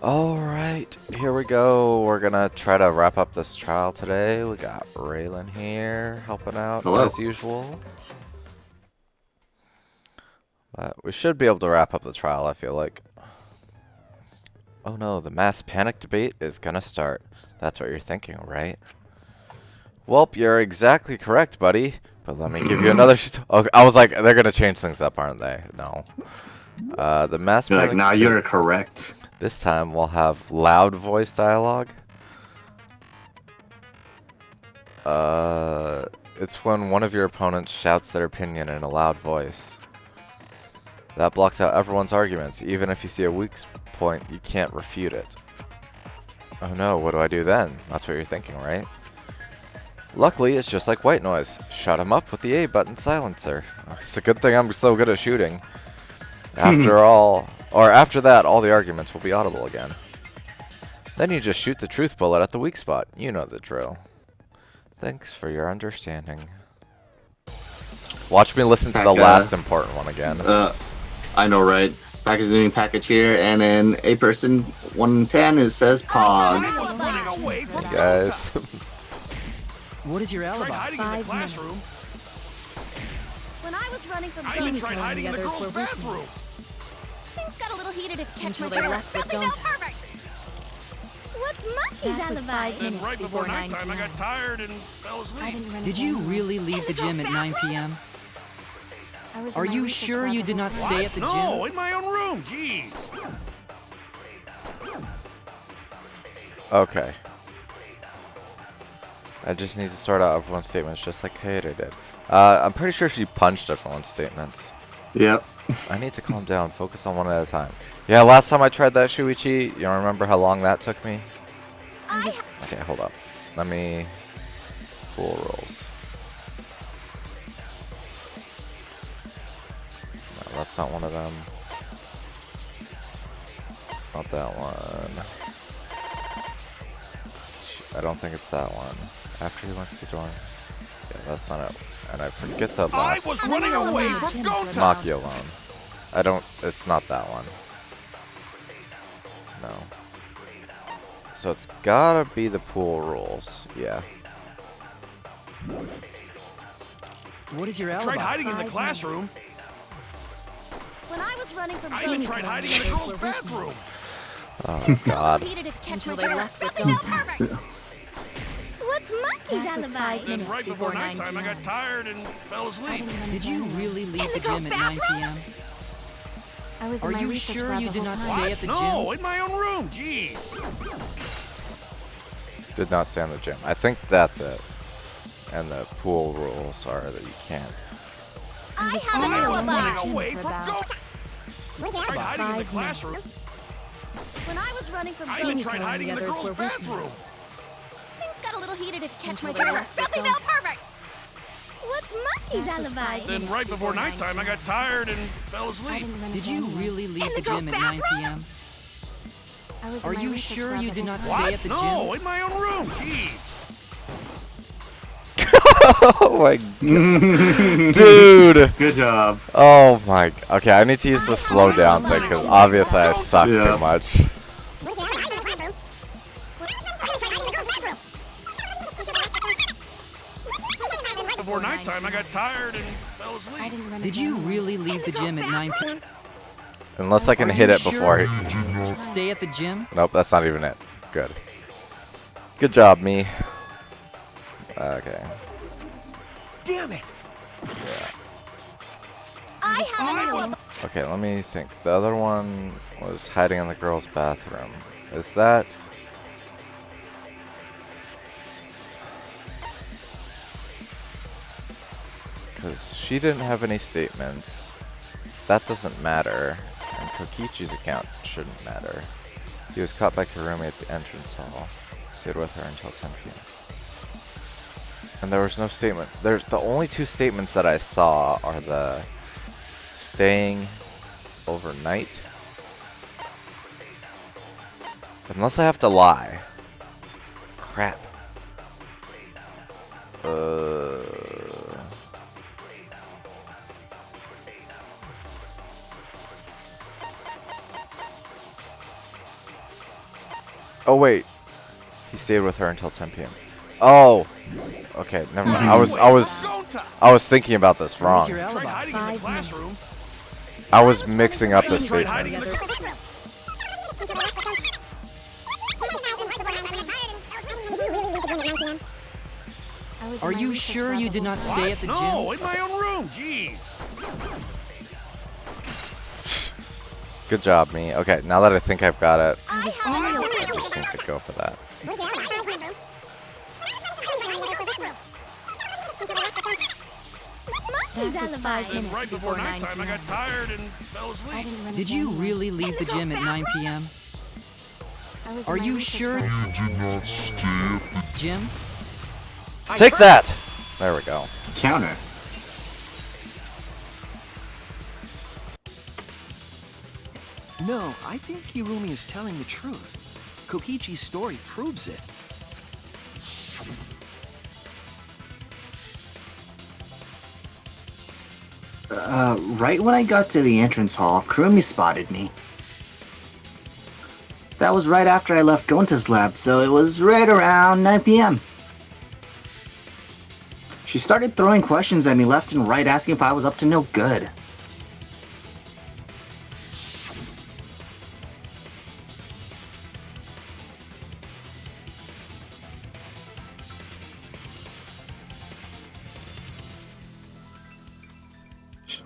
Alright, here we go. We're gonna try to wrap up this trial today. We got Raylan here helping out Hello. as usual. But we should be able to wrap up the trial, I feel like. Oh no, the mass panic debate is gonna start. That's what you're thinking, right? Welp, you're exactly correct, buddy. But let me give you another okay, I was like, they're gonna change things up, aren't they? No. The mass You're panic like, nah, debate. you're correct. This time we'll have loud voice dialogue. It's when one of your opponents shouts their opinion in a loud voice. That blocks out everyone's arguments. Even if you see a weak point, you can't refute it. Oh no, what do I do then? That's what you're thinking, right? Luckily, it's just like white noise. Shut him up with the A button silencer. It's a good thing I'm so good at shooting. After that, all the arguments will be audible again. Then you just shoot the truth bullet at the weak spot. You know the drill. Thanks for your understanding. Watch me listen to the last important one again. I know, right? Packaging package here, and then a person 110 it says Pog. Hey guys. What is your alibi? Hiding in the classroom. When I was running from I even tried hiding in the girls' bathroom. things got a little heated if kept Until my they door. left with Nothing Gonta. felt perfect. What's Monkey's That was alibi? 5 Then minutes right before 9 nighttime, I p.m. got tired and fell I asleep. didn't run Did away. you really leave the gym at 9 p.m.? I was in Are my you research sure lab you the did whole not time. stay at the No, gym? in my own room. Jeez. Okay. I just need to sort out everyone's statements just like Kato did. I'm pretty sure she punched everyone's statements. Yep. I need to calm down, focus on one at a time. Yeah, last time I tried that Shuichi, you remember how long that took me? Okay, hold up. Let me... Pool rules. No, that's not one of them. It's not that one. I don't think it's that one. After he went to the dorm. Yeah, that's not it. And I forget that I last. was running away from Gonta. Knock you alone. I don't. It's not that one. No. So it's gotta be the pool rules. Yeah. What is your Tried alibi? hiding in the 5 classroom. When I was running from I even tried hiding in the girls' bathroom. Oh God. heated if kept Until my they door. left with Nothing felt Gonta. perfect. What's Monkey's That was alibi? 5 Then minutes right before 9 nighttime, I p.m. got tired and fell I asleep. didn't run Did you away. really leave In the the girls' gym at 9 bathroom? p.m.? I was Are in my you research sure lab you the did whole not time. stay at the No, gym? in my own room. Jeez. Did not stay in the gym. I think that's it. And the pool rules are that you can't. I was have an only alone in alibi. the gym Away for from about Gonta. Tried hiding in the 5 classroom. When I was running from I even Gonta, tried hiding in the others girls' were with me. bathroom. things got a little heated if kept my Until they door. left with Nothing Gonta. felt perfect. What's Monkey's That was alibi? 5 Then minutes right before 9 nighttime, I got tired and fell I asleep. didn't run Did you away. really leave In the the girls' gym at 9 bathroom? p.m.? I was Are in my you research sure lab you the did whole not time. stay at the No, gym? in my own room. Jeez. Oh my God. Dude! Good job. Oh my. Okay, I need to use the slow down thing because obviously I suck Yeah. too much. Before nighttime, I got tired and fell I asleep. didn't run Did you away. really leave the gym at 9 p.m.? Unless I can Are hit you it before sure? he... Stay at the gym? Nope, that's not even it. Good. Good job, me. Okay. Damn it. Yeah. I have an alibi. Okay, let me think. The other one was hiding in the girls' bathroom. Is that... Because she didn't have any statements. That doesn't matter. And Kokichi's account shouldn't matter. He was caught by Kurumi at the entrance hall. Stayed with her until 10 p.m. And there was no statement. There's the only two statements that I saw are the staying overnight. Unless I have to lie. Crap. Oh wait, he stayed with her until 10 p.m. Oh, okay, never mind. I was thinking about this What was wrong. your Tried alibi? hiding in the classroom. I was mixing up the Tried hiding in statements. the I was in Are my you research sure lab you the did whole not time. stay at the No, gym? in my own room. Jeez. Good job, me. Okay, now that I think I've got it, I was only a I just need to go for that. Monkey's That was alibi. 5 Then minutes right before 9 nighttime, I got p.m. tired and fell I asleep. didn't run Did into you anyone. really leave the gym at 9 p.m.? I was in Are my you research sure? lab. Jim? Take that! There we go. Counter. No, I think Hirumi is telling the truth. Kokichi's story proves it. Right when I got to the entrance hall, Kurumi spotted me. That was right after I left Gonta's lab, so it was right around 9 p.m. She started throwing questions at me left and right, asking if I was up to no good.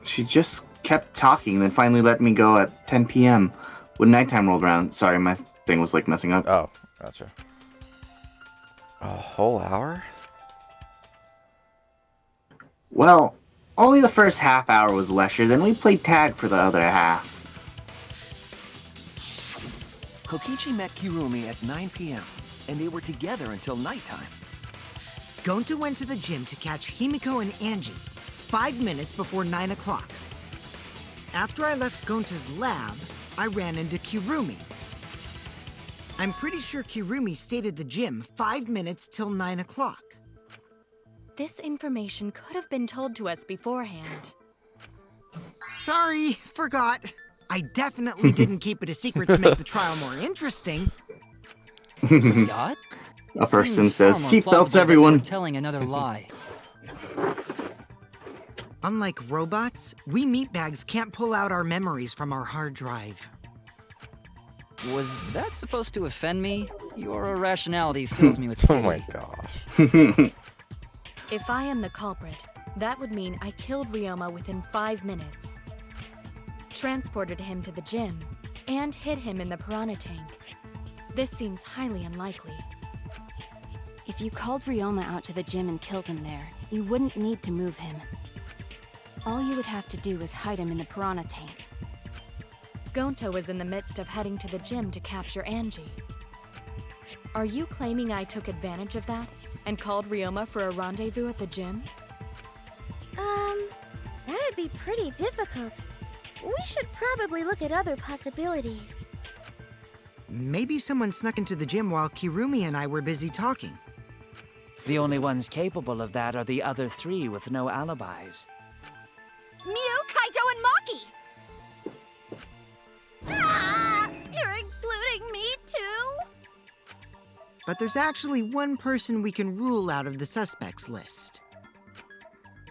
She just kept talking, then finally let me go at 10 p.m. when nighttime rolled around. Sorry, my thing was like messing up. Oh, gotcha. A whole hour? Well, only the first half hour was leisure, then we played tag for the other half. Kokichi met Kirumi at 9 p.m., and they were together until nighttime. Gonta went to the gym to catch Himiko and Angie 5 minutes before 9 o'clock. After I left Gonta's lab, I ran into Kirumi. I'm pretty sure Kirumi stayed at the gym 5 minutes till 9 o'clock. This information could have been told to us beforehand. Sorry, forgot. I definitely didn't keep it a secret to make the trial more interesting. Forgot? A person says, "Seatbelts, "Seatbelts, everyone." Telling another lie. Unlike robots, we meatbags can't pull out our memories from our hard drive. Was that supposed to offend me? Your irrationality fills me with pity. Oh my gosh. If I am the culprit, that would mean I killed Ryoma within 5 minutes, transported him to the gym, and hid him in the piranha tank. This seems highly unlikely. If you called Ryoma out to the gym and killed him there, you wouldn't need to move him. All you would have to do is hide him in the piranha tank. Gonta was in the midst of heading to the gym to capture Angie. Are you claiming I took advantage of that and called Ryoma for a rendezvous at the gym? That'd be pretty difficult. We should probably look at other possibilities. Maybe someone snuck into the gym while Kirumi and I were busy talking. The only ones capable of that are the other three with no alibis. Mew, Kaito, and Maki! Ah! You're including me too? But there's actually one person we can rule out of the suspects list.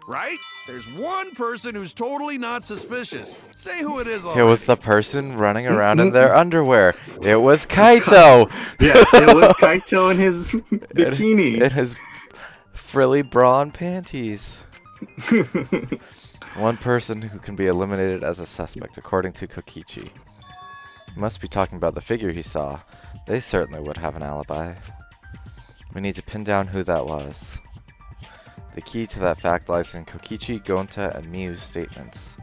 Right? There's one person who's totally not suspicious. Say who it is It already. was the person running around in their underwear. It was Kaito! Yeah, it was Kaito in his bikini. In his frilly bra and panties. One person who can be eliminated as a suspect, according to Kokichi. He must be talking about the figure he saw. They certainly would have an alibi. We need to pin down who that was. The key to that fact lies in Kokichi, Gonta, and Miu's statements.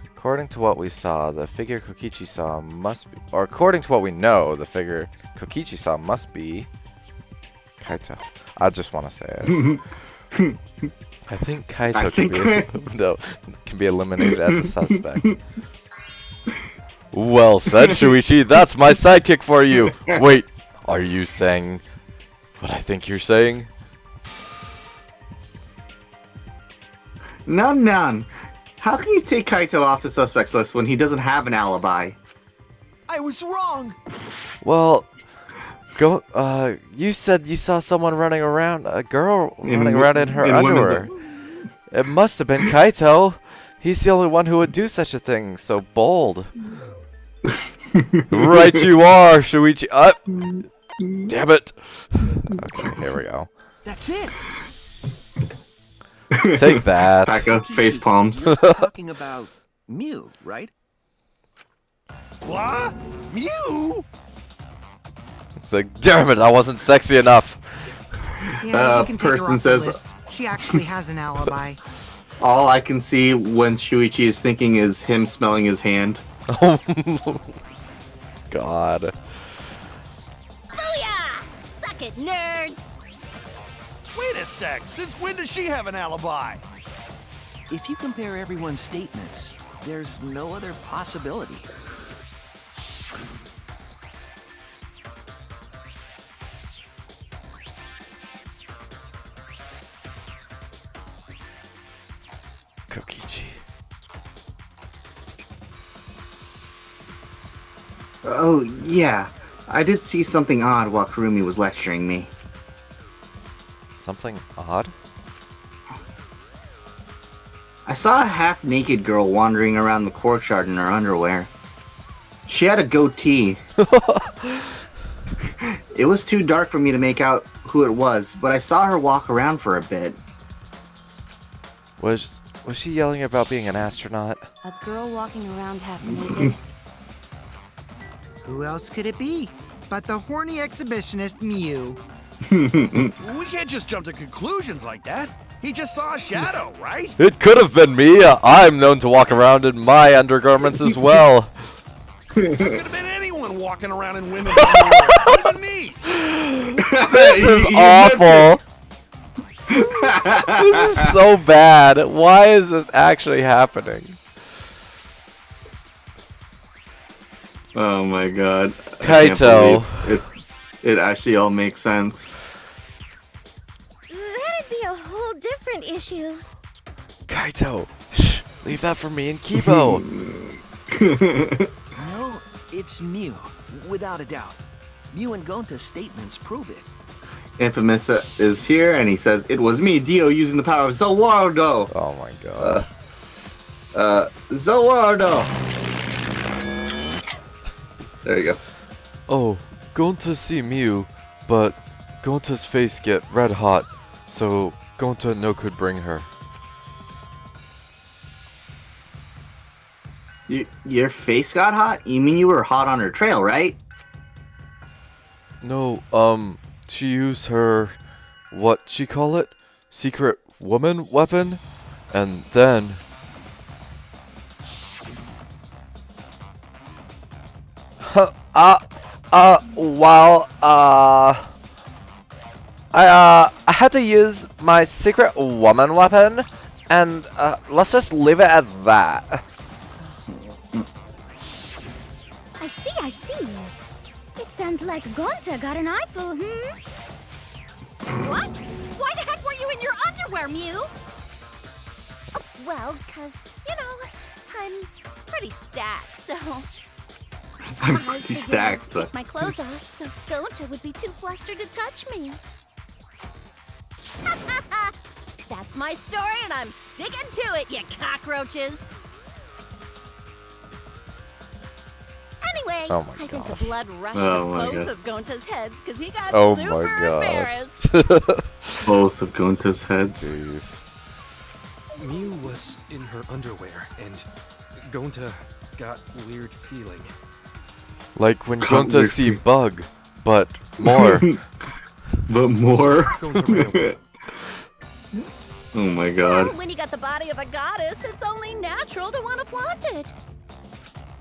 According to what we saw, the figure Kokichi saw must be... Or according to what we know, the figure Kokichi saw must be... Kaito. I just want to say it. I think Kaito can be eliminated as a suspect. Well said, Shuichi. That's my sidekick for you. Wait, are you saying what I think you're saying? None. How can you take Kaito off the suspects list when he doesn't have an alibi? I was wrong! Well, You said you saw someone running around, a girl running In around in her women's- underwear. It must have been Kaito. He's the only one who would do such a thing, so bold. Right you are, Shuichi. Damn it. Okay, here we go. That's it. Take that. Back up, face palms. You're talking about Mew, right? What? Mew? It's like, damn it, I wasn't sexy enough. Yeah, you can take her person off the says- list. She actually has an alibi. All I can see when Shuichi is thinking is him smelling his hand. Oh, God. Booyah! Suck it, nerds! Wait a sec. Since when does she have an alibi? If you compare everyone's statements, there's no other possibility. Kokichi. Oh, yeah. I did see something odd while Kurumi was lecturing me. Something odd? I saw a half-naked girl wandering around the courtyard in her underwear. She had a goatee. It was too dark for me to make out who it was, but I saw her walk around for a bit. Was she yelling about being an astronaut? A girl walking around half naked. Who else could it be but the horny exhibitionist Mew? We can't just jump to conclusions like that. He just saw a shadow, right? It could have been me. I'm known to walk around in my undergarments as well. It could have been anyone walking around in women's underwear, even me. This is awful. This is so bad. Why is this actually happening? Oh my god. I can't Kaito. believe it actually all makes sense. That'd be a whole different issue. Kaito, shh, leave that for me and Kibo. No, it's Mew, without a doubt. Mew and Gonta's statements prove it. Infamous is here, and he says, "It was me, Dio, using the power of Zawardo." Oh my god. Zawardo. There you go. Oh, Gonta see Mew, but Gonta's face get red hot, so Gonta no could bring her. Your face got hot? You mean you were hot on her trail, right? No, she used her, what she call it? Secret woman weapon? And then... I had to use my secret woman weapon, and, let's just leave it at that. I see. It sounds like Gonta got an eyeful, What? Why the heck were you in your underwear, Mew? Well, 'cause, I'm pretty stacked, so... I'm pretty stacked. Take my clothes off, so Gonta would be too flustered to touch me. That's my story, and I'm sticking to it, you cockroaches! Anyway, Oh my I think gosh. the blood rushed Oh to my both God. of Gonta's heads because he got Oh super my gosh. embarrassed. Both of Gonta's heads. Jeez. Mew was in her underwear, and Gonta got weird feeling. Like when Can't Gonta wait see for- bug, but more. But more? Gonta ran away. Oh my god. Well, when you got the body of a goddess, it's only natural to want to flaunt it.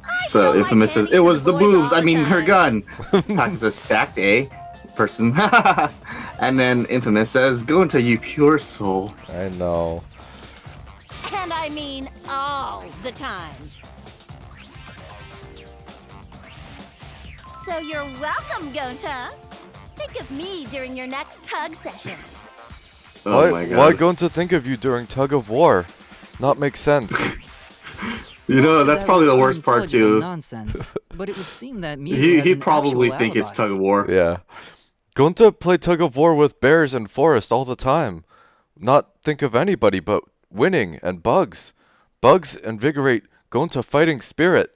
I So show my Infamous says, panties "It to was the boys boobs, all I the mean her time." gun." Talks a stacked A person. And then Infamous says, "Gonta, you pure soul." I know. And I mean all the time. So you're welcome, Gonta. Think of me during your next tug session. Oh my god. Why Gonta think of you during tug of war? Not make sense. You know, Most of that's that probably was the worst part unintelligible too. Nonsense, but it would seem that Mew has He'd an probably actual think it's alibi. tug of war. Yeah. Going to play tug of war with bears in forest all the time. Not think of anybody but winning and bugs. Bugs invigorate going to fighting spirit.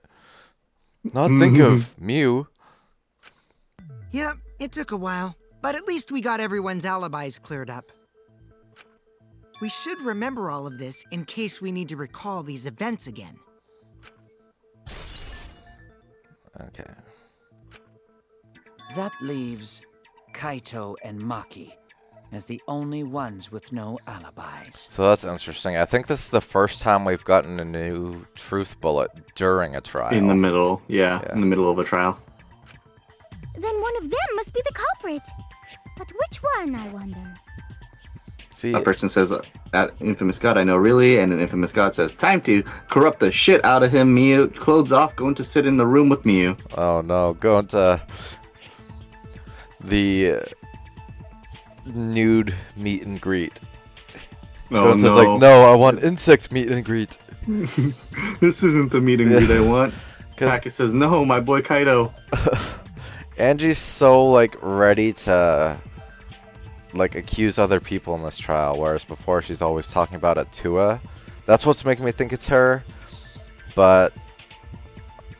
Not think of Mew. Yep, it took a while, but at least we got everyone's alibis cleared up. We should remember all of this in case we need to recall these events again. Okay. That leaves Kaito and Maki as the only ones with no alibis. So that's interesting. I think this is the first time we've gotten a new truth bullet during a trial. In the middle, yeah, in the middle of a trial. Then one of them must be the culprit. But which one, I wonder? See, A person says, "That infamous god, I know really," and an infamous god says, "Time to corrupt the shit out of him." Miu, clothes off, going to sit in the room with Miu. oh no, going to the nude meet and greet. Oh Goen's no! like, no, I want insect meet and greet. This isn't the meet and greet I want. 'Cause- Paka says, "No, my boy Kaido." Angie's so like ready to like accuse other people in this trial, whereas before she's always talking about Atua. That's what's making me think it's her, but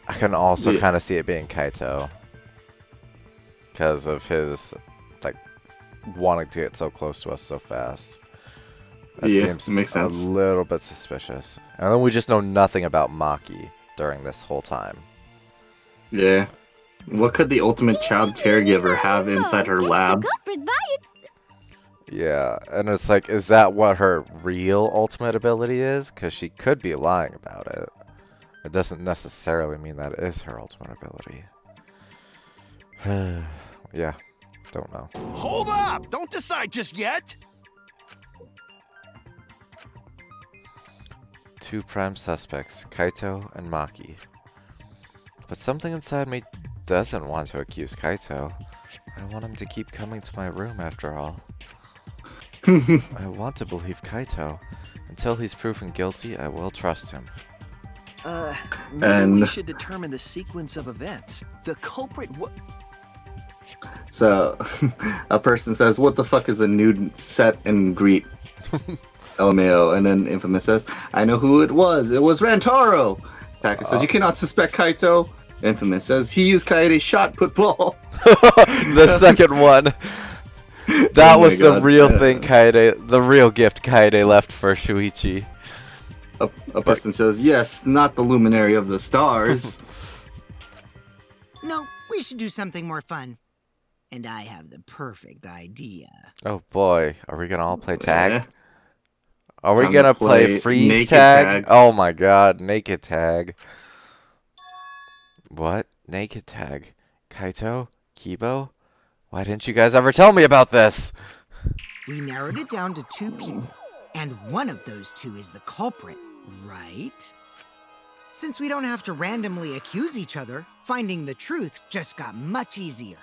I can also kind of see it being Kaito because of his like wanting to get so close to us so fast. That seems makes sense. a little bit suspicious. And then we just know nothing about Maki during this whole time. Yeah. What could the ultimate child caregiver have inside her lab? Yeah, and it's like, is that what her real ultimate ability is? Because she could be lying about it. It doesn't necessarily mean that is her ultimate ability. Yeah, don't know. Hold up! Don't decide just yet! Two prime suspects, Kaito and Maki. But something inside me doesn't want to accuse Kaito. I want him to keep coming to my room after all. I want to believe Kaito. Until he's proven guilty, I will trust him. Maybe we should determine the sequence of events. The culprit So, a person says, "What the fuck is a nude set and greet?" LMAO, and then Infamous says, "I know who it was. It was Rantaro." Taka says, "You cannot suspect Kaito." Infamous says, "He used Kaede's shot put ball." The second one. That Oh was my the God. real thing Kaede, the real gift Kaede left for Shuichi. A person says, "Yes, not the luminary of the stars." No, we should do something more fun. And I have the perfect idea. Oh boy, are we gonna all play tag? Yeah. Are we Time to gonna play play freeze naked tag? tag. Oh my god, naked tag. What? Naked tag? Kaito? Kibo? Why didn't you guys ever tell me about this? We narrowed it down to 2 people, and one of those 2 is the culprit, right? Since we don't have to randomly accuse each other, finding the truth just got much easier.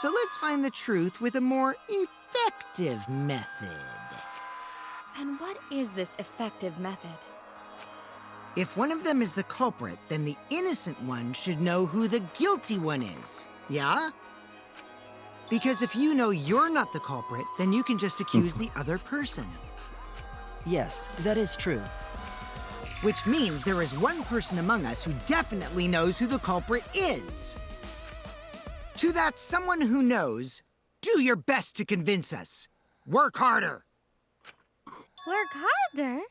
So let's find the truth with a more effective method. And what is this effective method? If one of them is the culprit, then the innocent one should know who the guilty one is. Yeah? Because if you know you're not the culprit, then you can just accuse the other person. Yes, that is true. Which means there is one person among us who definitely knows who the culprit is. To that someone who knows, do your best to convince us. Work harder. Work harder?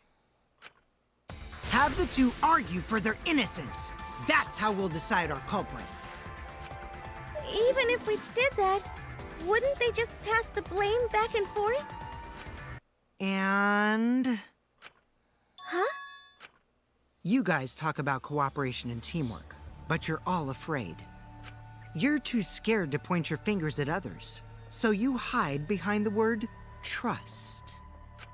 Have the 2 argue for their innocence. That's how we'll decide our culprit. Even if we did that, wouldn't they just pass the blame back and forth? And... Huh? You guys talk about cooperation and teamwork, but you're all afraid. You're too scared to point your fingers at others, so you hide behind the word trust.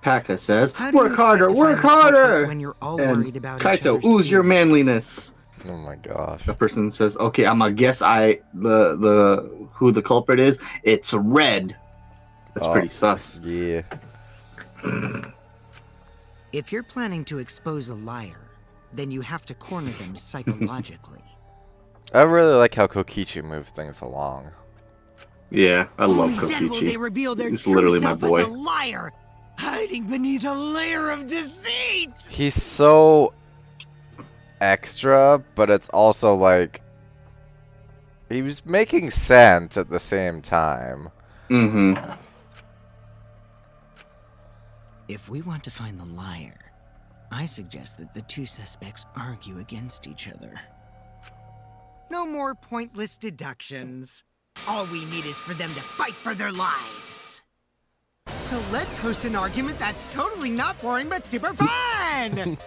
Paka says, How do you "Work harder, expect to work find the culprit harder!" when you're all And worried about each Kaito, other's ooze your feelings? manliness. Oh my gosh. The person says, "Okay, I'm gonna guess who the culprit is. It's red." That's Oh, pretty sus. Yeah. If you're planning to expose a liar, then you have to corner them psychologically. I really like how Kokichi moves things along. Yeah, I love Only then will they Kokichi. reveal their He's true literally my self boy. as a liar, hiding beneath a layer of deceit. He's so extra, but it's also like he was making sense at the same time. Mm-hmm. If we want to find the liar, I suggest that the two suspects argue against each other. No more pointless deductions. All we need is for them to fight for their lives. So let's host an argument that's totally not boring but super fun!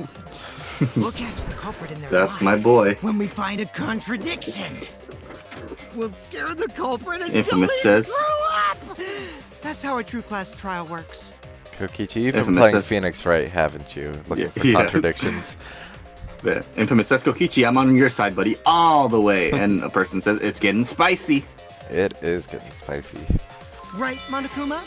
We'll catch the culprit in their That's my lies boy. when we find a contradiction. We'll scare the culprit until Infamous they says. screw up! That's how a true class trial works. Kokichi, you've been Infamous playing says- Phoenix Wright, haven't you? Looking for yes. contradictions. The Infamous says, Kokichi, I'm on your side, buddy, all the way. And a person says, it's getting spicy. It is getting spicy. Right, Monokuma?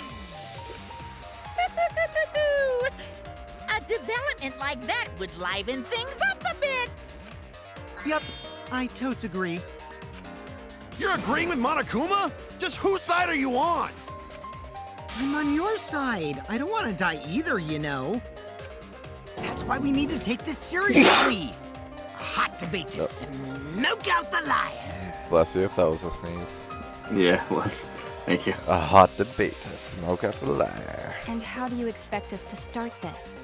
A development like that would liven things up a bit. Yep, I totes agree. You're agreeing with Monokuma? Just whose side are you on? I'm on your side. I don't want to die either, you know. That's why we need to take this seriously. A hot debate to smoke out the liar. Bless you if that was a sneeze. Yeah, it was. Thank you. A hot debate to smoke out the liar. And how do you expect us to start this?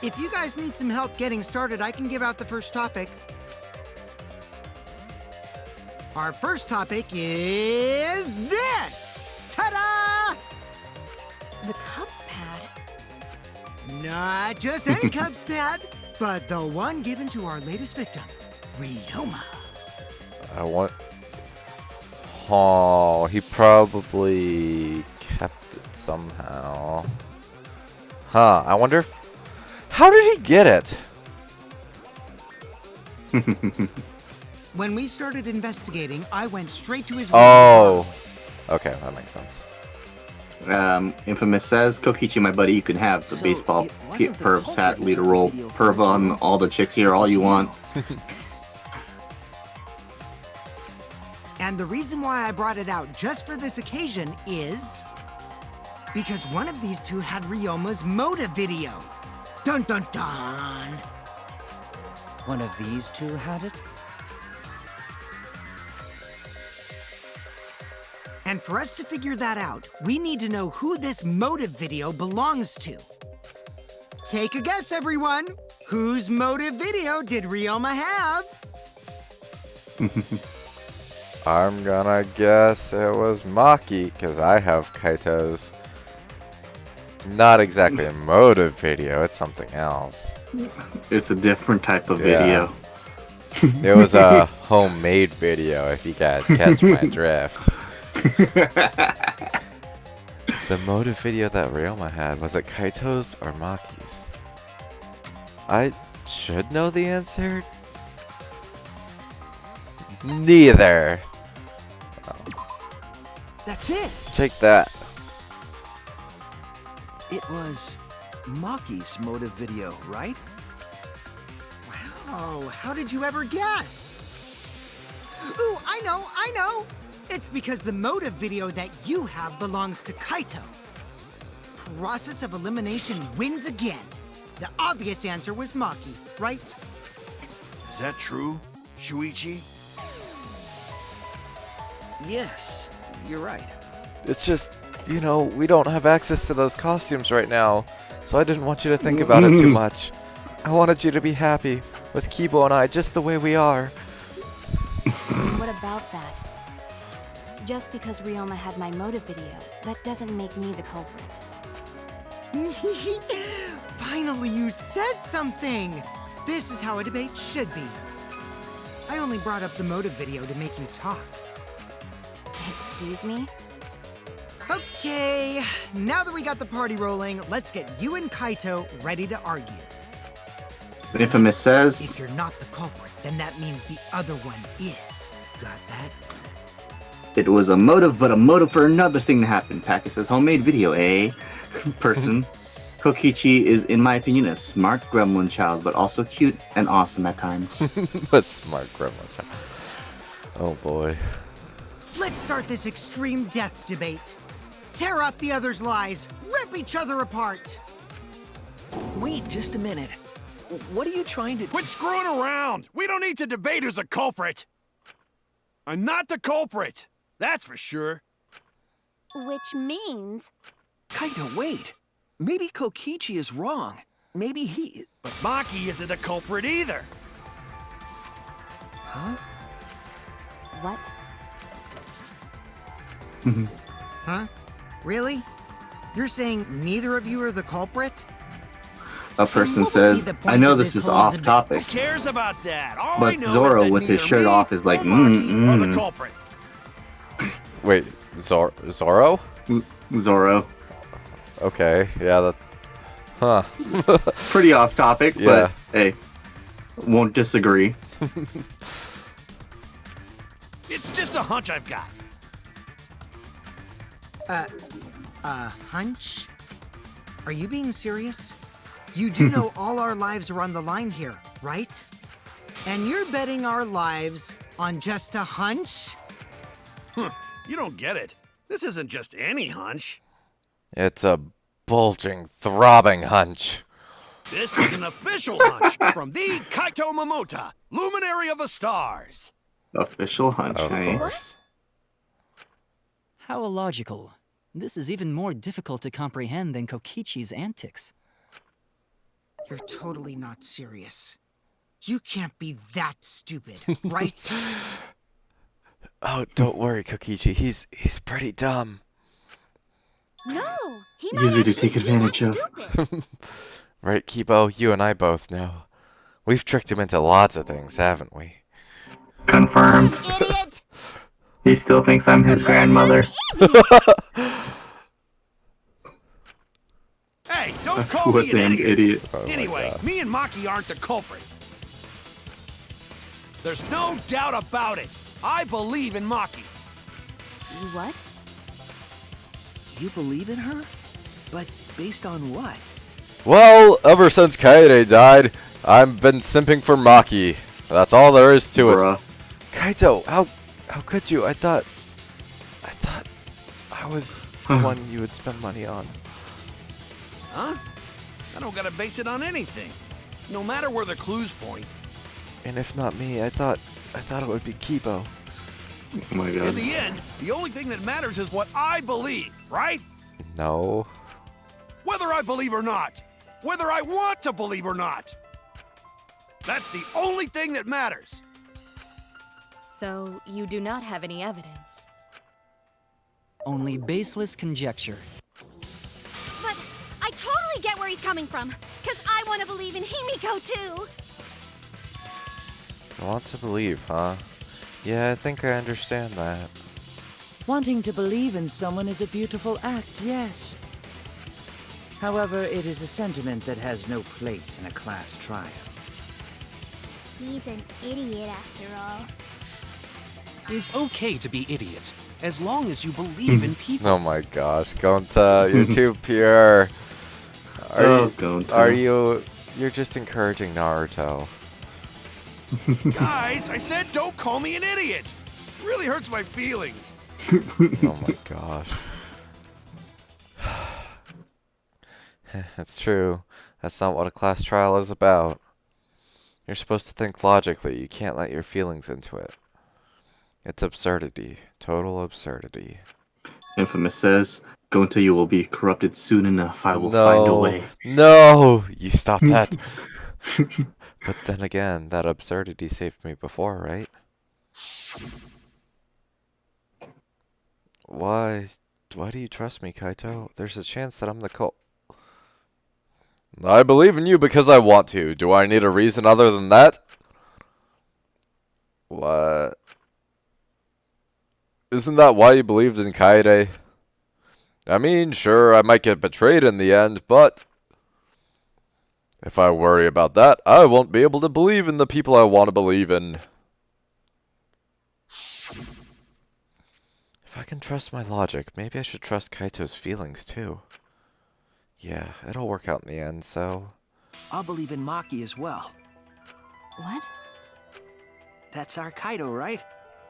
If you guys need some help getting started, I can give out the first topic. Our first topic is this! Ta-da! The Cubs pad? Not just any Cubs pad, but the one given to our latest victim, Ryoma. I want... Oh, he probably kept it somehow. Huh, I wonder if... How did he get it? When we started investigating, I went straight to his room. Oh. Okay, that makes sense. Infamous says, Kokichi, my buddy, you can have the So baseball it wasn't the pervs hat, culprit who lead a took the role. video from Perv his on room. all the chicks here, all you want. And the reason why I brought it out just for this occasion is because one of these two had Ryoma's motive video. Dun dun dun! One of these two had it? And for us to figure that out, we need to know who this motive video belongs to. Take a guess, everyone. Whose motive video did Ryoma have? I'm gonna guess it was Maki, because I have Kaito's. Not exactly a motive video, it's something else. It's a different type of Yeah. video. It was a homemade video, if you guys catch my drift. The motive video that Ryoma had, was it Kaito's or Maki's? I should know the answer. Neither. That's it. Take that. It was Maki's motive video, right? Wow, how did you ever guess? Ooh, I know! It's because the motive video that you have belongs to Kaito. Process of elimination wins again. The obvious answer was Maki, right? Is that true, Shuichi? Yes, you're right. It's just, you know, we don't have access to those costumes right now, so I didn't want you to think about it too much. I wanted you to be happy with Kibo and I just the way we are. What about that? Just because Ryoma had my motive video, that doesn't make me the culprit. Finally, you said something! This is how a debate should be. I only brought up the motive video to make you talk. Excuse me? Okay, now that we got the party rolling, let's get you and Kaito ready to argue. Infamous If says, you're not the culprit, then that means the other one is. Got that? it was a motive, but a motive for another thing to happen. Paka says, homemade video, eh? Person. Kokichi is, in my opinion, a smart gremlin child, but also cute and awesome at times. A smart gremlin. Oh boy. Let's start this extreme death debate. Tear up the other's lies, rip each other apart. Wait just a minute. What are you trying to... Quit screwing around! We don't need to debate who's a culprit! I'm not the culprit! That's for sure. Which means... Kaito, wait. Maybe Kokichi is wrong. Maybe he... But Maki isn't a culprit either! Huh? What? Huh? Really? You're saying neither of you are the culprit? A person What would be says, the point I know of this this is whole off debate? topic, Who cares about that? All I but know is Zoro that with his neither shirt me off is like, or Maki are the mm. culprit. Wait, Zoro? Zoro. Okay, yeah, that... Huh. Pretty off topic, Yeah. but hey, won't disagree. It's just a hunch I've got. Hunch? Are you being serious? You do know all our lives are on the line here, right? And you're betting our lives on just a hunch? You don't get it. This isn't just any hunch. It's a bulging, throbbing hunch. This is an official hunch from the Kaito Momota, luminary of the stars. Official hunch, Of hey? course. How illogical. This is even more difficult to comprehend than Kokichi's antics. You're totally not serious. You can't be that stupid, right? Oh, don't worry, Kokichi. He's pretty dumb. No, he might Easy to actually take be advantage that of. stupid. Right, Kibo? You and I both know. We've tricked him into lots of things, haven't we? Confirmed. Idiot! He still thinks I'm his grandmother. Hey, don't call What me an damn idiot. idiot. Oh my Anyway, God. me and Maki aren't the culprit. There's no doubt about it. I believe in Maki. You what? You believe in her? But based on what? Well, ever since Kaede died, I've been simping for Maki. That's all there is to it. Bruh. Kaito, how could you? I thought I was the one you would spend money on. Huh? I don't gotta base it on anything. No matter where the clues point. And if not me, I thought it would be Kibo. Oh my In god. the end, the only thing that matters is what I believe, right? No. Whether I believe or not. Whether I want to believe or not. That's the only thing that matters. So, you do not have any evidence. Only baseless conjecture. But I totally get where he's coming from, because I want to believe in Himiko too. I want to believe, huh? Yeah, I think I understand that. Wanting to believe in someone is a beautiful act, yes. However, it is a sentiment that has no place in a class trial. He's an idiot after all. It's okay to be idiot, as long as you believe in people. Oh my gosh, Gonta, you're too pure. You're just encouraging Naruto. Guys, I said don't call me an idiot. It really hurts my feelings. Oh my gosh. That's true. That's not what a class trial is about. You're supposed to think logically. You can't let your feelings into it. It's absurdity. Total absurdity. Infamous says, "Go until you will be corrupted soon enough. I will find a way." No! You stop that! But then again, that absurdity saved me before, right? Why do you trust me, Kaito? There's a chance that I'm the cult. I believe in you because I want to. Do I need a reason other than that? What? Isn't that why you believed in Kaede? I mean, sure, I might get betrayed in the end, but if I worry about that, I won't be able to believe in the people I want to believe in. If I can trust my logic, maybe I should trust Kaito's feelings too. Yeah, it'll work out in the end, so... I'll believe in Maki as well. What? That's our Kaido, right?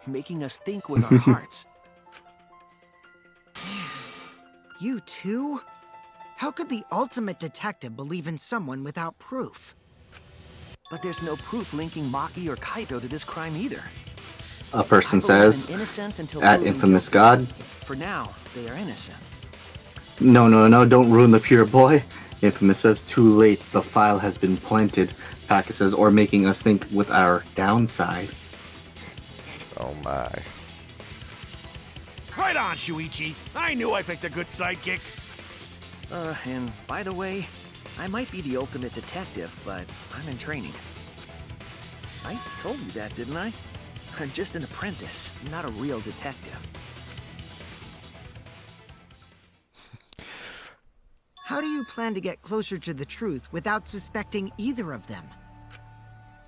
Making us think with our hearts. You too? How could the ultimate detective believe in someone without proof? But there's no proof linking Maki or Kaido to this crime either. A person I believe says, them innocent until at proven Infamous guilty. God. For now, they are innocent. No, no, no, don't ruin the pure boy. Infamous says, too late, the file has been planted. Paka says, or making us think with our downside. Oh my. Right on, Shuichi. I knew I picked a good sidekick. And by the way, I might be the ultimate detective, but I'm in training. I told you that, didn't I? I'm just an apprentice, not a real detective. How do you plan to get closer to the truth without suspecting either of them?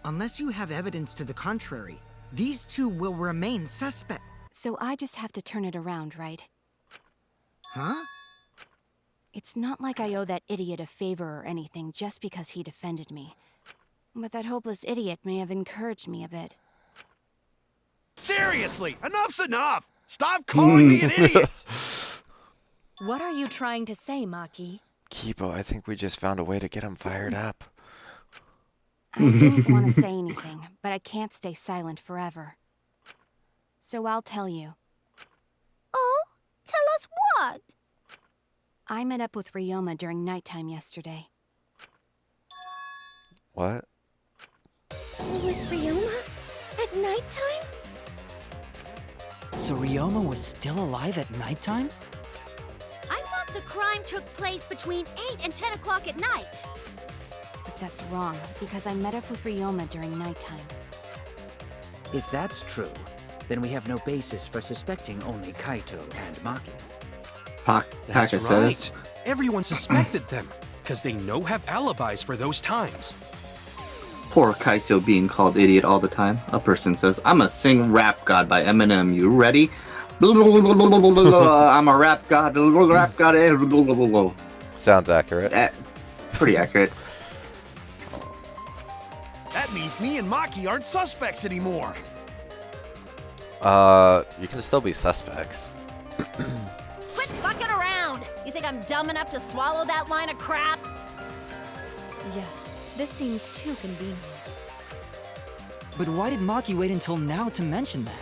Unless you have evidence to the contrary, these two will remain suspect. So I just have to turn it around, right? Huh? It's not like I owe that idiot a favor or anything just because he defended me. But that hopeless idiot may have encouraged me a bit. Seriously, enough's enough. Stop calling me an idiot. What are you trying to say, Maki? Kipo, I think we just found a way to get him fired up. I didn't want to say anything, but I can't stay silent forever. So I'll tell you. Oh, tell us what? I met up with Ryoma during nighttime yesterday. What? With Ryoma? At nighttime? So Ryoma was still alive at nighttime? I thought the crime took place between 8 and 10 o'clock at night. But that's wrong, because I met up with Ryoma during nighttime. If that's true, then we have no basis for suspecting only Kaito and Maki. That's Paka right. says, Everyone suspected them, because they know have alibis for those times. poor Kaito being called idiot all the time. A person says, I'm a sing Rap God by Eminem. You ready? I'm a rap god. Rap god. Sounds accurate. Pretty accurate. That means me and Maki aren't suspects anymore. You can still be suspects. Quit fucking around! You think I'm dumb enough to swallow that line of crap? Yes, this seems too convenient. But why did Maki wait until now to mention that?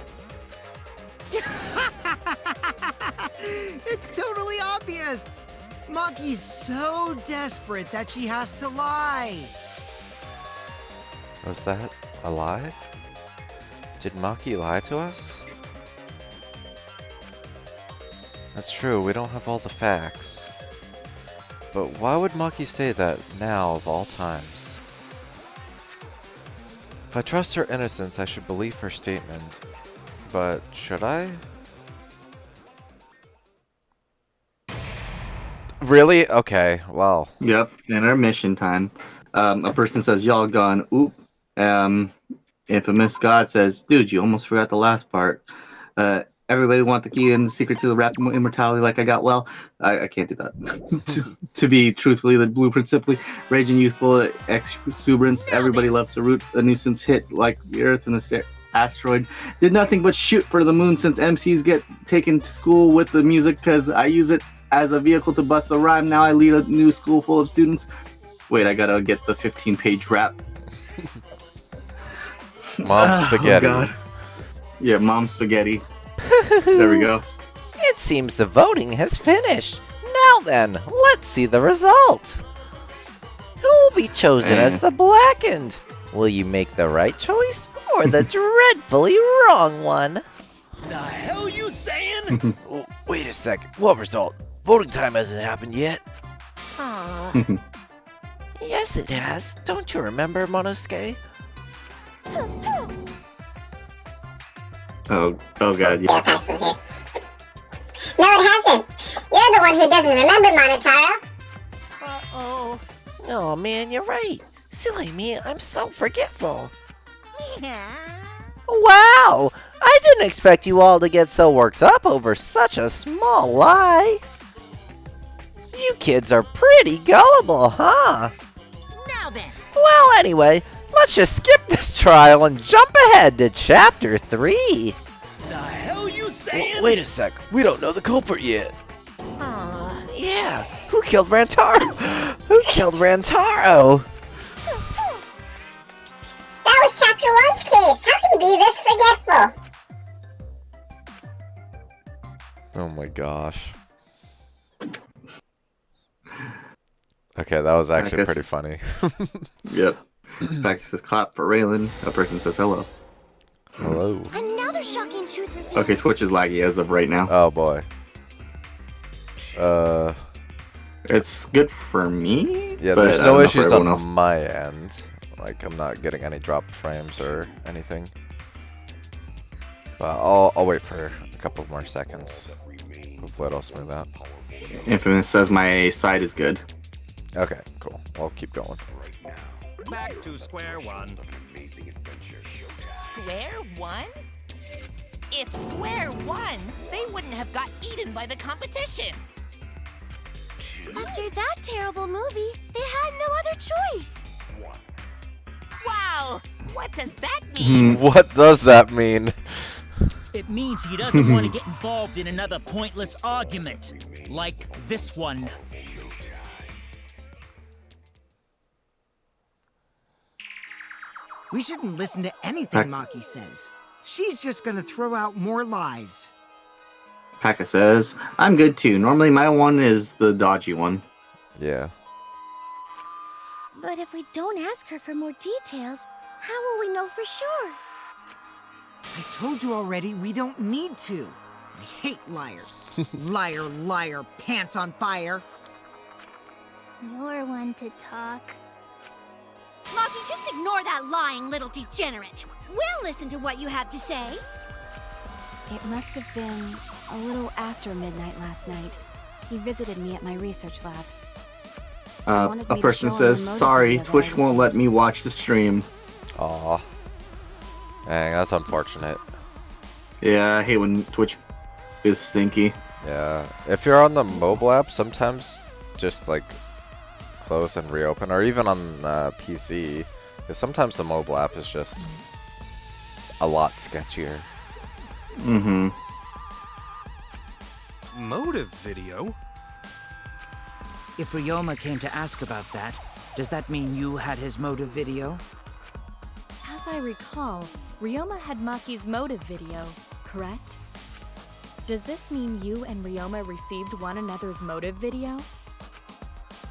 It's totally obvious! Maki's so desperate that she has to lie. Was that a lie? Did Maki lie to us? That's true, we don't have all the facts. But why would Maki say that now of all times? If I trust her innocence, I should believe her statement. But should I? Really? Okay, well. Yep, intermission time. A person says, y'all gone. Oop. Infamous God says, dude, you almost forgot the last part. Everybody want the key and the secret to the rap immortality like I got. Well, I can't do that. To be truthfully, the blueprint simply raging youthful exuberance. Everybody loves to root a nuisance hit like the Earth and the asteroid. Did nothing but shoot for the moon since MCs get taken to school with the music because I use it as a vehicle to bust the rhyme. Now I lead a new school full of students. Wait, I gotta get the 15-page rap. Mom spaghetti. Oh, God. Yeah, mom spaghetti. There we go. It seems the voting has finished. Now then, let's see the result. Who will be chosen as the blackened? Will you make the right choice or the dreadfully wrong one? The hell you saying? Oh, wait a second. What result? Voting time hasn't happened yet. Yes, it has. Don't you remember, Monosuke? Oh God, yeah. No, it hasn't. You're the one who doesn't remember, Monotaro. Uh-oh. Oh, man, you're right. Silly me, I'm so forgetful. Wow! I didn't expect you all to get so worked up over such a small lie. You kids are pretty gullible, huh? Now then. Well, anyway, let's just skip this trial and jump ahead to Chapter 3. The hell you saying? Wait a sec. We don't know the culprit yet. Yeah. Who killed Rantaro? Who killed Rantaro? That was Chapter 1's case. How can you be this forgetful? Oh my gosh. Okay, that was actually pretty funny. Yep. Packer says clap for Raylan. A person says hello. Hello. Another shocking truth reveal. Okay, Twitch is laggy as of right now. Oh boy. It's good for me. Yeah, but there's I no don't know for issues everyone on else. my end. Like, I'm not getting any dropped frames or anything. But I'll wait for a couple more seconds. Hopefully it'll smooth out. Infamous says my side is good. Okay, cool. I'll keep going. Back to square one. Square one? If Square won, they wouldn't have got eaten by the competition. After that terrible movie, they had no other choice. Wow, what does that mean? What does that mean? It means he doesn't want to get involved in another pointless argument, like this one. We shouldn't listen to anything Maki says. She's just gonna throw out more lies. Packer says, I'm good too. Normally my one is the dodgy one. Yeah. But if we don't ask her for more details, how will we know for sure? I told you already, we don't need to. I hate liars. Liar, liar, pants on fire. You're one to talk. Maki, just ignore that lying little degenerate. We'll listen to what you have to say. It must have been a little after midnight last night. He visited me at my research lab. A person says, sorry, Twitch won't let me watch the stream. Aw. Dang, that's unfortunate. Yeah, I hate when Twitch is stinky. Yeah. If you're on the mobile app, sometimes just like close and reopen, or even on PC, because sometimes the mobile app is just a lot sketchier. Mm-hmm. Motive video? If Ryoma came to ask about that, does that mean you had his motive video? As I recall, Ryoma had Maki's motive video, correct? Does this mean you and Ryoma received one another's motive video?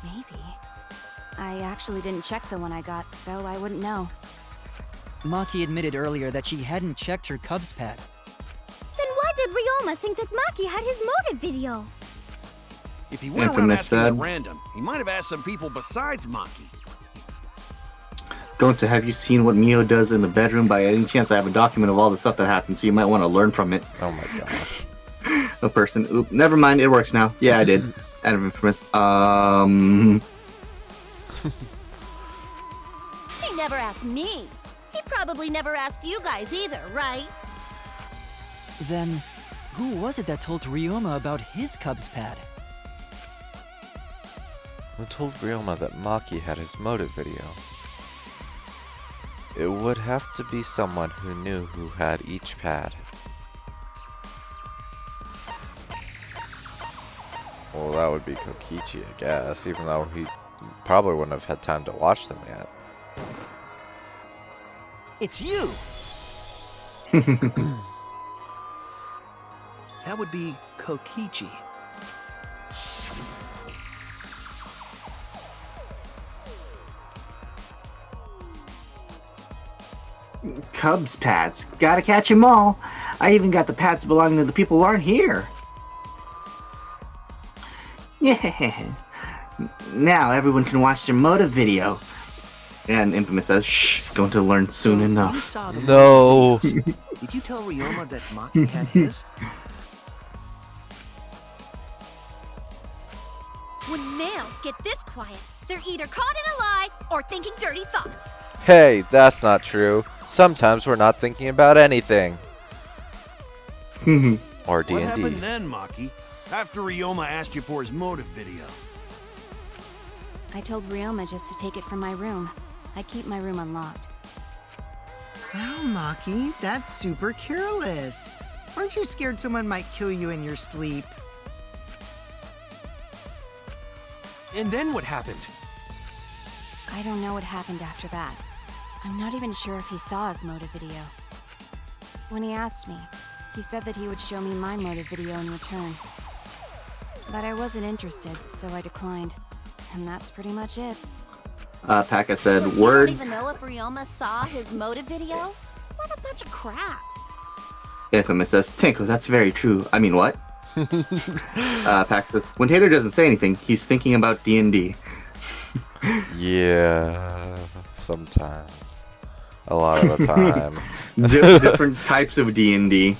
Maybe. I actually didn't check the one I got, so I wouldn't know. Maki admitted earlier that she hadn't checked her Cubs pad. Then why did Ryoma think that Maki had his motive video? If he went around Infamous asking said, at random, he might have asked some people besides Maki. Going to have you seen what Mio does in the bedroom? By any chance, I have a document of all the stuff that happened, so you might want to learn from it. Oh my gosh. A person. Oop, never mind, it works now. Yeah, I did. Out of infamous. He never asked me. He probably never asked you guys either, right? Then, who was it that told Ryoma about his Cubs pad? Who told Ryoma that Maki had his motive video? It would have to be someone who knew who had each pad. Well, that would be Kokichi, I guess, even though he probably wouldn't have had time to watch them yet. It's you! That would be Kokichi. Cubs pads. Gotta catch 'em all. I even got the pads belonging to the people who aren't here. Yeah. Now everyone can watch their motive video. And Infamous says, shh, going to learn soon You enough. saw the No. Did you tell Ryoma that Maki had his? When males get this quiet, they're either caught in a lie or thinking dirty thoughts. Hey, that's not true. Sometimes we're not thinking about anything. Or What D&D. happened then, Maki? After Ryoma asked you for his motive video? I told Ryoma just to take it from my room. I keep my room unlocked. Wow, Maki, that's super careless. Aren't you scared someone might kill you in your sleep? And then what happened? I don't know what happened after that. I'm not even sure if he saw his motive video. When he asked me, he said that he would show me my motive video in return. But I wasn't interested, so I declined. And that's pretty much it. Paka said, So you word. don't even know if Ryoma saw his motive video? What a bunch of crap. Infamous says, Tinko, that's very true. I mean, what? Pack says, when Taylor doesn't say anything, he's thinking about D&D. Yeah, sometimes. A lot of the time. Different types of D&D.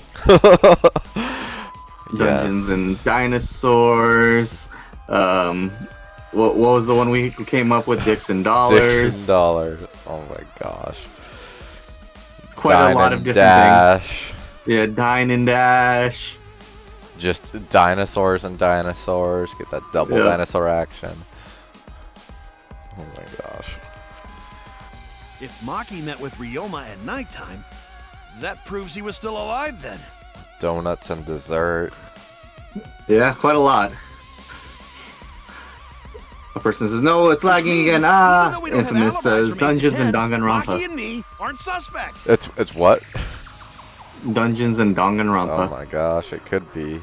Dungeons and Dinosaurs. What was the one we came up with? Dicks and Dollars. Dicks and Dollars. Oh my gosh. Quite Dine a lot and of different Dash. things. Yeah, Dine and Dash. Just dinosaurs and dinosaurs. Get that double dinosaur action. Oh my gosh. If Maki met with Ryoma at nighttime, that proves he was still alive then. Donuts and dessert. Yeah, quite a lot. A person says, no, it's lagging again. Infamous says, Dungeons and Danganronpa. Maki and me aren't suspects. It's what? Dungeons and Danganronpa. Oh my gosh, it could be.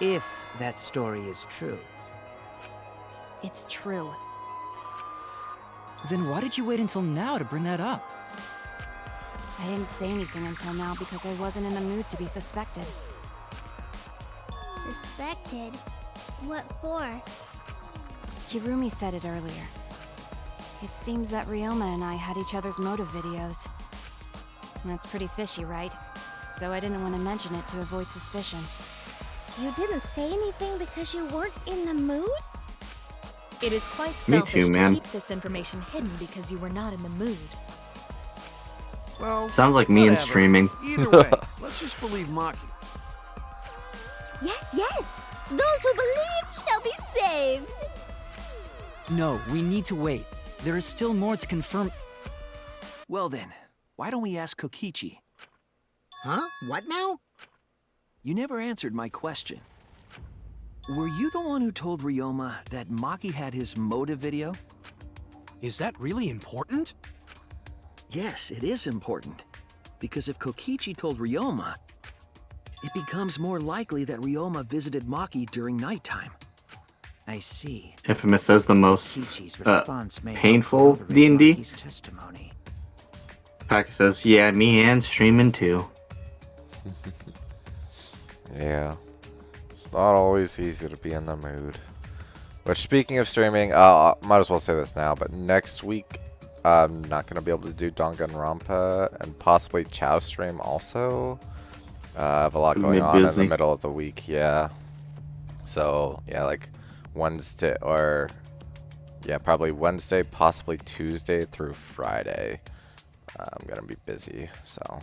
If that story is true. It's true. Then why did you wait until now to bring that up? I didn't say anything until now because I wasn't in the mood to be suspected. Suspected? What for? Kirumi said it earlier. It seems that Ryoma and I had each other's motive videos. That's pretty fishy, right? So I didn't want to mention it to avoid suspicion. You didn't say anything because you weren't in the mood? It is quite Me selfish too, man. to keep this information hidden because you were not in the mood. Well, sounds like me and whatever. streaming. Either way, let's just believe Maki. Yes, yes! Those who believe shall be saved! No, we need to wait. There is still more to confirm. Well then, why don't we ask Kokichi? Huh? What now? You never answered my question. Were you the one who told Ryoma that Maki had his motive video? Is that really important? Yes, it is important. Because if Kokichi told Ryoma, it becomes more likely that Ryoma visited Maki during nighttime. I see. Infamous says the most Kokichi's response may painful corroborate D&D. Maki's testimony. Paka says, yeah, me and streaming too. Yeah. It's not always easy to be in the mood. Which, speaking of streaming, might as well say this now, but next week I'm not going to be able to do Danganronpa and possibly Chow stream also. I have a lot going on in the middle of the week, yeah. So, yeah, like Wednesday, or yeah, probably Wednesday, possibly Tuesday through Friday. I'm going to be busy, so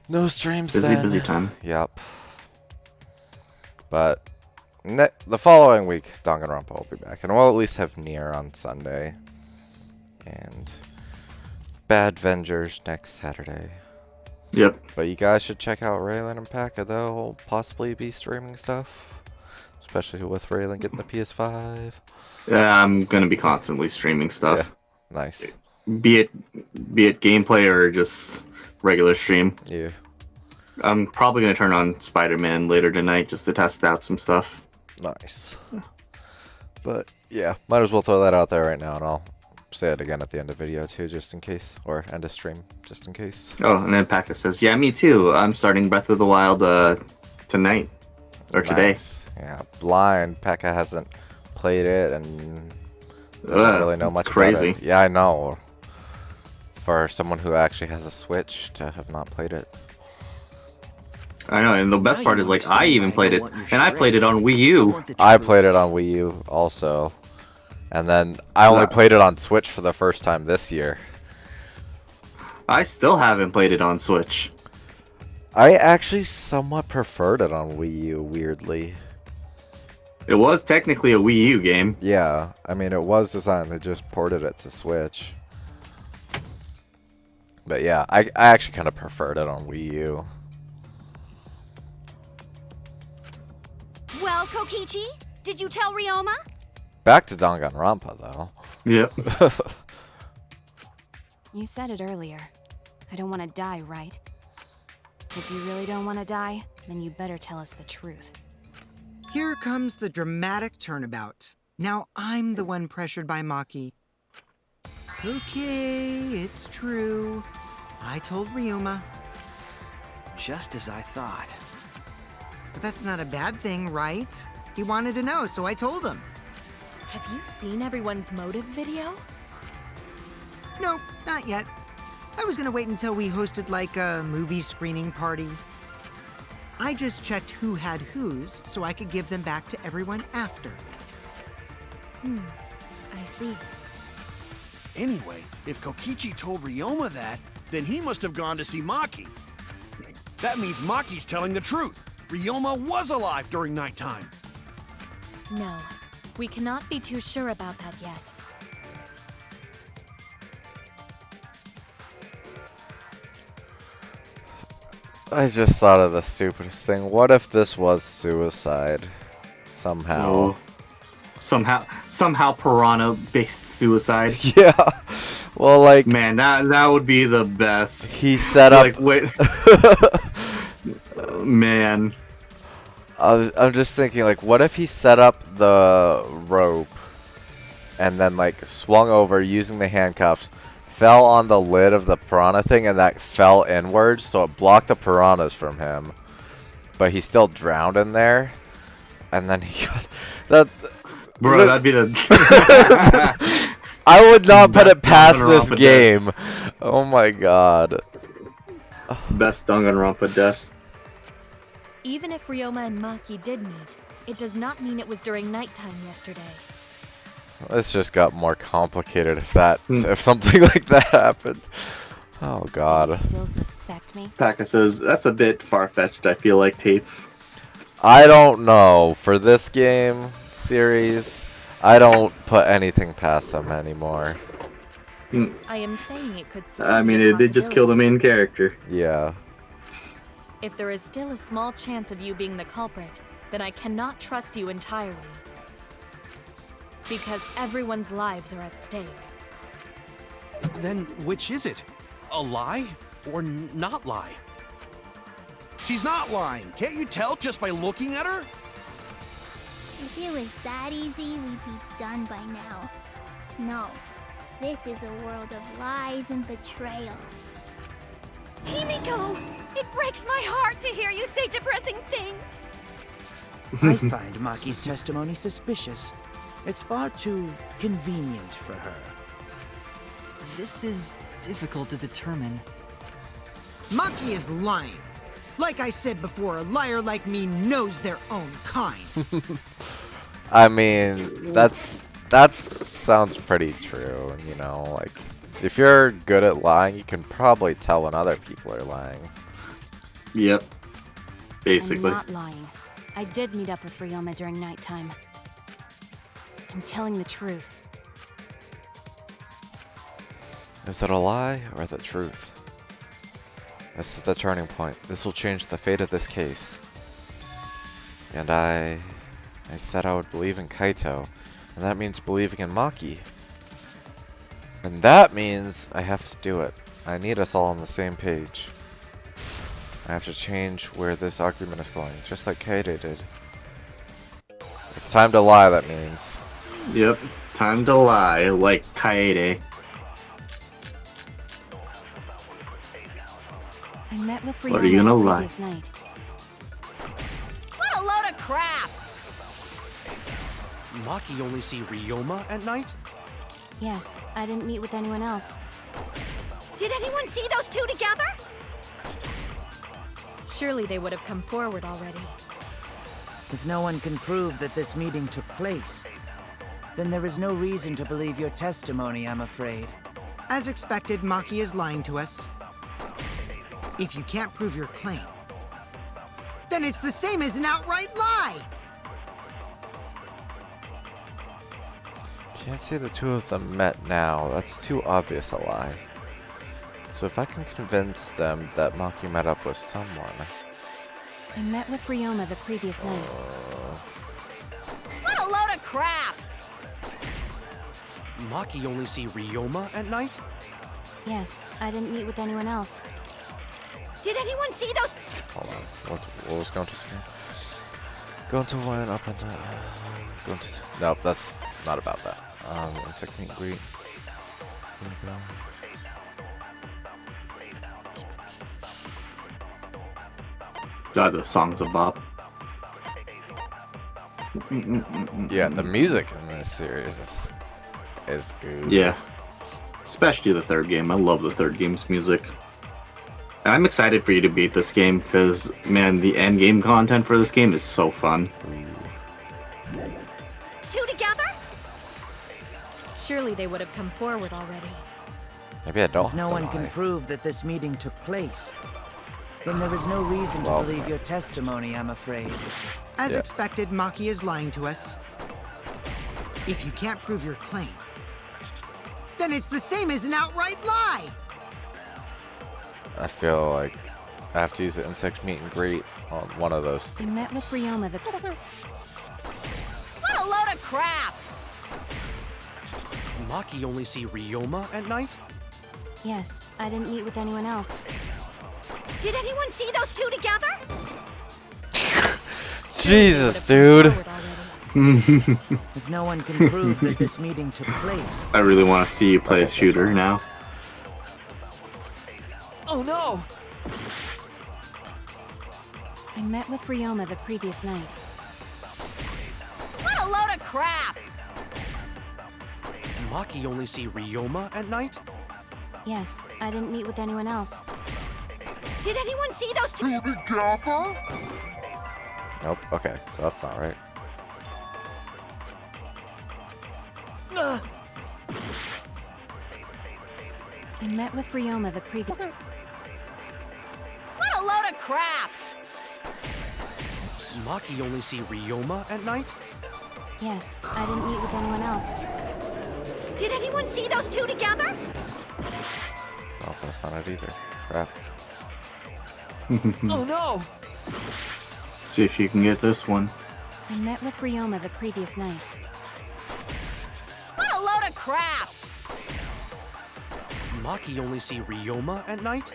no streams then. Busy time. Yep. But the following week, Danganronpa will be back, and we'll at least have Nier on Sunday, and Bad Vengers next Saturday. Yep. But you guys should check out Raylan and Paka. They'll possibly be streaming stuff, especially with Raylan getting the PS5. Yeah, I'm gonna be constantly streaming stuff. Yeah. Nice. Be it gameplay or just regular stream. Yeah. I'm probably gonna turn on Spider-Man later tonight just to test out some stuff. Nice. But yeah, might as well throw that out there right now, and I'll say it again at the end of video too, just in case, or end of stream, just in case. Oh, and then Paka says, yeah, me too. I'm starting Breath of the Wild tonight or today. Nice. Yeah, blind. Pekka hasn't played it and doesn't really know much crazy. about it. Yeah, I know. For someone who actually has a Switch to have not played it. I know, and the best part is, like, I even played it, and I played it on Wii U. I played it on Wii U also. And then I only played it on Switch for the first time this year. I still haven't played it on Switch. I actually somewhat preferred it on Wii U, weirdly. It was technically a Wii U game. Yeah, I mean, it was designed. They just ported it to Switch. But yeah, I actually kind of preferred it on Wii U. Well, Kokichi, did you tell Ryoma? Back to Danganronpa, though. Yep. You said it earlier. I don't want to die, right? If you really don't want to die, then you better tell us the truth. Here comes the dramatic turnabout. Now I'm the one pressured by Maki. Okay, it's true. I told Ryoma. Just as I thought. But that's not a bad thing, right? He wanted to know, so I told him. Have you seen everyone's motive video? Nope, not yet. I was gonna wait until we hosted like a movie screening party. I just checked who had whose so I could give them back to everyone after. I see. Anyway, if Kokichi told Ryoma that, then he must have gone to see Maki. That means Maki's telling the truth. Ryoma was alive during nighttime. No, we cannot be too sure about that yet. I just thought of the stupidest thing. What if this was suicide? Somehow. Oh. Somehow piranha-based suicide. Yeah. Well, like... Man, that would be the best. He set up... Like, wait... Man. I'm just thinking, like, what if he set up the rope and then, like, swung over using the handcuffs, fell on the lid of the piranha thing, and that fell inwards, so it blocked the piranhas from him. But he still drowned in there. And then he got... That... Bro, that'd be the... I would not put it past this game. Oh my god. Best Danganronpa death. Even if Ryoma and Maki did meet, it does not mean it was during nighttime yesterday. This just got more complicated if something like that happened. Oh god. So you still suspect me? Paka says, that's a bit far-fetched, I feel like, Tates. I don't know. For this game series, I don't put anything past them anymore. I am saying it could still I mean, be a it did just kill the main character. Yeah. If there is still a small chance of you being the culprit, then I cannot trust you entirely. Because everyone's lives are at stake. Then which is it? A lie or not lie? She's not lying. Can't you tell just by looking at her? If it was that easy, we'd be done by now. No, this is a world of lies and betrayal. Himiko! It breaks my heart to hear you say depressing things! I find Maki's testimony suspicious. It's far too convenient for her. This is difficult to determine. Maki is lying. Like I said before, a liar like me knows their own kind. I mean, that sounds pretty true, you know, like, if you're good at lying, you can probably tell when other people are lying. Yep. Basically. I'm not lying. I did meet up with Ryoma during nighttime. I'm telling the truth. Is it a lie or the truth? This is the turning point. This will change the fate of this case. And I said I would believe in Kaito, and that means believing in Maki. And that means I have to do it. I need us all on the same page. I have to change where this argument is going, just like Kaede did. It's time to lie, that means. Yep, time to lie, like Kaede. I met with Ryoma What are you gonna lie? this night. What a load of crap! Maki only see Ryoma at night? Yes, I didn't meet with anyone else. Did anyone see those two together? Surely they would have come forward already. If no one can prove that this meeting took place, then there is no reason to believe your testimony, I'm afraid. As expected, Maki is lying to us. If you can't prove your claim, then it's the same as an outright lie! Can't say the two of them met now. That's too obvious a lie. So if I can convince them that Maki met up with someone... I met with Ryoma the previous night. What a load of crap! Maki only see Ryoma at night? Yes, I didn't meet with anyone else. Did anyone see those? Hold on. What was going to say? Going to win up and down. Going to... Nope, that's not about that. Insect meet and greet. Here we go. God, the songs of Bob. Yeah, the music in this series is good. Yeah. Especially the third game. I love the third game's music. And I'm excited for you to beat this game because, man, the end game content for this game is so fun. Two together? Surely they would have come forward already. Maybe I don't. If no one can prove that this meeting took place, then there is no reason to believe your testimony, I'm afraid. As expected, Maki is lying to us. If you can't prove your claim, then it's the same as an outright lie! I feel like I have to use the insect meet and greet on one of those. I met with Ryoma the... What a load of crap! Maki only see Ryoma at night? Yes, I didn't meet with anyone else. Did anyone see those two together? Jesus, dude. If no one can prove that this meeting took place... I really want to see you play a shooter now. Oh no! I met with Ryoma the previous night. What a load of crap! Maki only see Ryoma at night? Yes, I didn't meet with anyone else. Did anyone see those two together? Nope. Okay, so that's not right. I met with Ryoma the previous... What a load of crap! Maki only see Ryoma at night? Yes, I didn't meet with anyone else. Did anyone see those two together? Oh, that's not it either. Crap. Oh no! See if you can get this one. I met with Ryoma the previous night. What a load of crap! Maki only see Ryoma at night?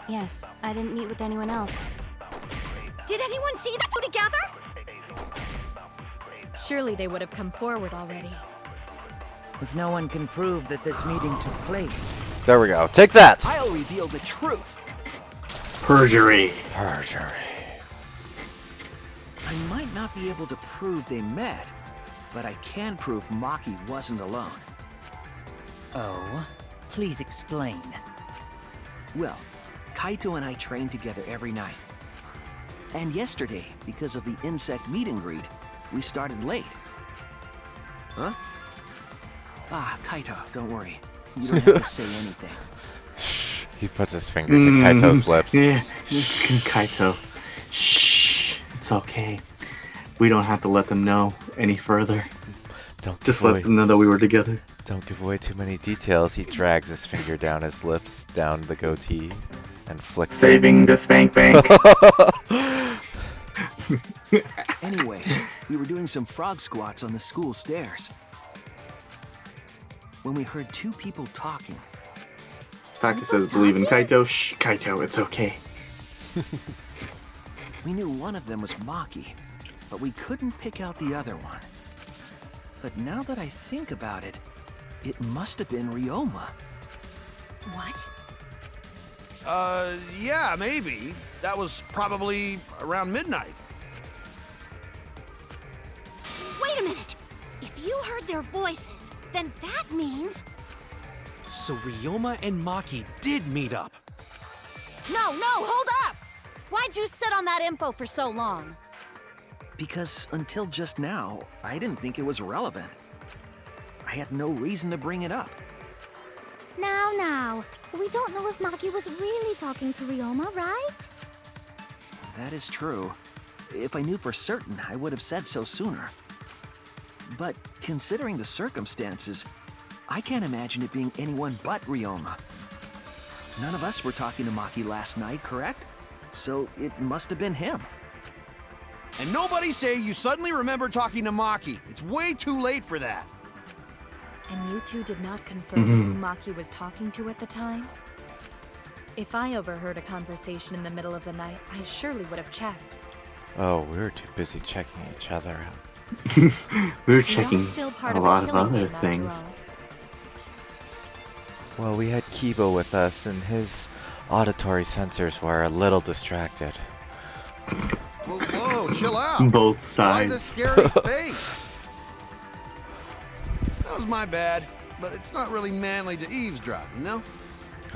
Yes, I didn't meet with anyone else. Did anyone see the two together? Surely they would have come forward already. If no one can prove that this meeting took place... There we go. Take that! I'll reveal the truth. Perjury. Perjury. I might not be able to prove they met, but I can prove Maki wasn't alone. Oh? Please explain. Well, Kaito and I train together every night. And yesterday, because of the insect meet and greet, we started late. Huh? Ah, Kaito, don't worry. You don't have to say anything. Shh. He puts his finger to Kaito's lips. Yeah, Kaito. Shh. It's okay. We don't have to let them know any further. Don't just let them know that we were together. Don't give away too many details. He drags his finger down his lips, down the goatee, and flicks Saving the spank bank. Anyway, we were doing some frog squats on the school stairs when we heard two people talking. Taka says, believe in Kaito. Shh, Kaito, it's okay. We knew one of them was Maki, but we couldn't pick out the other one. But now that I think about it, it must have been Ryoma. What? Yeah, maybe. That was probably around midnight. Wait a minute! If you heard their voices, then that means... So Ryoma and Maki did meet up. No, hold up! Why'd you sit on that info for so long? Because until just now, I didn't think it was relevant. I had no reason to bring it up. Now, we don't know if Maki was really talking to Ryoma, right? That is true. If I knew for certain, I would have said so sooner. But considering the circumstances, I can't imagine it being anyone but Ryoma. None of us were talking to Maki last night, correct? So it must have been him. And nobody say you suddenly remember talking to Maki. It's way too late for that. And you two did not confirm who Maki was talking to at the time? If I overheard a conversation in the middle of the night, I surely would have checked. Oh, we were too busy checking each other out. We were checking still part a of lot a of killing other game, after things. all. Well, we had Kibo with us, and his auditory sensors were a little distracted. Whoa, chill out. Both Why the sides. scary face? That was my bad, but it's not really manly to eavesdrop, you know?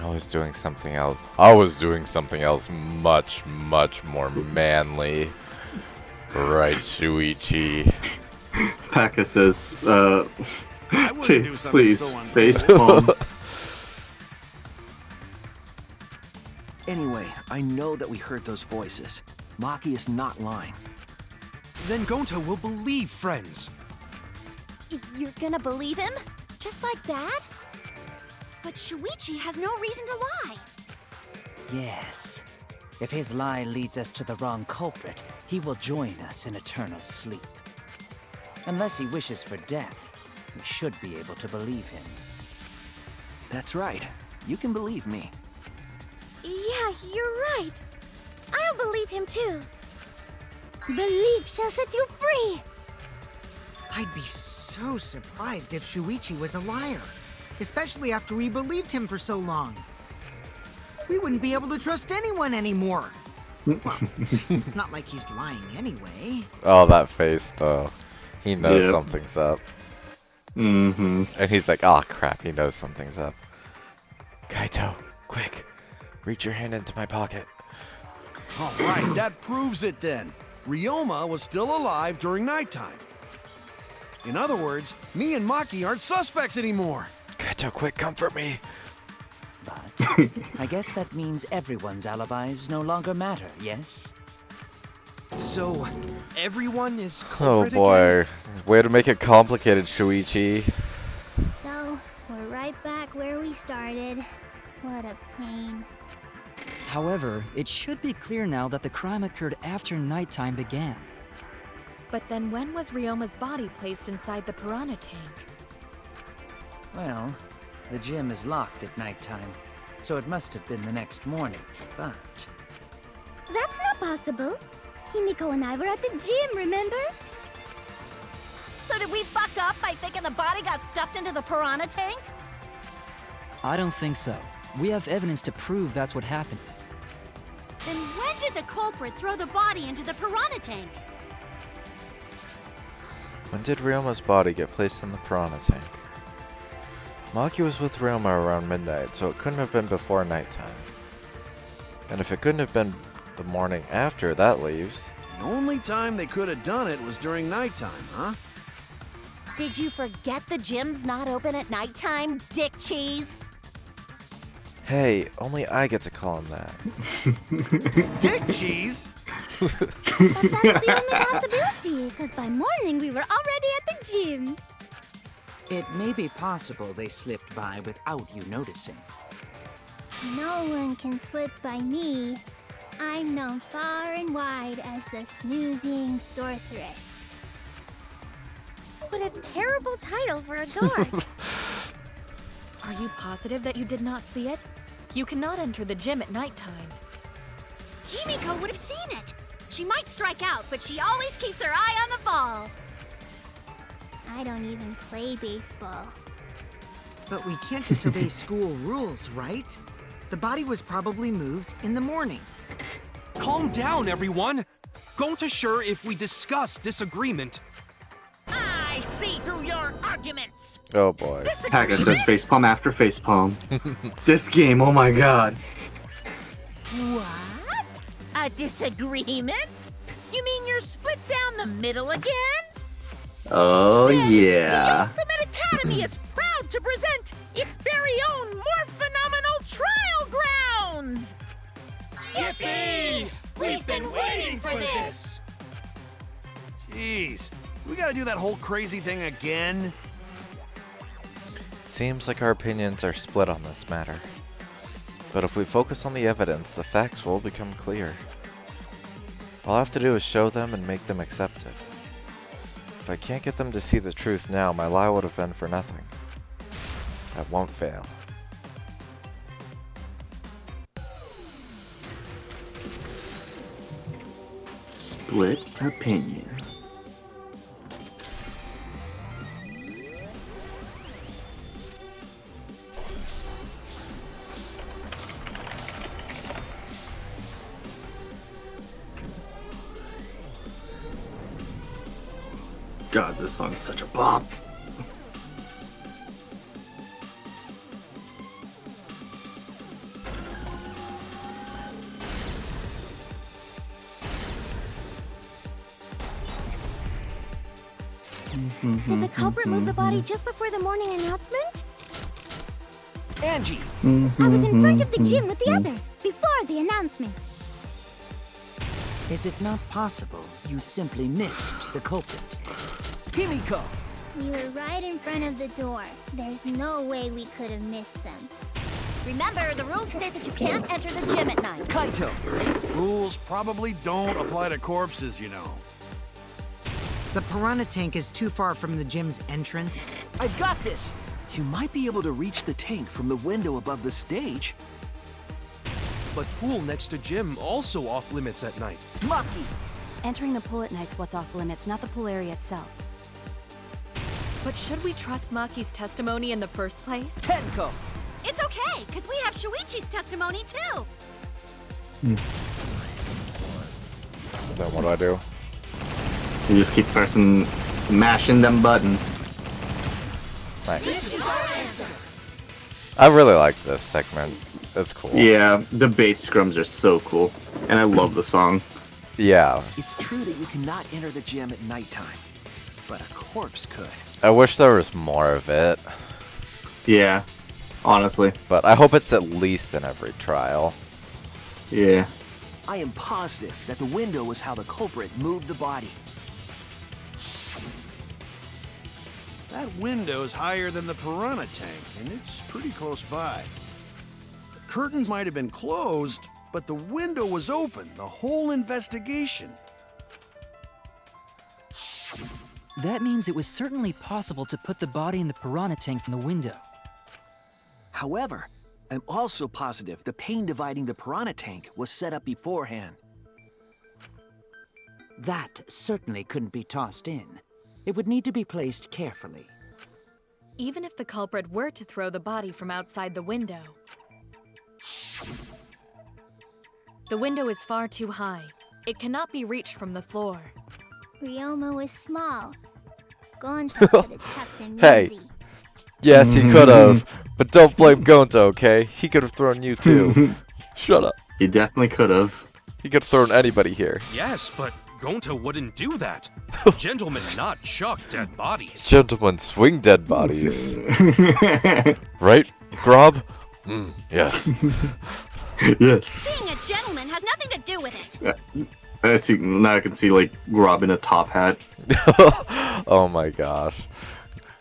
I was doing something else. I was doing something else much, much more manly. Right, Shuichi. Paka says, I wouldn't do tits, something please, so uncool. face palm. Anyway, I know that we heard those voices. Maki is not lying. Then Gonta will believe friends. You're gonna believe him? Just like that? But Shuichi has no reason to lie. Yes. If his lie leads us to the wrong culprit, he will join us in eternal sleep. Unless he wishes for death, we should be able to believe him. That's right. You can believe me. Yeah, you're right. I'll believe him too. Belief shall set you free. I'd be so surprised if Shuichi was a liar, especially after we believed him for so long. We wouldn't be able to trust anyone anymore. It's not like he's lying anyway. Oh, that face, though. He knows Yep. something's up. Mm-hmm. And he's like, oh, crap, he knows something's up. Kaito, quick. Reach your hand into my pocket. All right, that proves it then. Ryoma was still alive during nighttime. In other words, me and Maki aren't suspects anymore. Kaito, quick, comfort me. But I guess that means everyone's alibis no longer matter, yes? So, everyone is Oh culprit boy. again? Way to make it complicated, Shuichi. So, we're right back where we started. What a pain. However, it should be clear now that the crime occurred after nighttime began. But then when was Ryoma's body placed inside the piranha tank? Well, the gym is locked at nighttime, so it must have been the next morning, but... That's not possible. Himiko and I were at the gym, remember? So did we fuck up by thinking the body got stuffed into the piranha tank? I don't think so. We have evidence to prove that's what happened. Then when did the culprit throw the body into the piranha tank? When did Ryoma's body get placed in the piranha tank? Maki was with Ryoma around midnight, so it couldn't have been before nighttime. And if it couldn't have been the morning after, that leaves... The only time they could have done it was during nighttime, huh? Did you forget the gym's not open at nighttime, dick cheese? Hey, only I get to call him that. Dick cheese? But that's the only possibility, because by morning we were already at the gym. It may be possible they slipped by without you noticing. No one can slip by me. I'm known far and wide as the snoozing sorceress. What a terrible title for a dork. Are you positive that you did not see it? You cannot enter the gym at nighttime. Himiko would have seen it. She might strike out, but she always keeps her eye on the ball. I don't even play baseball. But we can't disobey school rules, right? The body was probably moved in the morning. Calm down, everyone! Gonta sure if we discuss disagreement. I see through your arguments. Oh boy. Paka says facepalm after facepalm. This game, oh my god. What? A disagreement? You mean you're split down the middle again? Oh yeah. The Ultimate Academy is proud to present its very own more phenomenal trial grounds! Yippee! We've been waiting for this! Jeez, We gotta do that whole crazy thing again? It seems like our opinions are split on this matter. But if we focus on the evidence, the facts will become clear. All I have to do is show them and make them accept it. If I can't get them to see the truth now, my lie would have been for nothing. I won't fail. Split opinion. God, this song's such a bop. Did the culprit move the body just before the morning announcement? Angie! I was in front of the gym with the others, before the announcement. Is it not possible you simply missed the culprit? Himiko! We were right in front of the door. There's no way we could have missed them. Remember, the rules state that you can't enter the gym at night. Kaito! Rules probably don't apply to corpses, you know. The piranha tank is too far from the gym's entrance. I've got this! You might be able to reach the tank from the window above the stage. But pool next to gym also off limits at night. Maki! Entering the pool at night's what's off limits, not the pool area itself. But should we trust Maki's testimony in the first place? Tenko! It's okay, because we have Shuichi's testimony too. Then what do I do? You just keep pressing, mashing them buttons. Nice. I really like this segment. It's cool. Yeah, debate scrums are so cool. And I love the song. Yeah. It's true that you cannot enter the gym at nighttime, but a corpse could. I wish there was more of it. Yeah, honestly. But I hope it's at least in every trial. Yeah. I am positive that the window was how the culprit moved the body. That window's higher than the piranha tank, and it's pretty close by. The curtains might have been closed, but the window was open the whole investigation. That means it was certainly possible to put the body in the piranha tank from the window. However, I'm also positive the pane dividing the piranha tank was set up beforehand. That certainly couldn't be tossed in. It would need to be placed carefully. Even if the culprit were to throw the body from outside the window is far too high. It cannot be reached from the floor. Ryoma was small. Gonto could have chucked him Hey. easy. Yes, he could have. But don't blame Gonto, okay? He could have thrown you too. Shut up. He definitely could have. He could have thrown anybody here. Yes, but Gonta wouldn't do that. Gentlemen not chuck dead bodies. Gentlemen swing dead bodies. Right, Grob? Yes. Yes. Being a gentleman has nothing to do with it. I see, now I can see, like, Grob in a top hat. Oh my gosh.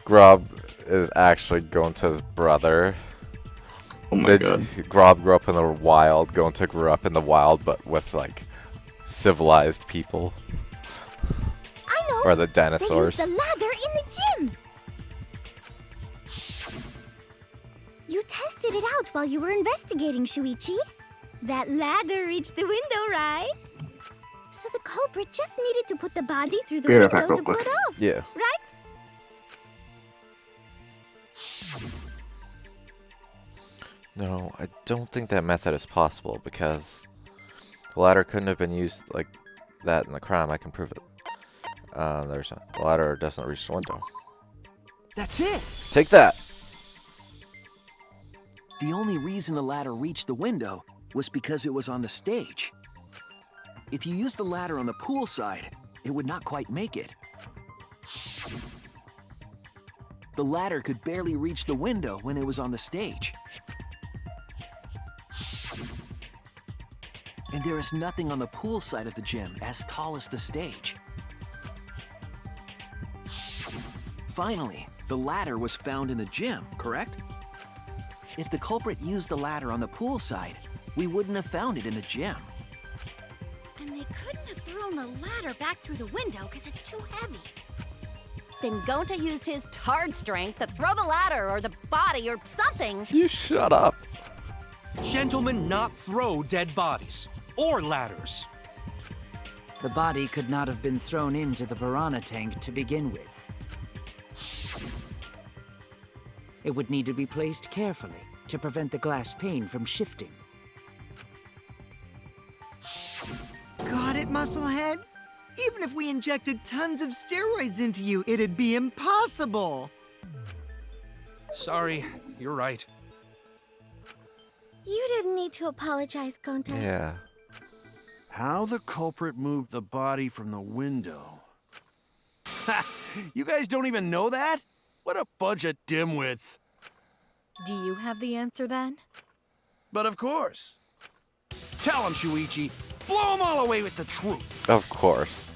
Grob is actually Gonta's brother. Oh my god. Grob grew up in the wild. Gonta grew up in the wild, but with, like, civilized people. I know. Or the dinosaurs. They used the ladder in the gym. You tested it out while you were investigating, Shuichi. That ladder reached the window, right? So the culprit just needed to put the body through the Be right back window real to quick. blow it off. Yeah. Right? No, I don't think that method is possible because the ladder couldn't have been used like that in the crime. I can prove it. The ladder doesn't reach the window. That's it! Take that! The only reason the ladder reached the window was because it was on the stage. If you used the ladder on the pool side, it would not quite make it. The ladder could barely reach the window when it was on the stage. And there is nothing on the pool side of the gym as tall as the stage. Finally, the ladder was found in the gym, correct? If the culprit used the ladder on the pool side, we wouldn't have found it in the gym. And they couldn't have thrown the ladder back through the window because it's too heavy. Then Gonta used his tard strength to throw the ladder or the body or something. You shut up. Gentlemen not throw dead bodies. Or ladders. The body could not have been thrown into the piranha tank to begin with. It would need to be placed carefully to prevent the glass pane from shifting. Got it, Musclehead? Even if we injected tons of steroids into you, it'd be impossible. Sorry, you're right. You didn't need to apologize, Gonta. Yeah. How the culprit moved the body from the window. Ha! You guys don't even know that? What a bunch of dimwits. Do you have the answer then? But of course. Tell him, Shuichi. Blow him all away with the truth. Of course.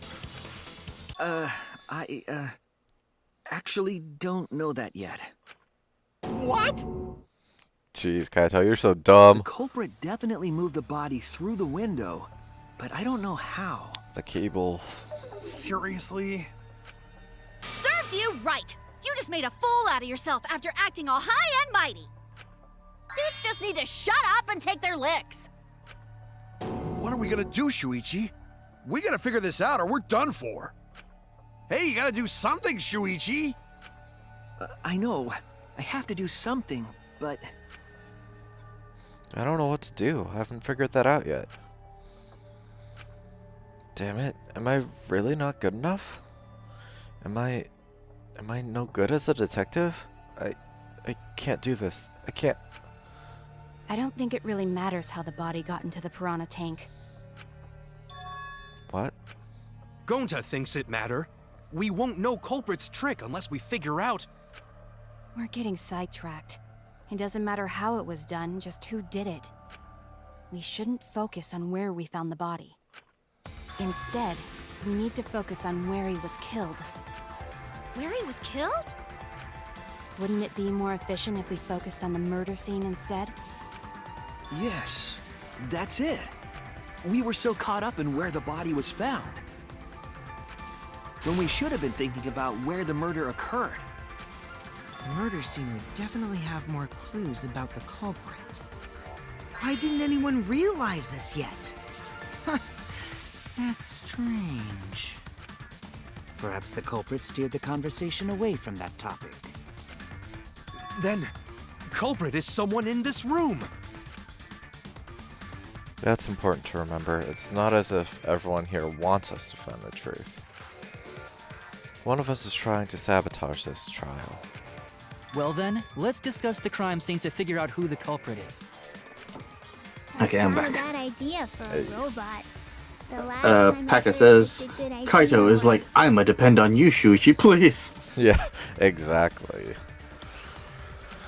I actually don't know that yet. What? Jeez, Kaito, you're so dumb. The culprit definitely moved the body through the window, but I don't know how. The cable. Seriously? Serves you right. You just made a fool out of yourself after acting all high and mighty. Dudes just need to shut up and take their licks. What are we gonna do, Shuichi? We gotta figure this out or we're done for. Hey, you gotta do something, Shuichi! I know. I have to do something, but... I don't know what to do. I haven't figured that out yet. Damn it. Am I really not good enough? Am I no good as a detective? I can't do this. I can't. I don't think it really matters how the body got into the piranha tank. What? Gonta thinks it matter. We won't know culprit's trick unless we figure out. We're getting sidetracked. It doesn't matter how it was done, just who did it. We shouldn't focus on where we found the body. Instead, we need to focus on where he was killed. Where he was killed? Wouldn't it be more efficient if we focused on the murder scene instead? Yes, that's it. We were so caught up in where the body was found, when we should have been thinking about where the murder occurred. The murder scene would definitely have more clues about the culprit. Why didn't anyone realize this yet? That's strange. Perhaps the culprit steered the conversation away from that topic. Then, culprit is someone in this room. That's important to remember. It's not as if everyone here wants us to find the truth. One of us is trying to sabotage this trial. Well then, let's discuss the crime scene to figure out who the culprit is. Okay, I'm Not a back. bad idea for a robot. The last time Paka I says, heard it's a good idea Kaito is like, I'ma depend on you, Shuichi, please. Yeah, exactly.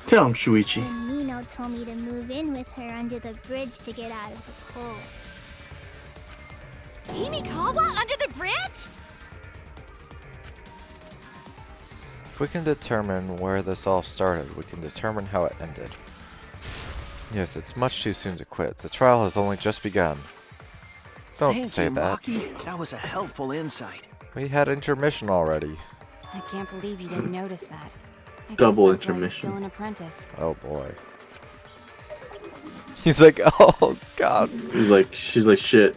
Tell him, Shuichi. And Nino told me to move in with her under the bridge to get out of the cold. Himikawa under the bridge? If we can determine where this all started, we can determine how it ended. Yes, it's much too soon to quit. The trial has only just begun. Don't Thank say you, that. Rocky. That was a helpful insight. We had intermission already. I can't believe you didn't notice that. I Double guess that's why you're intermission. still an apprentice. Oh boy. He's like, oh god. He's like, she's like, shit.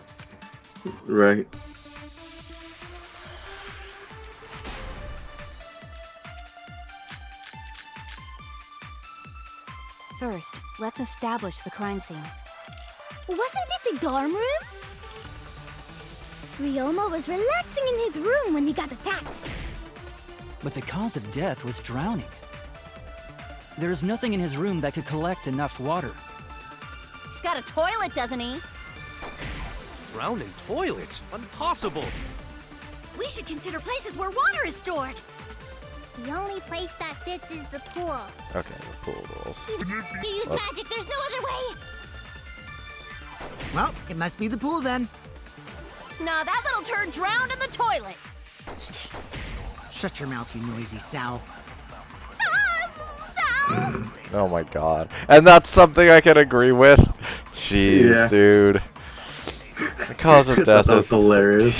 Right. First, let's establish the crime scene. Wasn't it the dorm room? Ryoma was relaxing in his room when he got attacked. But the cause of death was drowning. There's nothing in his room that could collect enough water. He's got a toilet, doesn't he? Drowned in toilets? Impossible. We should consider places where water is stored. The only place that fits is the pool. Okay, the pool rules. You use Oh. magic, there's no other way! Well, it must be the pool then. Nah, that little turd drowned in the toilet. Shut your mouth, you noisy sow. Oh my god. And that's something I can agree with. Jeez, Yeah. dude. The cause of death That was is hilarious.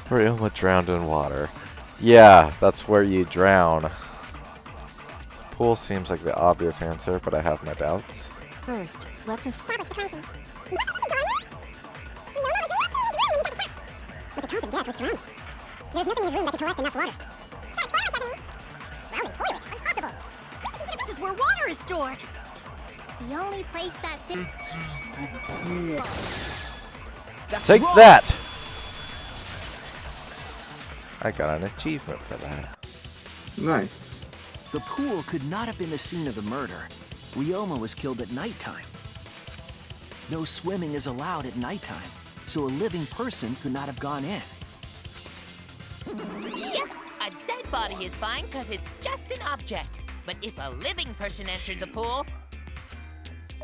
Ryoma drowned in water. Yeah, that's where you drown. Pool seems like the obvious answer, but I have my doubts. First, let's establish the crisis. But the cause of death was drowning. There's nothing in his room that could collect enough water. That toilet, Bethany! Drowning toilets? Impossible! This is where water is stored. The only place that fits. Take that! I got an achievement for that. Nice. The pool could not have been the scene of the murder. Ryoma was killed at nighttime. No swimming is allowed at nighttime, so a living person could not have gone in. Yep, a dead body is fine because it's just an object. But if a living person entered the pool,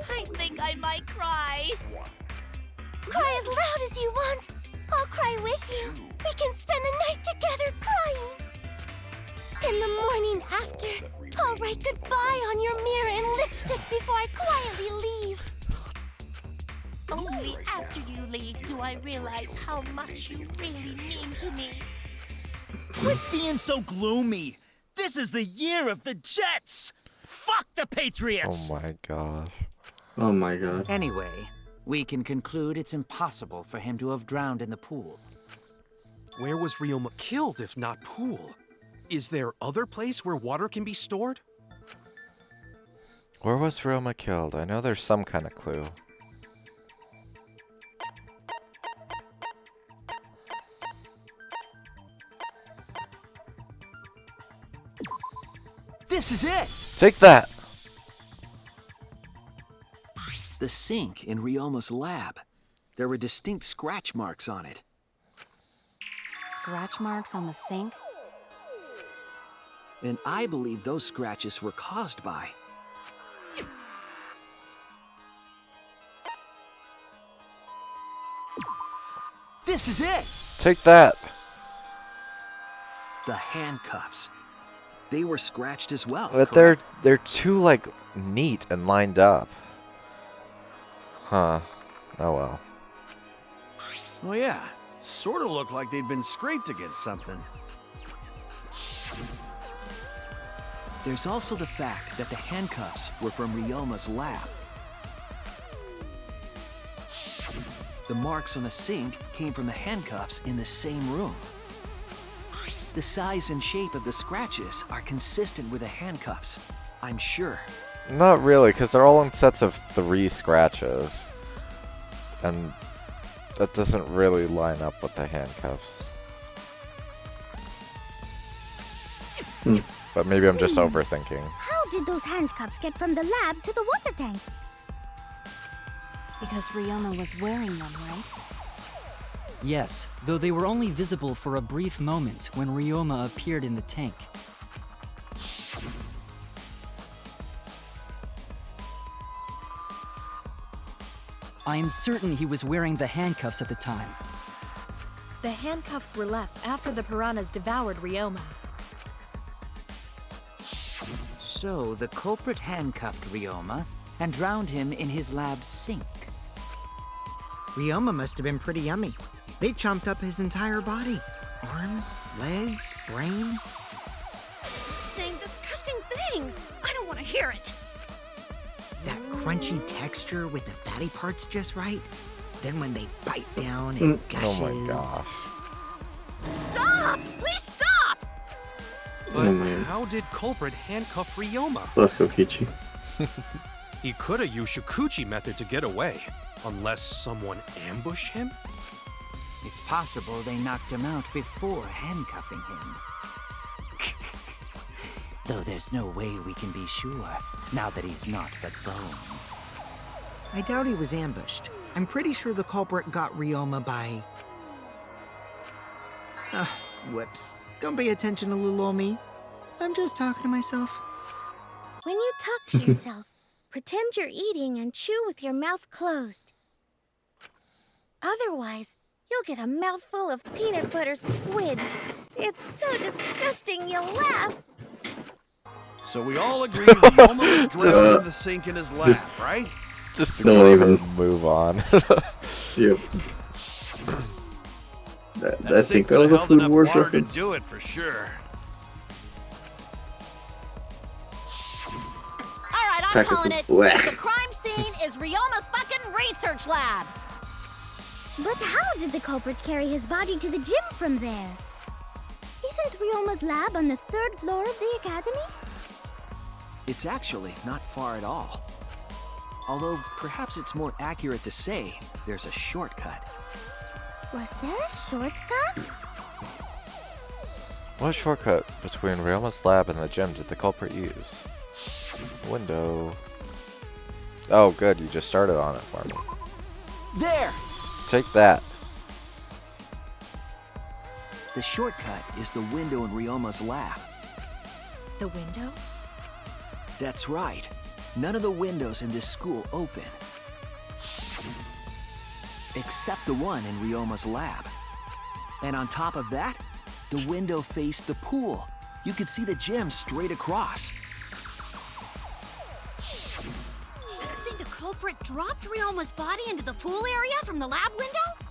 I think I might cry. Cry as loud as you want. I'll cry with you. We can spend the night together crying. In the morning after, I'll write goodbye on your mirror in lipstick before I quietly leave. Only after you leave do I realize how much you really mean to me. Quit being so gloomy. This is the year of the Jets. Fuck the Patriots. Oh my gosh. Oh my god. Anyway, we can conclude it's impossible for him to have drowned in the pool. Where was Ryoma killed if not pool? Is there other place where water can be stored? Where was Ryoma killed? I know there's some kind of clue. This is it! Take that! The sink in Ryoma's lab. There were distinct scratch marks on it. Scratch marks on the sink? And I believe those scratches were caused by... This is it! Take that! The handcuffs. They were scratched as well. But they're too, like, neat and lined up. Huh. Oh well. Oh yeah, sort of looked like they'd been scraped against something. There's also the fact that the handcuffs were from Ryoma's lab. The marks on the sink came from the handcuffs in the same room. The size and shape of the scratches are consistent with the handcuffs, I'm sure. Not really, because they're all in sets of 3 scratches. And that doesn't really line up with the handcuffs. But maybe I'm just overthinking. How did those handcuffs get from the lab to the water tank? Because Ryoma was wearing them, right? Yes, though they were only visible for a brief moment when Ryoma appeared in the tank. I am certain he was wearing the handcuffs at the time. The handcuffs were left after the piranhas devoured Ryoma. So the culprit handcuffed Ryoma and drowned him in his lab's sink. Ryoma must have been pretty yummy. They chomped up his entire body. Arms, legs, brain. Saying disgusting things. I don't want to hear it. That crunchy texture with the fatty parts just right. Then when they bite down, it gushes. Oh my gosh. Stop! Please stop! But Oh man. how did culprit handcuff Ryoma? Let's go, Kichi. He could have used Shikuchi method to get away, unless someone ambushed him? It's possible they knocked him out before handcuffing him. Though there's no way we can be sure, now that he's not but bones. I doubt he was ambushed. I'm pretty sure the culprit got Ryoma by... whoops. Don't pay attention to little old me. I'm just talking to myself. When you talk to yourself, pretend you're eating and chew with your mouth closed. Otherwise, You'll get a mouthful of peanut butter squid. It's so disgusting you'll laugh. So we all agree Ryoma was drowned in the sink in his lap, right? Just to Don't go even- and move on. Yep. I think sink that was a held Food enough Wars water reference. to do it for sure. All right, I'm Practice calling is it. black. The crime scene is Ryoma's fucking research lab. But how did the culprit carry his body to the gym from there? Isn't Ryoma's lab on the 3rd floor of the academy? It's actually not far at all. Although, perhaps it's more accurate to say there's a shortcut. Was there a shortcut? What shortcut between Ryoma's lab and the gym did the culprit use? Window. Oh, good. You just started on it for me. There! Take that. The shortcut is the window in Ryoma's lab. The window? That's right. None of the windows in this school open. Except the one in Ryoma's lab. And on top of that, the window faced the pool. You could see the gym straight across. Do you think the culprit dropped Ryoma's body into the pool area from the lab window?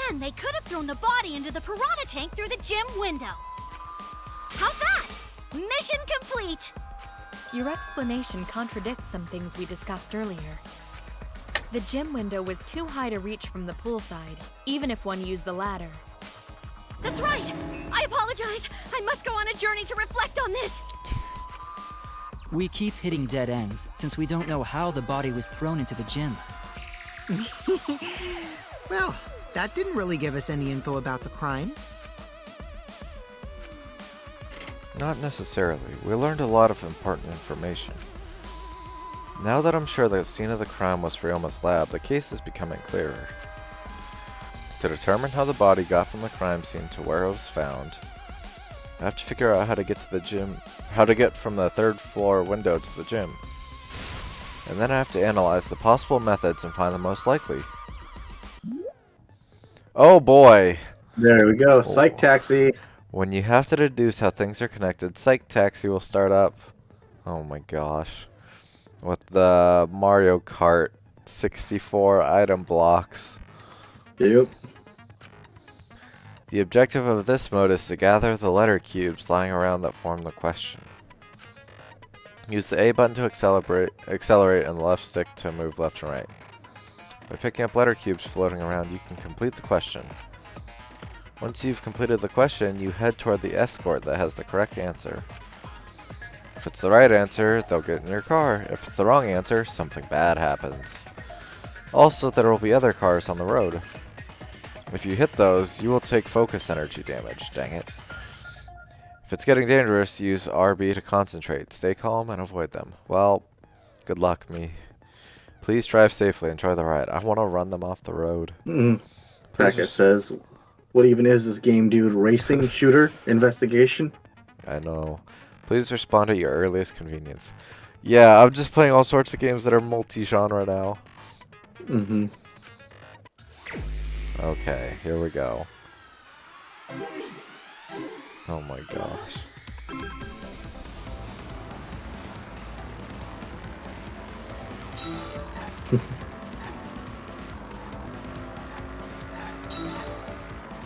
Then they could have thrown the body into the piranha tank through the gym window. How's that? Mission complete! Your explanation contradicts some things we discussed earlier. The gym window was too high to reach from the poolside, even if one used the ladder. That's right! I apologize! I must go on a journey to reflect on this! We keep hitting dead ends, since we don't know how the body was thrown into the gym. Well, that didn't really give us any info about the crime. Not necessarily. We learned a lot of important information. Now that I'm sure the scene of the crime was Ryoma's lab, the case is becoming clearer. To determine how the body got from the crime scene to where it was found, I have to figure out how to get to the gym, how to get from the 3rd floor window to the gym. And then I have to analyze the possible methods and find the most likely. Oh boy! There we go. Psych Taxi. When you have to deduce how things are connected, Psych Taxi will start up. Oh my gosh. With the Mario Kart 64 item blocks. Yep. The objective of this mode is to gather the letter cubes lying around that form the question. Use the A button to accelerate and the left stick to move left and right. By picking up letter cubes floating around, you can complete the question. Once you've completed the question, you head toward the escort that has the correct answer. If it's the right answer, they'll get in your car. If it's the wrong answer, something bad happens. Also, there will be other cars on the road. If you hit those, you will take focus energy damage, dang it. If it's getting dangerous, use RB to concentrate. Stay calm and avoid them. Well, good luck, me. Please drive safely, enjoy the ride. I want to run them off the road. Becca says, what even is this game, dude? Racing shooter investigation? I know. Please respond at your earliest convenience. Yeah, I'm just playing all sorts of games that are multi-genre now. Mm-hmm. Okay, here we go. Oh my gosh.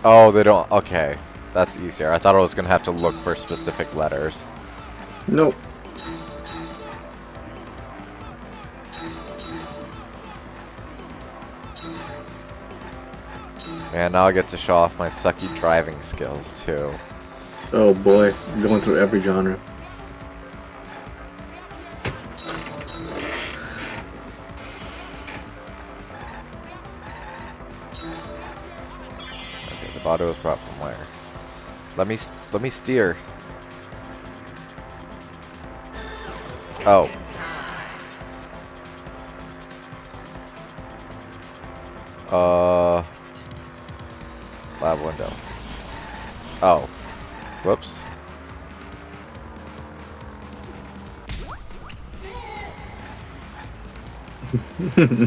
Oh, they don't. Okay, that's easier. I thought I was gonna have to look for specific letters. Nope. Man, now I get to show off my sucky driving skills too. Oh boy, going through every genre. Okay, the body was brought from where? Let me steer. Oh. Lab window. Oh. Whoops.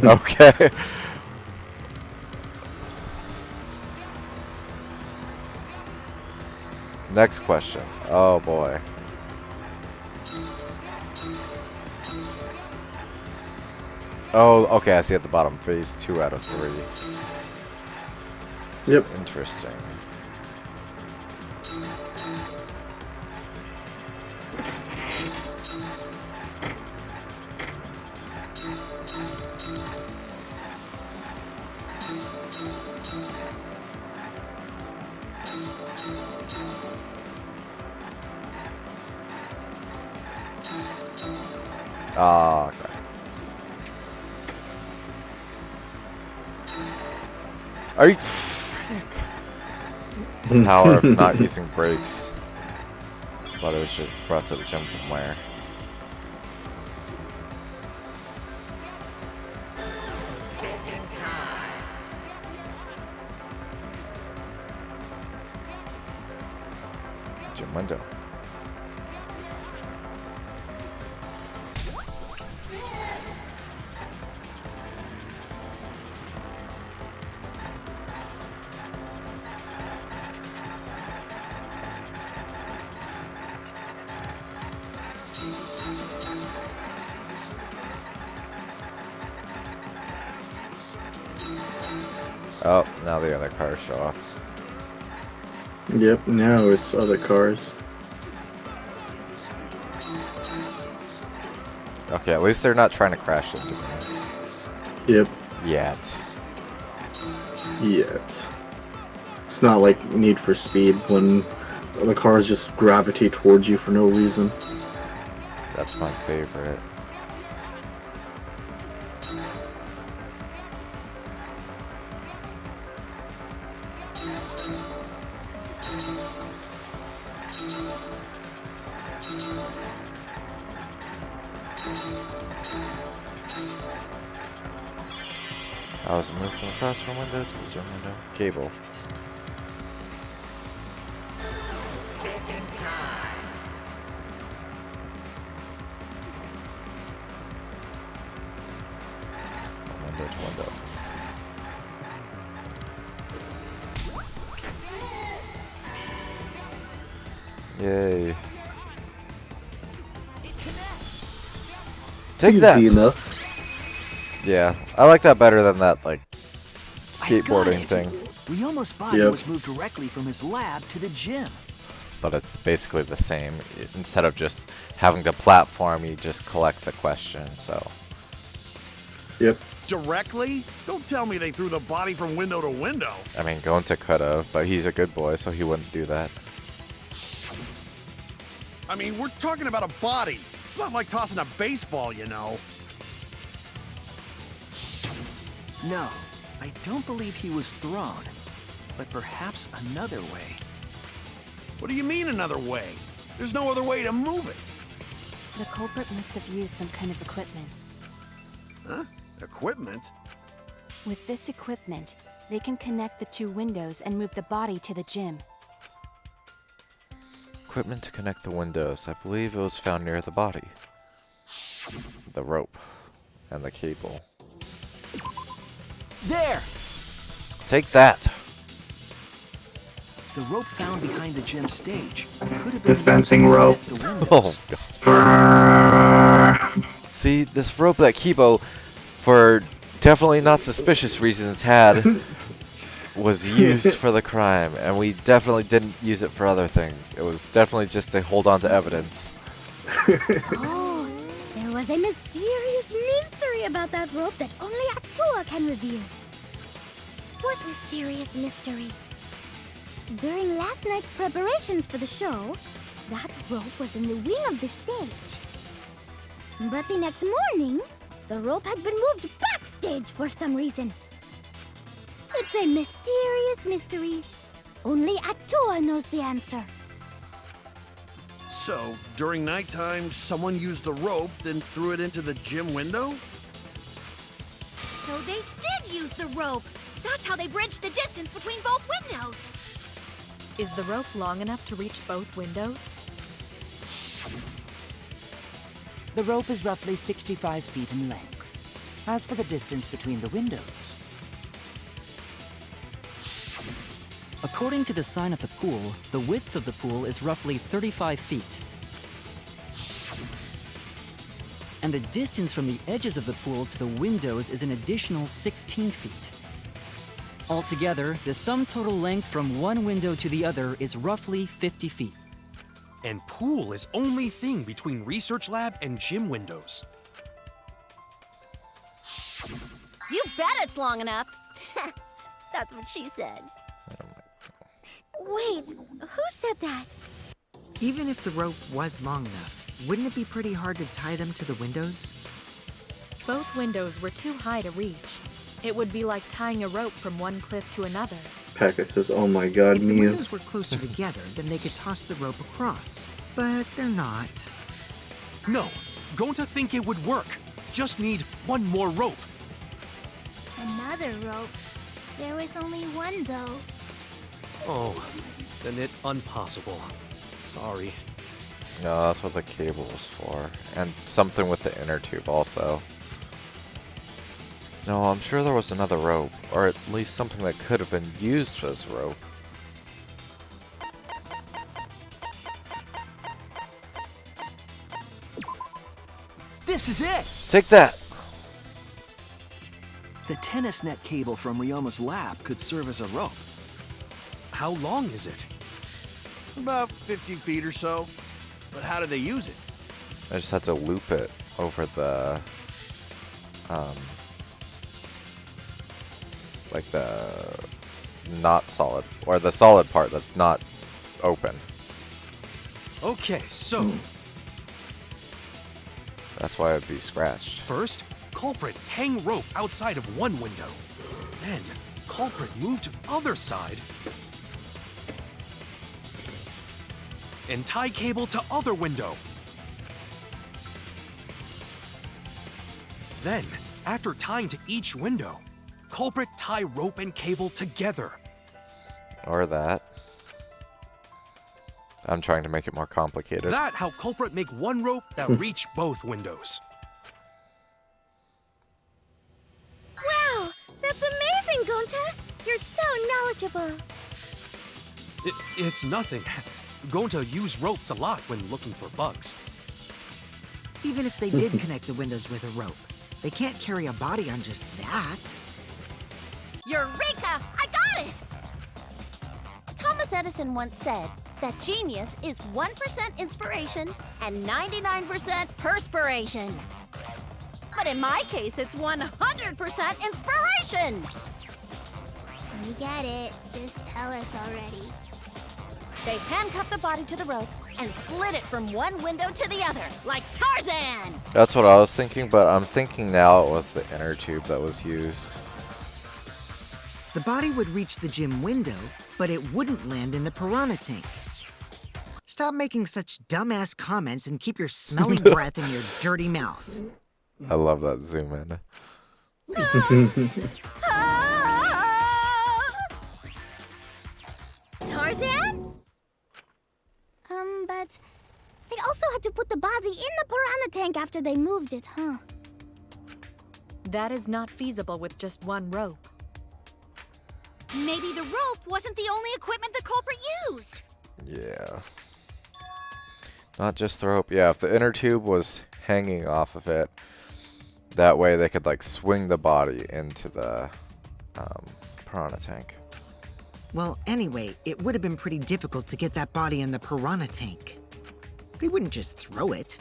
Okay. Next question. Oh boy. Oh, okay, I see at the bottom. Phase 2 out of 3. Yep. Interesting. Ah, okay. Are you... The power of not using brakes. But it was just brought to the gym from where? Gym window. Oh, now the other cars show up. Yep, now it's other cars. Okay, at least they're not trying to crash into me. Yep. Yet. Yet. It's not like Need for Speed when the cars just gravitate towards you for no reason. That's my favorite. I was moved from across from window to the gym window. Cable. Window to window. Yay. Take that! Easy enough. Yeah, I like that better than that, like, skateboarding thing. Ryoma's body was moved directly from his lab to the gym. But it's basically the same. Instead of just having the platform, you just collect the question, so. Yep. Directly? Don't tell me they threw the body from window to window. I mean, Gonta could have, but he's a good boy, so he wouldn't do that. I mean, we're talking about a body. It's not like tossing a baseball, you know. No, I don't believe he was thrown. But perhaps another way. What do you mean another way? There's no other way to move it. The culprit must have used some kind of equipment. Huh? Equipment? With this equipment, they can connect the two windows and move the body to the gym. Equipment to connect the windows. I believe it was found near the body. The rope. And the cable. There! Take that! The rope found behind the gym stage could have been Dispensing rope. Oh, God. See, this rope that Kibo, for definitely not suspicious reasons, had was used for the crime, and we definitely didn't use it for other things. It was definitely just to hold on to evidence. Oh, there was a mysterious mystery about that rope that only Atua can reveal. What mysterious mystery? During last night's preparations for the show, that rope was in the wing of the stage. But the next morning, the rope had been moved backstage for some reason. It's a mysterious mystery. Only Atua knows the answer. So, during nighttime, someone used the rope, then threw it into the gym window? So they did use the rope! That's how they bridged the distance between both windows! Is the rope long enough to reach both windows? The rope is roughly 65 feet in length. As for the distance between the windows, According to the sign at the pool, the width of the pool is roughly 35 feet. And the distance from the edges of the pool to the windows is an additional 16 feet. Altogether, the sum total length from one window to the other is roughly 50 feet. And pool is only thing between research lab and gym windows. You bet it's long enough. That's what she said. Wait, who said that? Even if the rope was long enough, wouldn't it be pretty hard to tie them to the windows? Both windows were too high to reach. It would be like tying a rope from one cliff to another. Packet says, oh my god, If the Mia. windows were closer together, then they could toss the rope across. But they're not. No, going to think it would work. Just need one more rope. Another rope. There was only one, though. Oh, then it impossible. Sorry. No, that's what the cable was for. And something with the inner tube also. No, I'm sure there was another rope, or at least something that could have been used as rope. This is it! Take that! The tennis net cable from Ryoma's lab could serve as a rope. How long is it? About 50 feet or so. But how do they use it? I just had to loop it over the, like the not solid, or the solid part that's not open. Okay, so That's why it'd be scratched. first, culprit hang rope outside of one window. Then, culprit move to other side. And tie cable to other window. Then, after tying to each window, culprit tie rope and cable together. Or that. I'm trying to make it more complicated. That how culprit make one rope that reach both windows. Wow, that's amazing, Gonta! You're so knowledgeable. It's nothing. Going to use ropes a lot when looking for bugs. Even if they did connect the windows with a rope, they can't carry a body on just that. Eureka! I got it! Thomas Edison once said that genius is 1% inspiration and 99% perspiration. But in my case, it's 100% inspiration! We get it. Just tell us already. They handcuffed the body to the rope and slid it from one window to the other, like Tarzan! That's what I was thinking, but I'm thinking now it was the inner tube that was used. The body would reach the gym window, but it wouldn't land in the piranha tank. Stop making such dumbass comments and keep your smelly breath in your dirty mouth. I love that zoom in. Tarzan? But they also had to put the body in the piranha tank after they moved it, huh? That is not feasible with just one rope. Maybe the rope wasn't the only equipment the culprit used. Yeah. Not just the rope. Yeah, if the inner tube was hanging off of it, that way they could like swing the body into the piranha tank. Well, anyway, it would have been pretty difficult to get that body in the piranha tank. They wouldn't just throw it.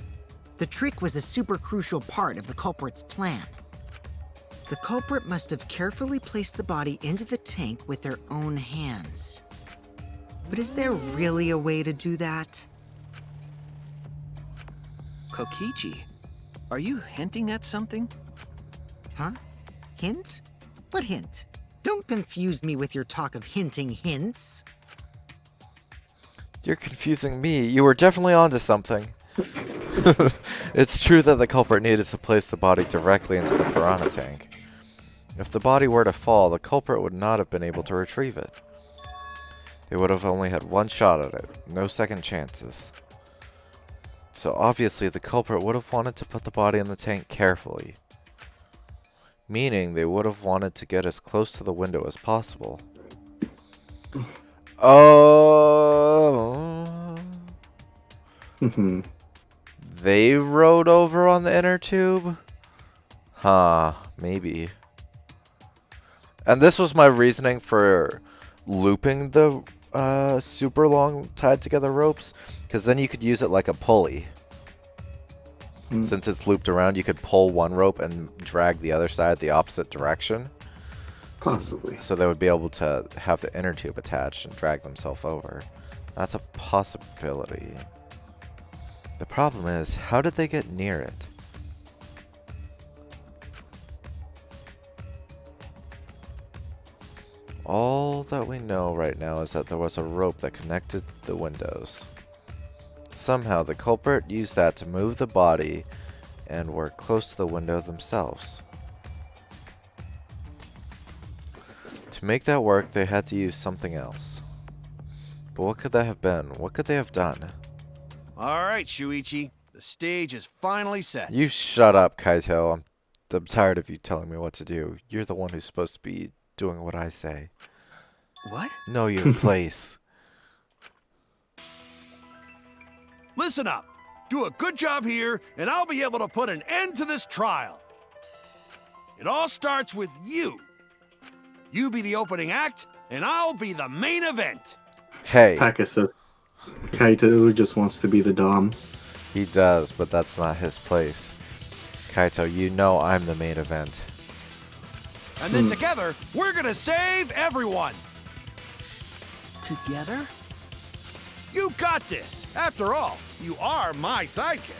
The trick was a super crucial part of the culprit's plan. The culprit must have carefully placed the body into the tank with their own hands. But is there really a way to do that? Kokichi, are you hinting at something? Huh? Hint? What hint? Don't confuse me with your talk of hinting hints. You're confusing me. You were definitely onto something. It's true that the culprit needed to place the body directly into the piranha tank. If the body were to fall, the culprit would not have been able to retrieve it. They would have only had one shot at it, no second chances. So obviously the culprit would have wanted to put the body in the tank carefully. Meaning they would have wanted to get as close to the window as possible. Oh. Mhm. They rode over on the inner tube? Huh, maybe. And this was my reasoning for looping the super long tied together ropes, because then you could use it like a pulley. Since it's looped around, you could pull one rope and drag the other side the opposite direction. Possibly. So they would be able to have the inner tube attached and drag themselves over. That's a possibility. The problem is, how did they get near it? All that we know right now is that there was a rope that connected the windows. Somehow the culprit used that to move the body and were close to the window themselves. To make that work, they had to use something else. But what could that have been? What could they have done? All right, Shuichi. The stage is finally set. You shut up, Kaito. I'm tired of you telling me what to do. You're the one who's supposed to be doing what I say. What? Know your place. Listen up. Do a good job here, and I'll be able to put an end to this trial. It all starts with you. You be the opening act, and I'll be the main event. Hey. Paka says Kaito just wants to be the Dom. He does, but that's not his place. Kaito, you know I'm the main event. And then together, we're gonna save everyone. Together? You got this. After all, you are my sidekick.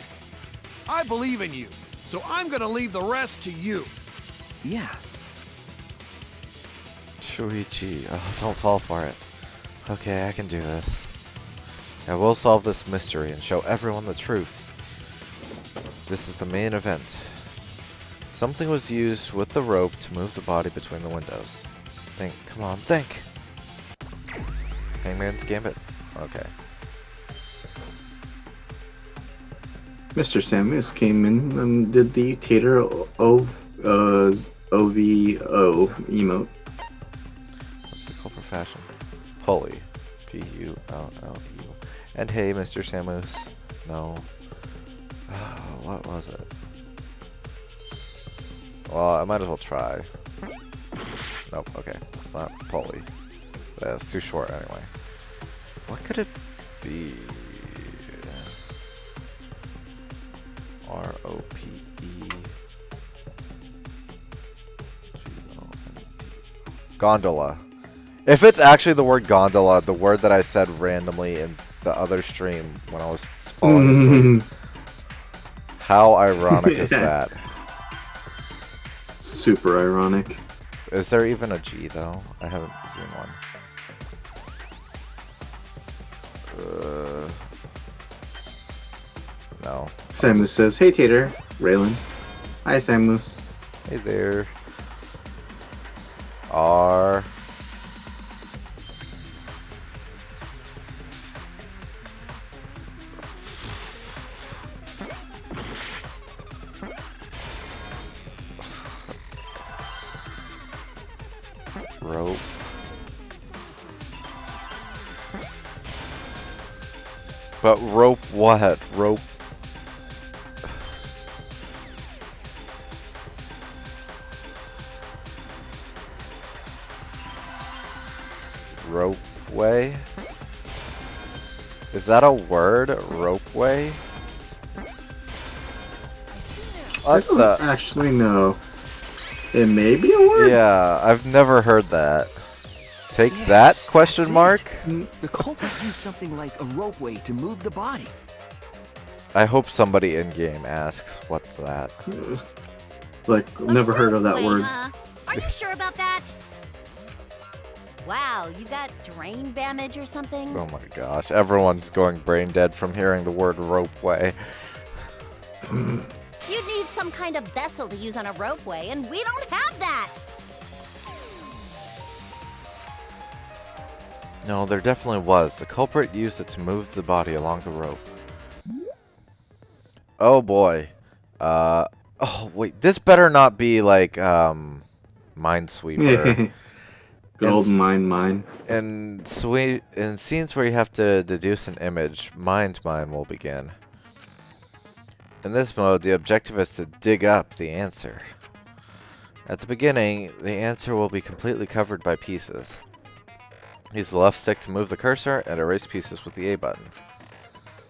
I believe in you, so I'm gonna leave the rest to you. Yeah. Shuichi, oh, don't fall for it. Okay, I can do this. I will solve this mystery and show everyone the truth. This is the main event. Something was used with the rope to move the body between the windows. Think, come on, think! Hangman's Gambit? Okay. Mr. Samus came in and did the Tater OVO emote. What's the culprit fashion? Pulley. P-U-L-L-U. And hey, Mr. Samus. No. What was it? Well, I might as well try. Nope, okay. It's not pulley. It's too short anyway. What could it be? R-O-P-E. G-O-N-D. Gondola. If it's actually the word gondola, the word that I said randomly in the other stream when I was falling asleep. How ironic is that? Super ironic. Is there even a G though? I haven't seen one. No. Samus says, "Hey Tater, Raylan." Hi Samus. Hey there. R. Rope. But rope what? Rope. Ropeway? Is that a word? Ropeway? I don't actually know. It may be a word. Yeah, I've never heard that. Take that? Question mark? The culprit used something like a ropeway to move the body. I hope somebody in game asks, what's that? Like, never heard of that Wait, word. Are you sure about that? Wow, you got drain damage or something? Oh my gosh, everyone's going brain dead from hearing the word ropeway. You'd need some kind of vessel to use on a ropeway, and we don't have that! No, there definitely was. The culprit used it to move the body along the rope. Oh boy. Oh wait, this better not be like Minesweeper. Gold mine. In scenes where you have to deduce an image, mine will begin. In this mode, the objective is to dig up the answer. At the beginning, the answer will be completely covered by pieces. Use the left stick to move the cursor and erase pieces with the A button.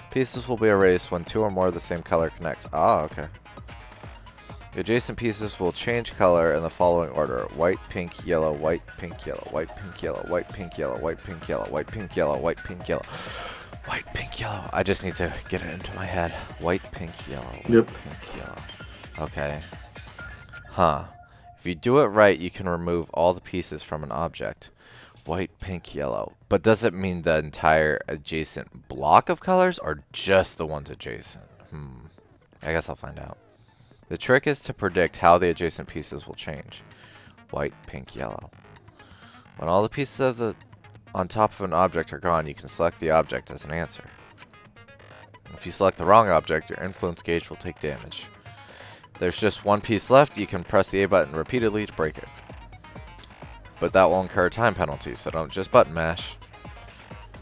Pieces will be erased when 2 or more of the same color connect. Ah, okay. The adjacent pieces will change color in the following order: white, pink, yellow, white, pink, yellow, white, pink, yellow, white, pink, yellow, white, pink, yellow, white, pink, yellow, white, pink, yellow, white, pink, yellow. I just need to get it into my head. White, pink, yellow, white, Yep. pink, yellow. Okay. Huh. If you do it right, you can remove all the pieces from an object. White, pink, yellow. But does it mean the entire adjacent block of colors or just the ones adjacent? I guess I'll find out. The trick is to predict how the adjacent pieces will change. White, pink, yellow. When all the pieces on top of an object are gone, you can select the object as an answer. If you select the wrong object, your influence gauge will take damage. If there's just one piece left, you can press the A button repeatedly to break it. But that will incur a time penalty, so don't just button mash.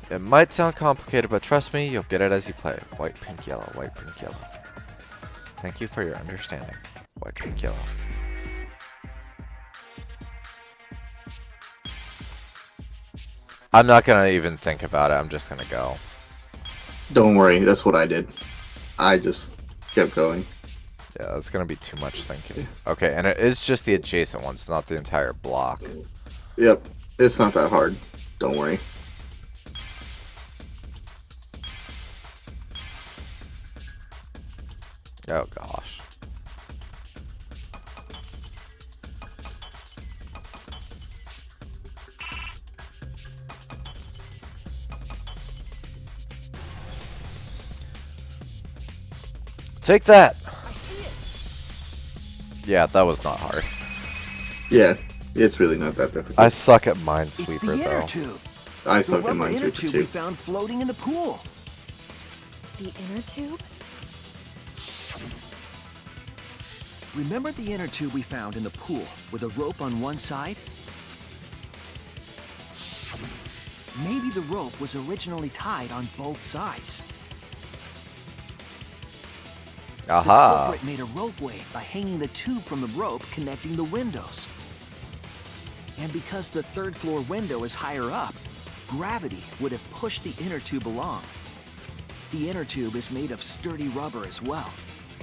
It might sound complicated, but trust me, you'll get it as you play. White, pink, yellow, white, pink, yellow. Thank you for your understanding. White, pink, yellow. I'm not gonna even think about it, I'm just gonna go. Don't worry, that's what I did. I just kept going. Yeah, that's gonna be too much thinking. Okay, and it is just the adjacent ones, not the entire block. Yep, it's not that hard. Don't worry. Oh gosh. Take that! Yeah, that was not hard. Yeah, it's really not that difficult. I suck at It's Minesweeper the inner though. tube. I The suck at rubber inner Minesweeper tube we too. found floating in the pool. The inner tube? Remember the inner tube we found in the pool with a rope on one side? Maybe the rope was originally tied on both sides. The Aha! culprit made a ropeway by hanging the tube from the rope connecting the windows. And because the third floor window is higher up, gravity would have pushed the inner tube along. The inner tube is made of sturdy rubber as well.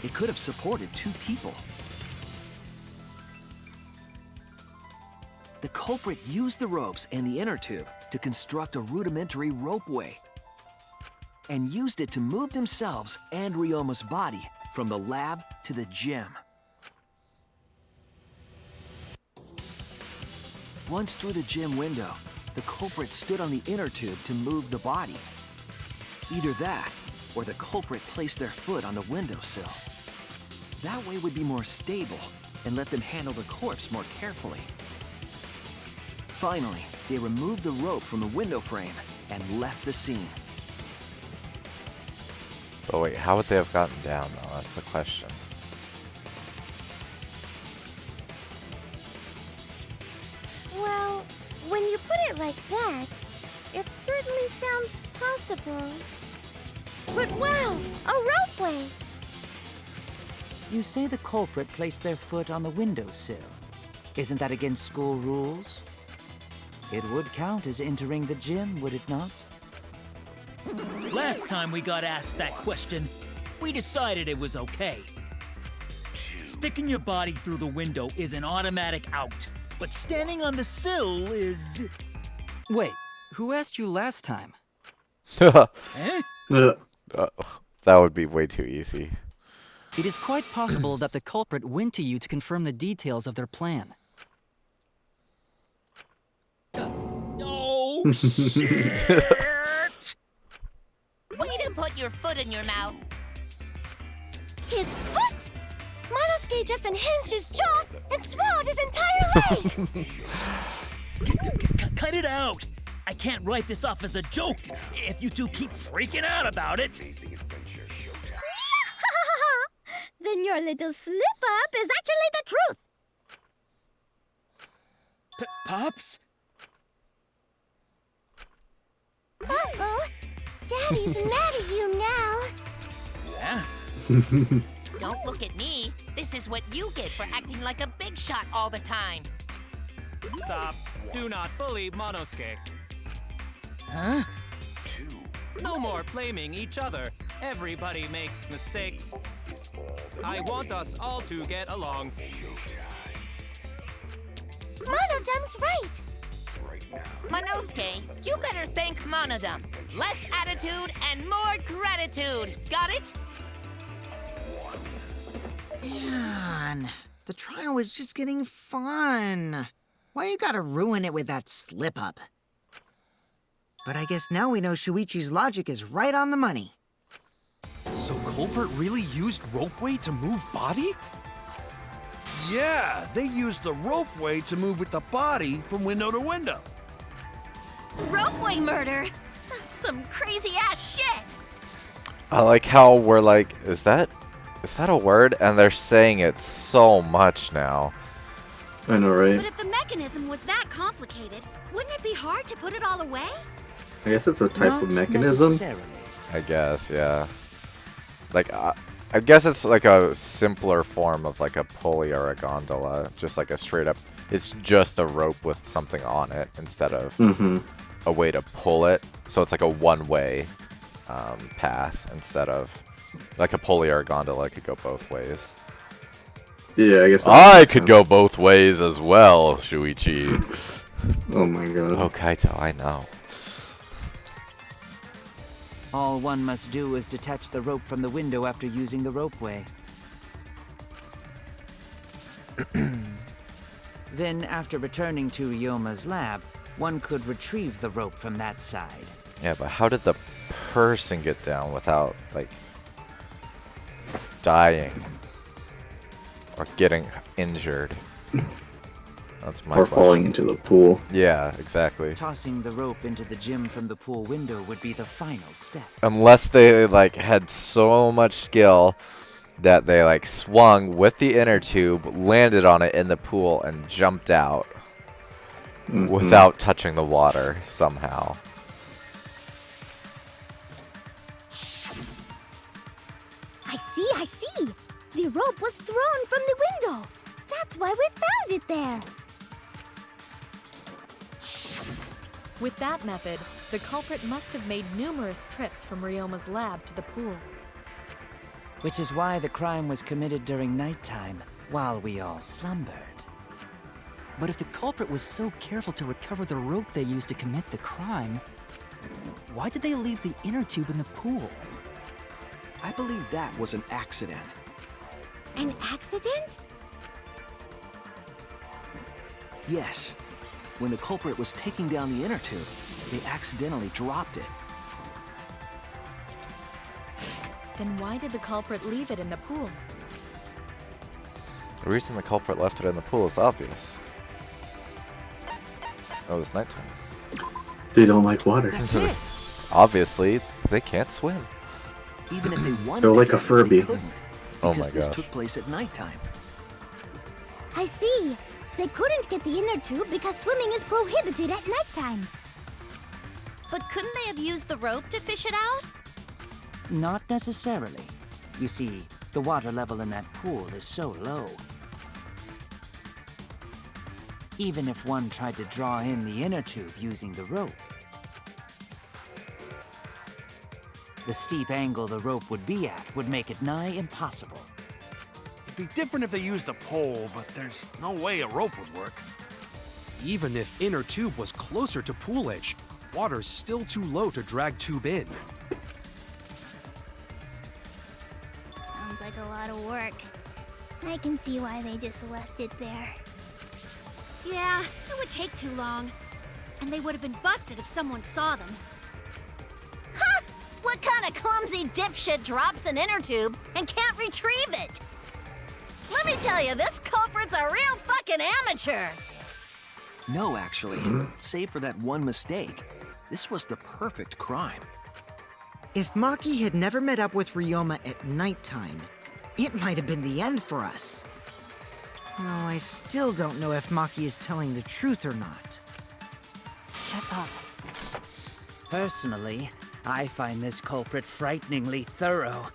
It could have supported 2 people. The culprit used the ropes and the inner tube to construct a rudimentary ropeway and used it to move themselves and Ryoma's body from the lab to the gym. Once through the gym window, the culprit stood on the inner tube to move the body. Either that, or the culprit placed their foot on the windowsill. That way would be more stable and let them handle the corpse more carefully. Finally, they removed the rope from the window frame and left the scene. But wait, how would they have gotten down though? That's the question. Well, when you put it like that, it certainly sounds possible. But wow, a ropeway! You say the culprit placed their foot on the windowsill. Isn't that against school rules? It would count as entering the gym, would it not? Last time we got asked that question, we decided it was okay. Sticking your body through the window is an automatic out, but standing on the sill is... Wait, who asked you last time? Eh? That would be way too easy. It is quite possible that the culprit went to you to confirm the details of their plan. Oh, shit! Way to put your foot in your mouth. His foot? Monosuke just unhinged his jaw and swallowed his entire leg! Cut it out! I can't write this off as a joke if you two keep freaking out about it. Then your little slip-up is actually the truth! Pops? Daddy's mad at you now. Yeah? Don't look at me. This is what you get for acting like a big shot all the time. Stop. Do not bully Monosuke. Huh? No more blaming each other. Everybody makes mistakes. I want us all to get along. Monodam's right. Monosuke, you better thank Monodam. Less attitude and more gratitude. Got it? Man, the trial was just getting fun. Why you gotta ruin it with that slip-up? But I guess now we know Shuichi's logic is right on the money. So Culprit really used ropeway to move body? Yeah, they used the ropeway to move with the body from window to window. Ropeway murder? That's some crazy ass shit. I like how we're like, is that a word? And they're saying it so much now. I know, right? But if the mechanism was that complicated, wouldn't it be hard to put it all away? I guess it's a type of mechanism. I guess, yeah. Like, I guess it's like a simpler form of like a pulley or a gondola. Just like a straight up, it's just a rope with something on it instead of a way to pull it. So it's like a one-way path instead of like a pulley or a gondola could go both ways. Yeah, I guess. I could go both ways as well, Shuichi. Oh my god. Oh, Kaito, I know. All one must do is detach the rope from the window after using the ropeway. Then, after returning to Ryoma's lab, one could retrieve the rope from that side. Yeah, but how did the person get down without, like, dying? Or getting injured? That's my question. falling into the pool. Yeah, exactly. Tossing the rope into the gym from the pool window would be the final step. Unless they, like, had so much skill that they, like, swung with the inner tube, landed on it in the pool, and jumped out without touching the water somehow. I see. The rope was thrown from the window. That's why we found it there. With that method, the culprit must have made numerous trips from Ryoma's lab to the pool. Which is why the crime was committed during nighttime, while we all slumbered. But if the culprit was so careful to recover the rope they used to commit the crime, why did they leave the inner tube in the pool? I believe that was an accident. An accident? Yes. When the culprit was taking down the inner tube, they accidentally dropped it. Then why did the culprit leave it in the pool? The reason the culprit left it in the pool is obvious. It was nighttime. They don't like water. That's it. Obviously, they can't swim. Even if they wanted They're like to, a Furby. they couldn't, Oh my because this gosh. took place at nighttime. I see. They couldn't get the inner tube because swimming is prohibited at nighttime. But couldn't they have used the rope to fish it out? Not necessarily. You see, the water level in that pool is so low. Even if one tried to draw in the inner tube using the rope, the steep angle the rope would be at would make it nigh impossible. It'd be different if they used a pole, but there's no way a rope would work. Even if inner tube was closer to pool edge, water's still too low to drag tube in. Sounds like a lot of work. I can see why they just left it there. Yeah, it would take too long. And they would have been busted if someone saw them. Ha! What kind of clumsy dipshit drops an inner tube and can't retrieve it? Let me tell you, this culprit's a real fucking amateur. No, actually. Save for that one mistake. This was the perfect crime. If Maki had never met up with Ryoma at nighttime, it might have been the end for us. Though I still don't know if Maki is telling the truth or not. Shut up. Personally, I find this culprit frighteningly thorough.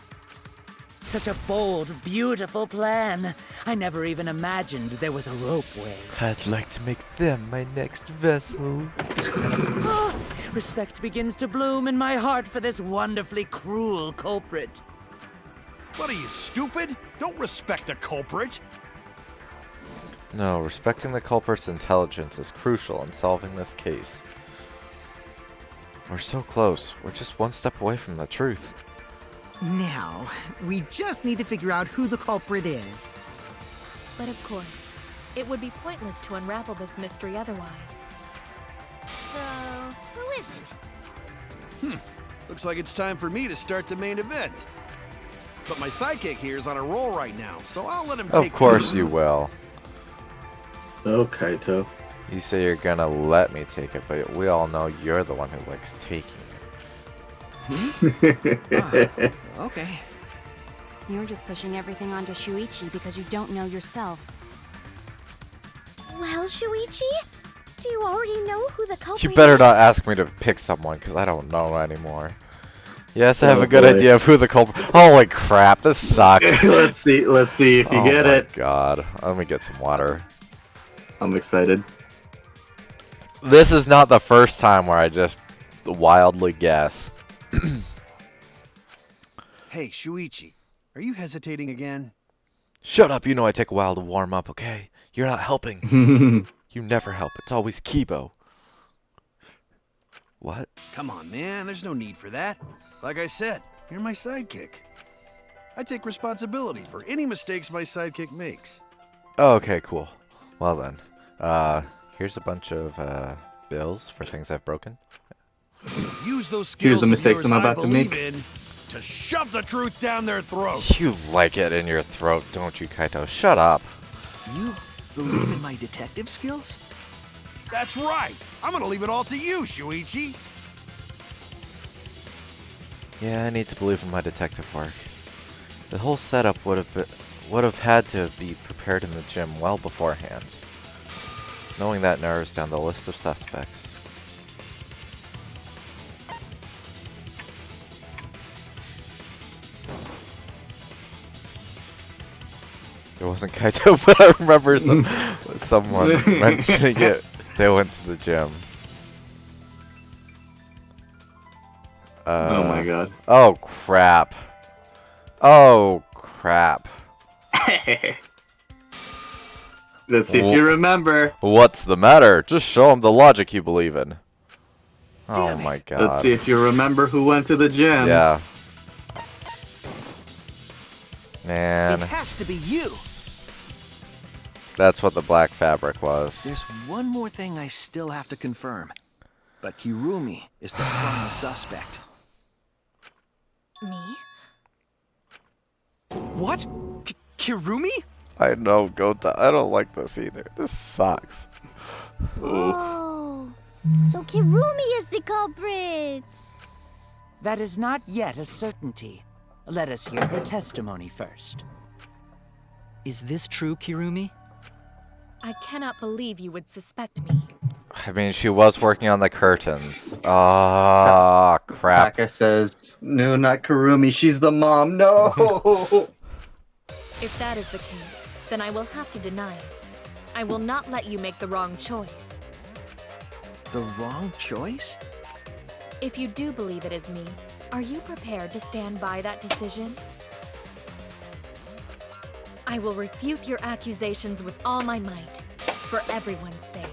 Such a bold, beautiful plan. I never even imagined there was a ropeway. I'd like to make them my next vessel. Ah, respect begins to bloom in my heart for this wonderfully cruel culprit. What are you, stupid? Don't respect the culprit. No, respecting the culprit's intelligence is crucial in solving this case. We're so close. We're just one step away from the truth. Now, we just need to figure out who the culprit is. But of course, it would be pointless to unravel this mystery otherwise. So, who is it? Looks like it's time for me to start the main event. But my sidekick here is on a roll right now, so I'll let him take Of course you will. Oh, Kaito. You say you're gonna let me take it, but we all know you're the one who likes taking it. Okay. You're just pushing everything onto Shuichi because you don't know yourself. Well, Shuichi, do you already know who the culprit You better is? not ask me to pick someone, because I don't know anymore. Yes, I have Oh, a good boy. idea of who the culprit. Holy crap, this sucks. Let's see if you get it. Oh my god. Let me get some water. I'm excited. This is not the first time where I just wildly guess. Hey, Shuichi, are you hesitating again? Shut up, you know I take a while to warm up, okay? You're not helping. You never help, it's always Kibo. What? Come on, man, there's no need for that. Like I said, you're my sidekick. I take responsibility for any mistakes my sidekick makes. Oh, okay, cool. Well then, here's a bunch of bills for things I've broken. Use those skills Here's the of mistakes yours I'm I about to believe make. in to shove the truth down their throats. You like it in your throat, don't you, Kaito? Shut up. You believe in my detective skills? That's right. I'm gonna leave it all to you, Shuichi. Yeah, I need to believe in my detective work. The whole setup would have had to be prepared in the gym well beforehand. Knowing that narrows down the list of suspects. It wasn't Kaito, but I remember someone mentioning it. They went to the gym. Oh my god. Oh crap. Oh crap. Let's see if you remember. What's the matter? Just show them the logic you believe in. Oh my god. Let's see if you remember who went to the gym. Yeah. Man. It has to be you. That's what the black fabric was. There's one more thing I still have to confirm. But Kirumi is the prime suspect. Me? What? Kirumi? I know, Gota. I don't like this either. This sucks. Oh, so Kirumi is the culprit. That is not yet a certainty. Let us hear her testimony first. Is this true, Kirumi? I cannot believe you would suspect me. I mean, she was working on the curtains. Ah, crap. Taka says, no, not Kurumi. She's the mom. No. If that is the case, then I will have to deny it. I will not let you make the wrong choice. The wrong choice? If you do believe it is me, are you prepared to stand by that decision? I will refute your accusations with all my might, for everyone's sake.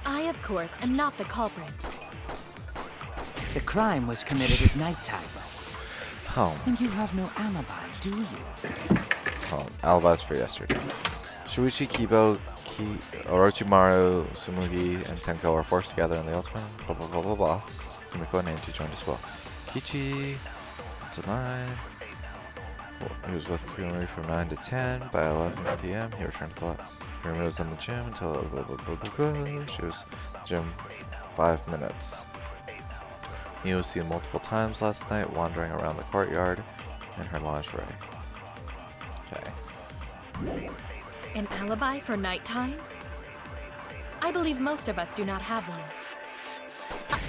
I, of course, am not the culprit. The crime was committed at nighttime. Oh. And you have no alibi, do you? Oh, alibis for yesterday. Shuichi, Kibo, Orochimaru, Tsumugi, and Tenko are forced together in the ultimate. Blah blah blah blah blah. Himiko and Angie joined as well. Kichi until 9. He was with Kurumi from 9 to 10. By 11 p.m., he returned to the lab. Kurumi was in the gym until she was in the gym 5 minutes. He was seen multiple times last night wandering around the courtyard. in her lingerie. Okay. An alibi for nighttime? I believe most of us do not have one.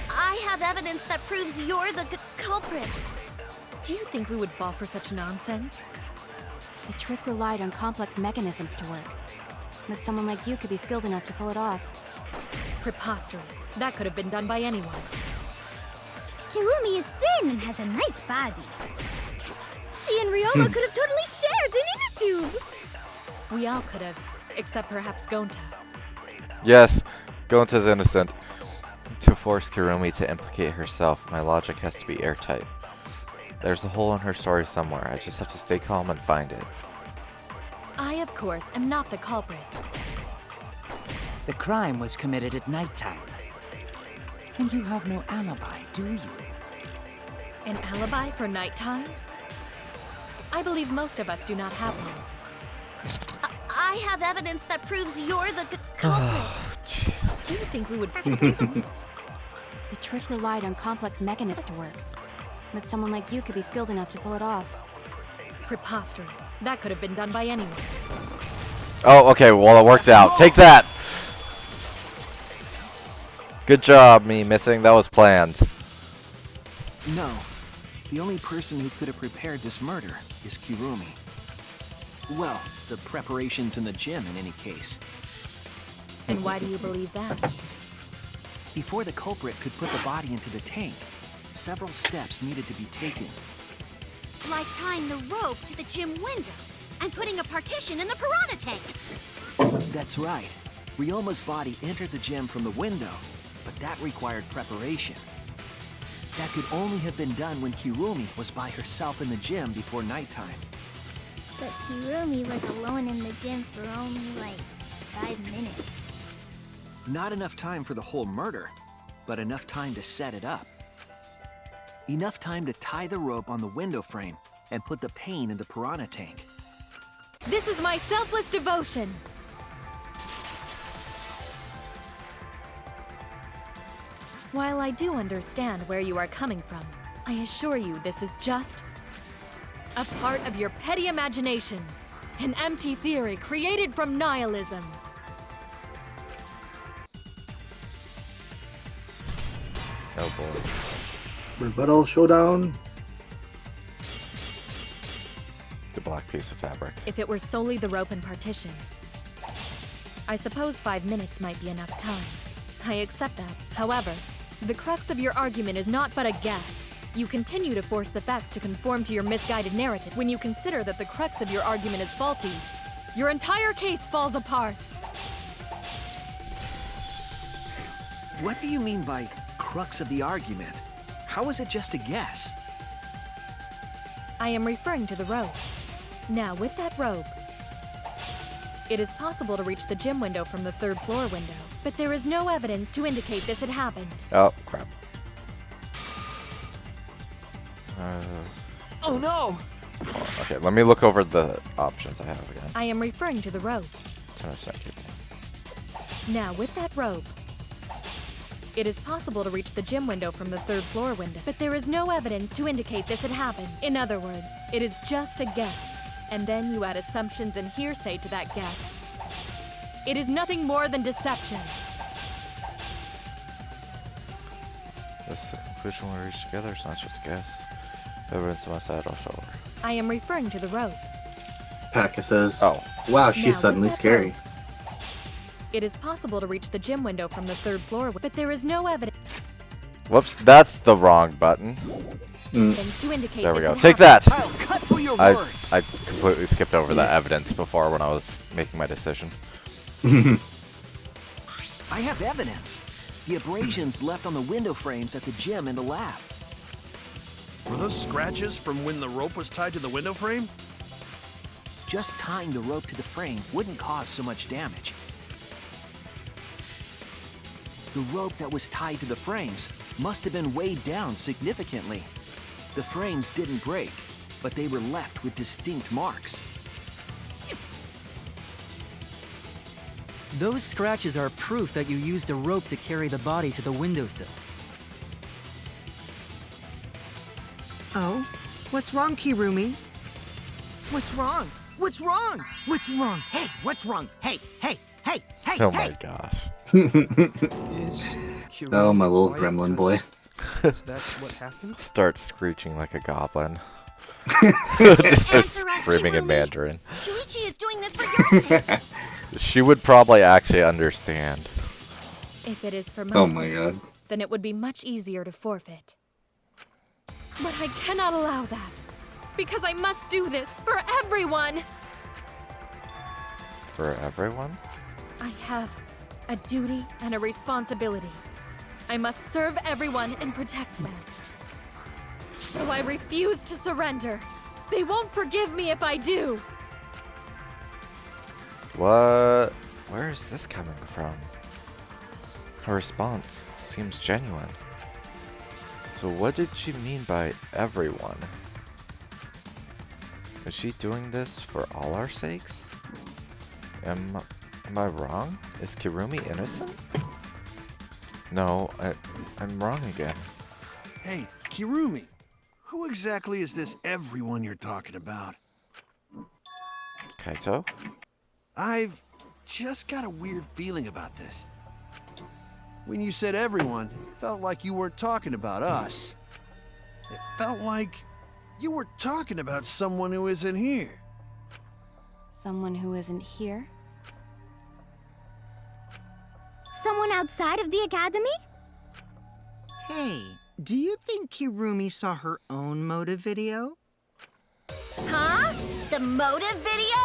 I have evidence that proves you're the culprit. Do you think we would fall for such nonsense? The trick relied on complex mechanisms to work. But someone like you could be skilled enough to pull it off. Preposterous. That could have been done by anyone. Kirumi is thin and has a nice body. She and Ryoma could have totally shared an inner tube. We all could have, except perhaps Gonta. Yes, Gonta's innocent. To force Kirumi to implicate herself, my logic has to be airtight. There's a hole in her story somewhere. I just have to stay calm and find it. I, of course, am not the culprit. The crime was committed at nighttime. And you have no alibi, do you? An alibi for nighttime? I believe most of us do not have one. I have evidence that proves you're the culprit. Do you think we would... The trick relied on complex mechanisms to work. But someone like you could be skilled enough to pull it off. Preposterous. That could have been done by anyone. Oh, okay, well it worked out. Take that! Good job, me missing. That was planned. No. The only person who could have prepared this murder is Kirumi. Well, the preparations in the gym in any case. And why do you believe that? Before the culprit could put the body into the tank, several steps needed to be taken. Like tying the rope to the gym window and putting a partition in the piranha tank. That's right. Ryoma's body entered the gym from the window, but that required preparation. That could only have been done when Kirumi was by herself in the gym before nighttime. But Kirumi was alone in the gym for only like 5 minutes. Not enough time for the whole murder, but enough time to set it up. Enough time to tie the rope on the window frame and put the pain in the piranha tank. This is my selfless devotion! While I do understand where you are coming from, I assure you this is just a part of your petty imagination. An empty theory created from nihilism. Oh boy. Rebuttal showdown. The black piece of fabric. If it were solely the rope and partition, I suppose 5 minutes might be enough time. I accept that. However, the crux of your argument is not but a guess. You continue to force the facts to conform to your misguided narrative. When you consider that the crux of your argument is faulty, your entire case falls apart. What do you mean by crux of the argument? How is it just a guess? I am referring to the rope. Now, with that rope, it is possible to reach the gym window from the 3rd floor window, but there is no evidence to indicate this had happened. Oh, crap. Oh no! Okay, let me look over the options I have again. I am referring to the rope. Now, with that rope, it is possible to reach the gym window from the 3rd floor window, but there is no evidence to indicate this had happened. In other words, it is just a guess, and then you add assumptions and hearsay to that guess. It is nothing more than deception. This is the conclusion we reached together. It's not just a guess. Evidence on my side, I'll show her. I am referring to the rope. Paka says, oh. Wow, she's Now, suddenly with that scary. rope, it is possible to reach the gym window from the 3rd floor, but there is no evidence Whoops, that's the wrong button. to indicate There we this go. had Take happened. that! Kyle, cut through your I words! completely skipped over that evidence before when I was making my decision. I have evidence. The abrasions left on the window frames at the gym and the lab. Were those scratches from when the rope was tied to the window frame? Just tying the rope to the frame wouldn't cause so much damage. The rope that was tied to the frames must have been weighed down significantly. The frames didn't break, but they were left with distinct marks. Those scratches are proof that you used a rope to carry the body to the windowsill. Oh? What's wrong, Kirumi? What's wrong? What's wrong? What's wrong? Hey, what's wrong? Hey, hey, hey, hey, Oh hey! my gosh. Is Kirumi Oh, my little quiet gremlin boy. 'cause that's what happened? Starts screeching like a goblin. Just starts Answer us, screaming in Kirumi. Mandarin. Shuichi is doing this for your sake. She would probably actually understand. If it is for mercy, Oh my god. then it would be much easier to forfeit. But I cannot allow that, because I must do this for everyone. For everyone? I have a duty and a responsibility. I must serve everyone and protect them. So I refuse to surrender. They won't forgive me if I do. What? Where is this coming from? Her response seems genuine. So what did she mean by everyone? Is she doing this for all our sakes? Am I wrong? Is Kirumi innocent? No, I'm wrong again. Hey, Kirumi, who exactly is this everyone you're talking about? Kaito? I've just got a weird feeling about this. When you said everyone, it felt like you weren't talking about us. It felt like you were talking about someone who isn't here. Someone who isn't here? Someone outside of the academy? Hey, do you think Kirumi saw her own motive video? Huh? The motive video?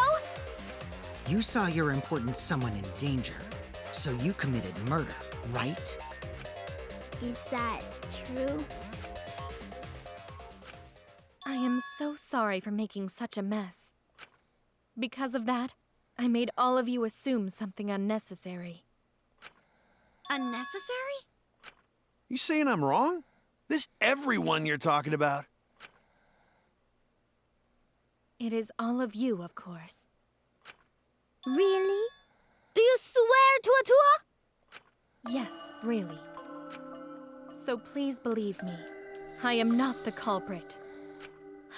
You saw your important someone in danger, so you committed murder, right? Is that true? I am so sorry for making such a mess. Because of that, I made all of you assume something unnecessary. Unnecessary? You saying I'm wrong? This everyone you're talking about? It is all of you, of course. Really? Do you swear to Atua? Yes, really. So please believe me. I am not the culprit.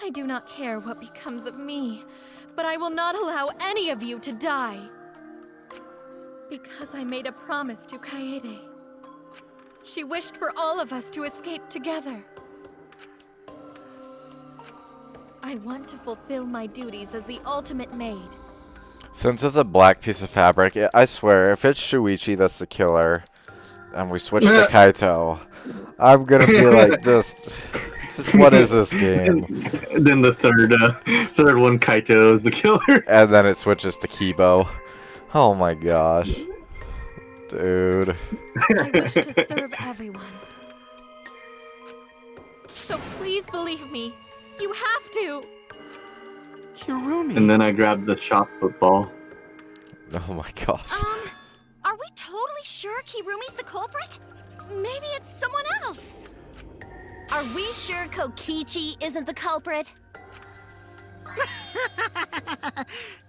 I do not care what becomes of me, but I will not allow any of you to die. Because I made a promise to Kaede. She wished for all of us to escape together. I want to fulfill my duties as the ultimate maid. Since it's a black piece of fabric, I swear, if it's Shuichi that's the killer, and we switch to Kaito, I'm gonna be like, just what is this game? And then the third one, Kaito is the killer. And then it switches to Kibo. Oh my gosh. Dude. I wish to serve everyone. So please believe me. You have to. Kirumi. And then I grabbed the shot football. Oh my gosh. Are we totally sure Kirumi's the culprit? Maybe it's someone else. Are we sure Kokichi isn't the culprit?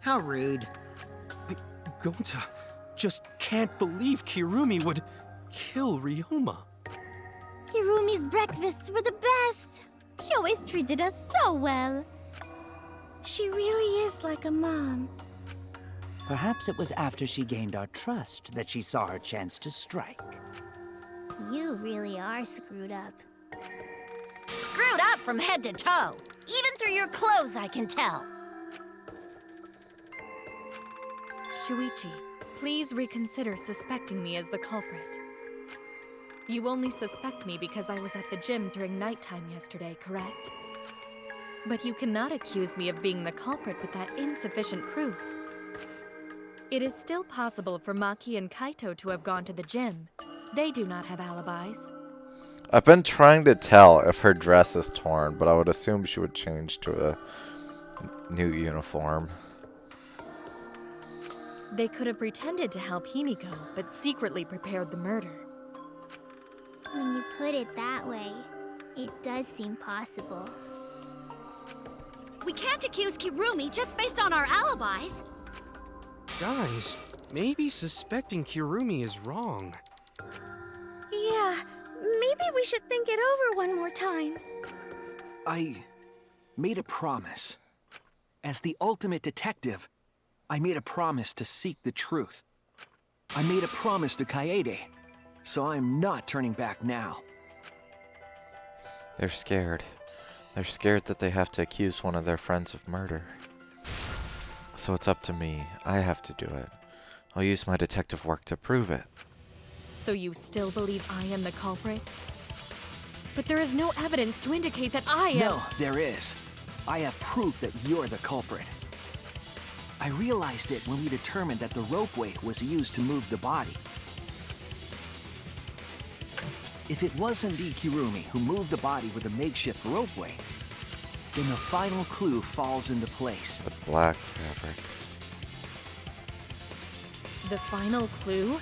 How rude. Gonta just can't believe Kirumi would kill Ryoma. Kirumi's breakfasts were the best. She always treated us so well. She really is like a mom. Perhaps it was after she gained our trust that she saw her chance to strike. You really are screwed up. Screwed up from head to toe. Even through your clothes, I can tell. Shuichi, please reconsider suspecting me as the culprit. You only suspect me because I was at the gym during nighttime yesterday, correct? But you cannot accuse me of being the culprit with that insufficient proof. It is still possible for Maki and Kaito to have gone to the gym. They do not have alibis. I've been trying to tell if her dress is torn, but I would assume she would change to a new uniform. They could have pretended to help Himiko, but secretly prepared the murder. When you put it that way, it does seem possible. We can't accuse Kirumi just based on our alibis. Guys, maybe suspecting Kirumi is wrong. Yeah, maybe we should think it over one more time. made a promise. As the ultimate detective, I made a promise to seek the truth. I made a promise to Kaede, so I'm not turning back now. They're scared. They're scared that they have to accuse one of their friends of murder. So it's up to me. I have to do it. I'll use my detective work to prove it. So you still believe I am the culprit? But there is no evidence to indicate that I am— No, there is. I have proof that you're the culprit. I realized it when we determined that the ropeway was used to move the body. If it was indeed Kirumi who moved the body with a makeshift ropeway, then the final clue falls into place. The black fabric. The final clue?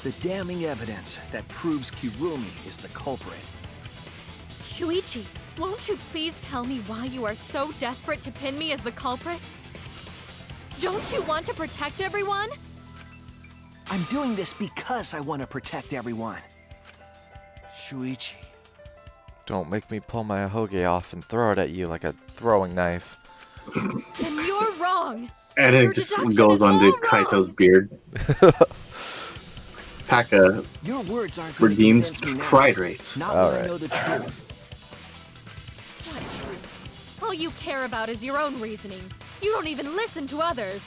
The damning evidence that proves Kirumi is the culprit. Shuichi, won't you please tell me why you are so desperate to pin me as the culprit? Don't you want to protect everyone? I'm doing this because I want to protect everyone. Shuichi. Don't make me pull my ahoge off and throw it at you like a throwing knife. Then you're wrong. And it just goes onto Kaito's beard. Taka Your words aren't going to redeems convince me now. pride rates. Not when I know the truth. What truth? All you care about is your own reasoning. You don't even listen to others.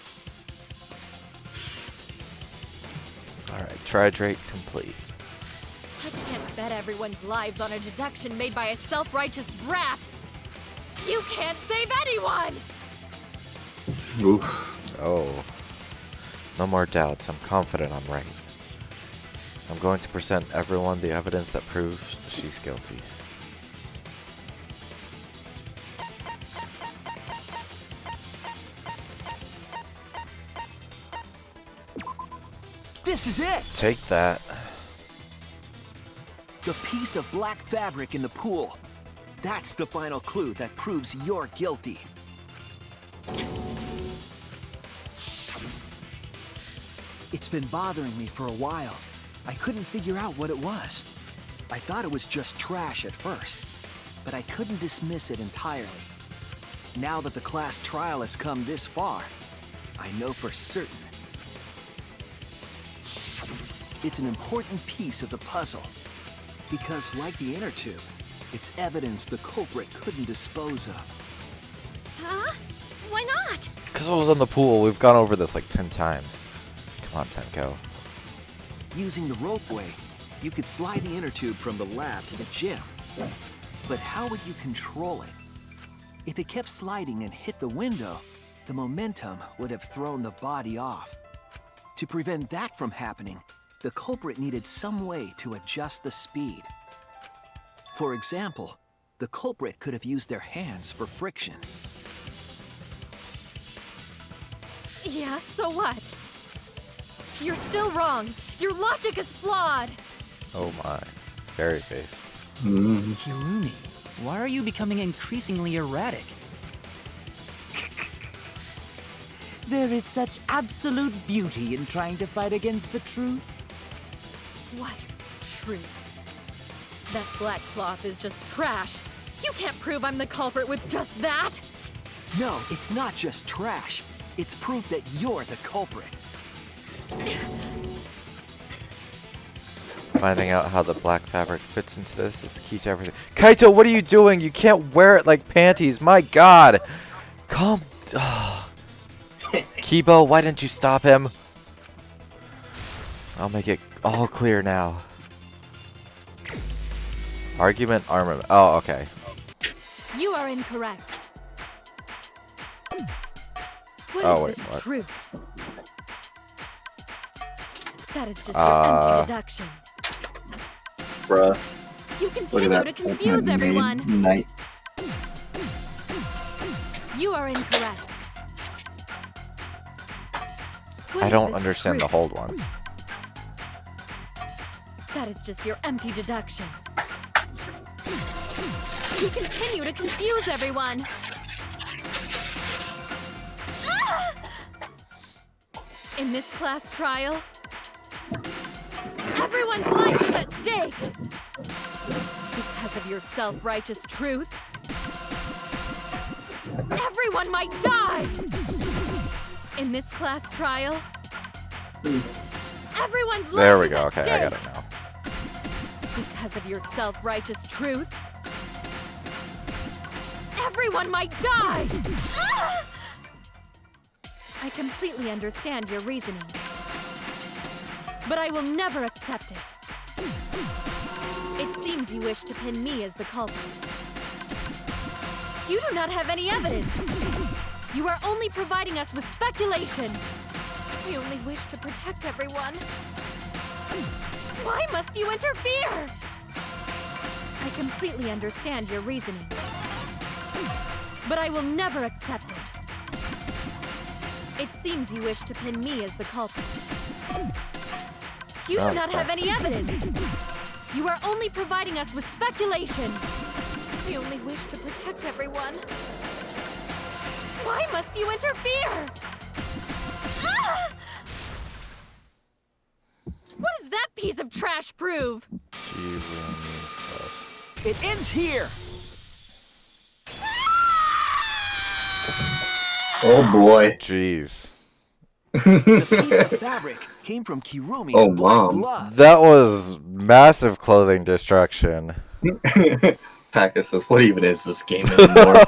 Alright, tridrate complete. I can't bet everyone's lives on a deduction made by a self-righteous brat. You can't save anyone! Oof. Oh. No more doubts. I'm confident I'm right. I'm going to present everyone the evidence that proves she's guilty. This is it! Take that. The piece of black fabric in the pool. That's the final clue that proves you're guilty. It's been bothering me for a while. I couldn't figure out what it was. I thought it was just trash at first, but I couldn't dismiss it entirely. Now that the class trial has come this far, I know for certain. It's an important piece of the puzzle, because like the inner tube, it's evidence the culprit couldn't dispose of. Huh? Why not? Because it was in the pool. We've gone over this like 10 times. Come on, Tenko. Using the ropeway, you could slide the inner tube from the lab to the gym. But how would you control it? If it kept sliding and hit the window, the momentum would have thrown the body off. To prevent that from happening, the culprit needed some way to adjust the speed. For example, the culprit could have used their hands for friction. Yeah, so what? You're still wrong. Your logic is flawed. Oh my. Scary face. Kirumi, why are you becoming increasingly erratic? There is such absolute beauty in trying to fight against the truth. What truth? That black cloth is just trash. You can't prove I'm the culprit with just that. No, it's not just trash. It's proof that you're the culprit. Finding out how the black fabric fits into this is the key to everything. Kaito, what are you doing? You can't wear it like panties. My god. Calm. Kibo, why didn't you stop him? I'll make it all clear now. Argument, armament. Oh, okay. You are incorrect. What Oh, is wait, this what? truth? That is just your empty deduction. Bruh. You Look at continue that. to confuse That's everyone. Night. You are incorrect. What I is don't this understand the truth? hold one. That is just your empty deduction. You continue to confuse everyone. Ah! In this class trial, everyone's life is at stake. Because of your self-righteous truth, Everyone might die! In this class trial, everyone's There we life go. is Okay, at I got stake. it now. Because of your self-righteous truth, everyone might die! Ah! I completely understand your reasoning, but I will never accept it. It seems you wish to pin me as the culprit. You do not have any evidence. You are only providing us with speculation. We only wish to protect everyone. Why must you interfere? I completely understand your reasoning, but I will never accept it. It seems you wish to pin me as the culprit. You do not have any evidence. You are only providing us with speculation. We only wish to protect everyone. Why must you interfere? Ah! What does that piece of trash prove? It ends here! Oh boy. Jeez. The piece of fabric came from Kirumi's Oh, black Mom. glove. That was massive clothing destruction. Paka says, what even is this game anymore?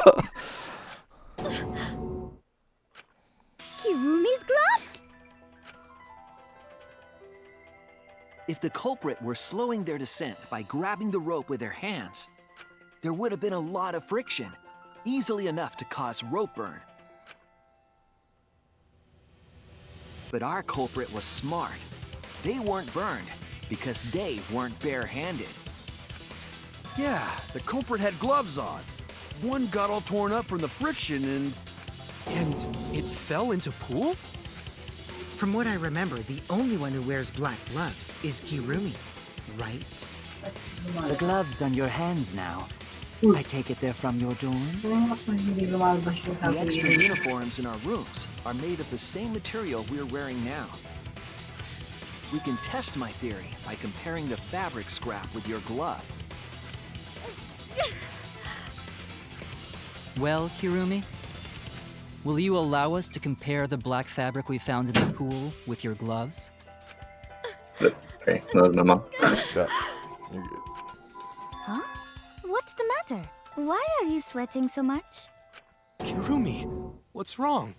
Kirumi's glove? If the culprit were slowing their descent by grabbing the rope with their hands, there would have been a lot of friction, easily enough to cause rope burn. But our culprit was smart. They weren't burned because they weren't barehanded. Yeah, the culprit had gloves on. One got all torn up from the friction And it fell into pool? From what I remember, the only one who wears black gloves is Kirumi, right? The gloves on your hands now. I take it they're from your dorm? The extra uniforms in our rooms are made of the same material we're wearing now. We can test my theory by comparing the fabric scrap with your glove. Well, Kirumi? Will you allow us to compare the black fabric we found in the pool with your gloves? Okay, that was my mom. Huh? What's the matter? Why are you sweating so much? Kirumi, what's wrong?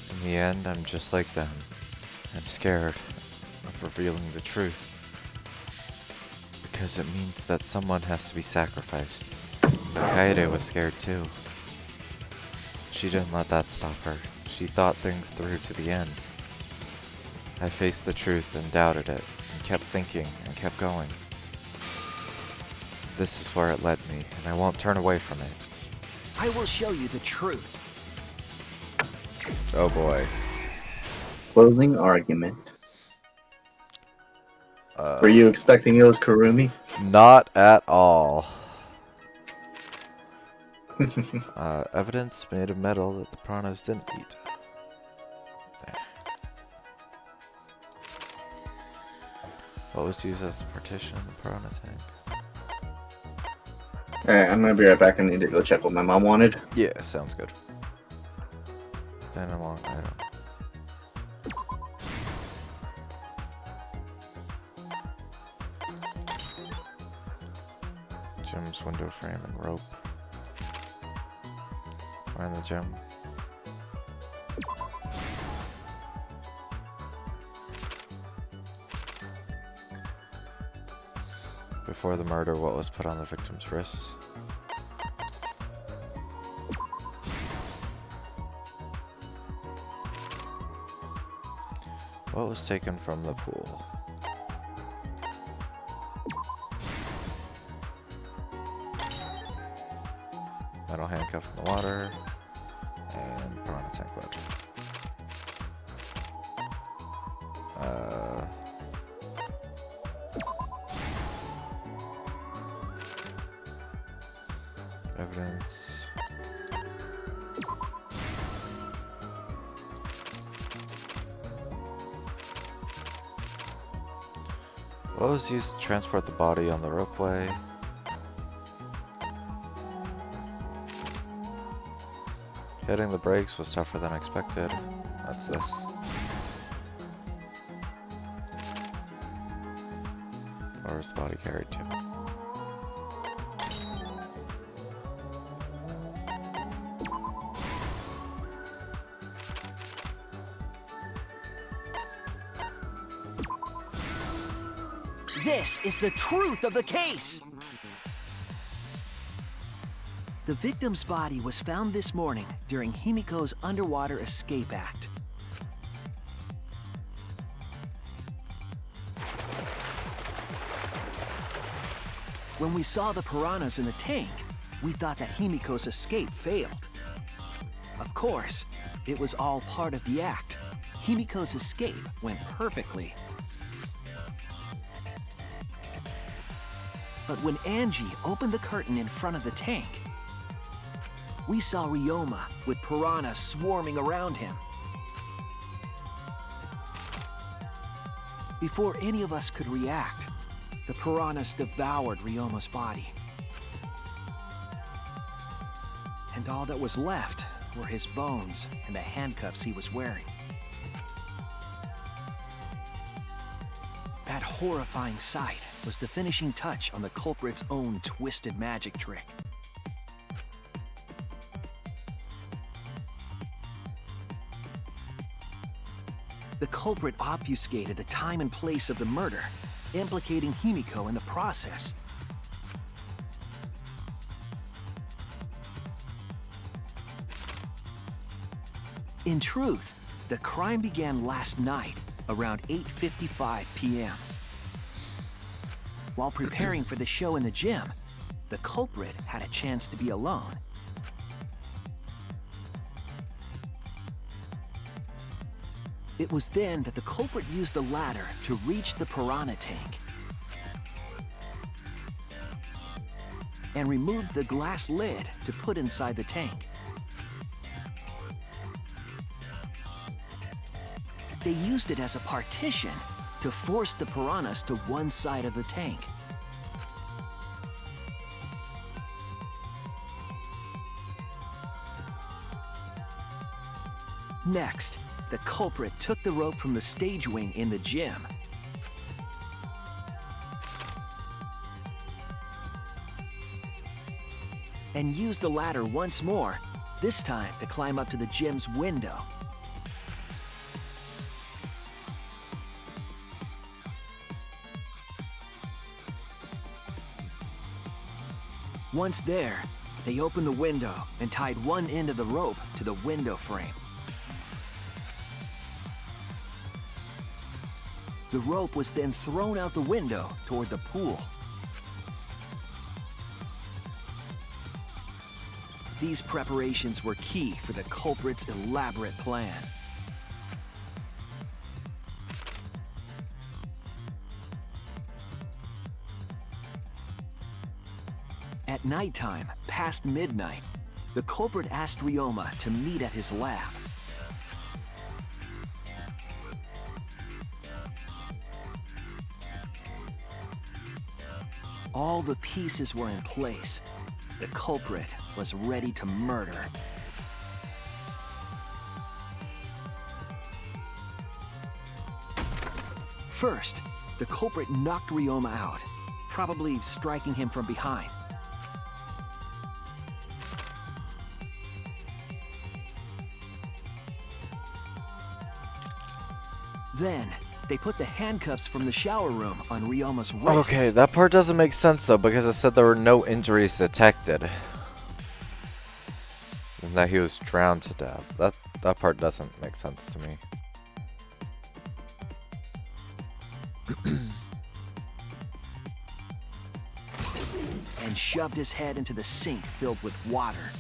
In the end, I'm just like them. I'm scared of revealing the truth. Because it means that someone has to be sacrificed. Kaede was scared too. She didn't let that stop her. She thought things through to the end. I faced the truth and doubted it, and kept thinking and kept going. This is where it led me, and I won't turn away from it. I will show you the truth. Oh boy. Closing argument. Were you expecting it was Kirumi? Not at all. Evidence made of metal that the piranhas didn't eat. There. What was used as the partition in the piranha tank? Alright, I'm gonna be right back. I need to go check what my mom wanted. Yeah, sounds good. Then along item. Gym's window frame and rope. Find the gym. Before the murder, what was put on the victim's wrists? What was taken from the pool? Metal handcuff in the water, and piranha tank lid. Evidence. What was used to transport the body on the ropeway? Hitting the brakes was tougher than expected. That's this. Where was the body carried to? This is the truth of the case! The victim's body was found this morning during Himiko's underwater escape act. When we saw the piranhas in the tank, we thought that Himiko's escape failed. Of course, it was all part of the act. Himiko's escape went perfectly. But when Angie opened the curtain in front of the tank, we saw Ryoma with piranhas swarming around him. Before any of us could react, the piranhas devoured Ryoma's body. And all that was left were his bones and the handcuffs he was wearing. That horrifying sight was the finishing touch on the culprit's own twisted magic trick. The culprit obfuscated the time and place of the murder, implicating Himiko in the process. In truth, the crime began last night around 8:55 p.m. While preparing for the show in the gym, the culprit had a chance to be alone. It was then that the culprit used the ladder to reach the piranha tank and removed the glass lid to put inside the tank. They used it as a partition to force the piranhas to one side of the tank. Next, the culprit took the rope from the stage wing in the gym and used the ladder once more, this time to climb up to the gym's window. Once there, they opened the window and tied one end of the rope to the window frame. The rope was then thrown out the window toward the pool. These preparations were key for the culprit's elaborate plan. At nighttime, past midnight, the culprit asked Ryoma to meet at his lab. All the pieces were in place. The culprit was ready to murder. First, the culprit knocked Ryoma out, probably striking him from behind. Then, they put the handcuffs from the shower room on Ryoma's wrists. Okay, that part doesn't make sense though, because it said there were no injuries detected. And that he was drowned to death. That part doesn't make sense to me. And shoved his head into the sink filled with water.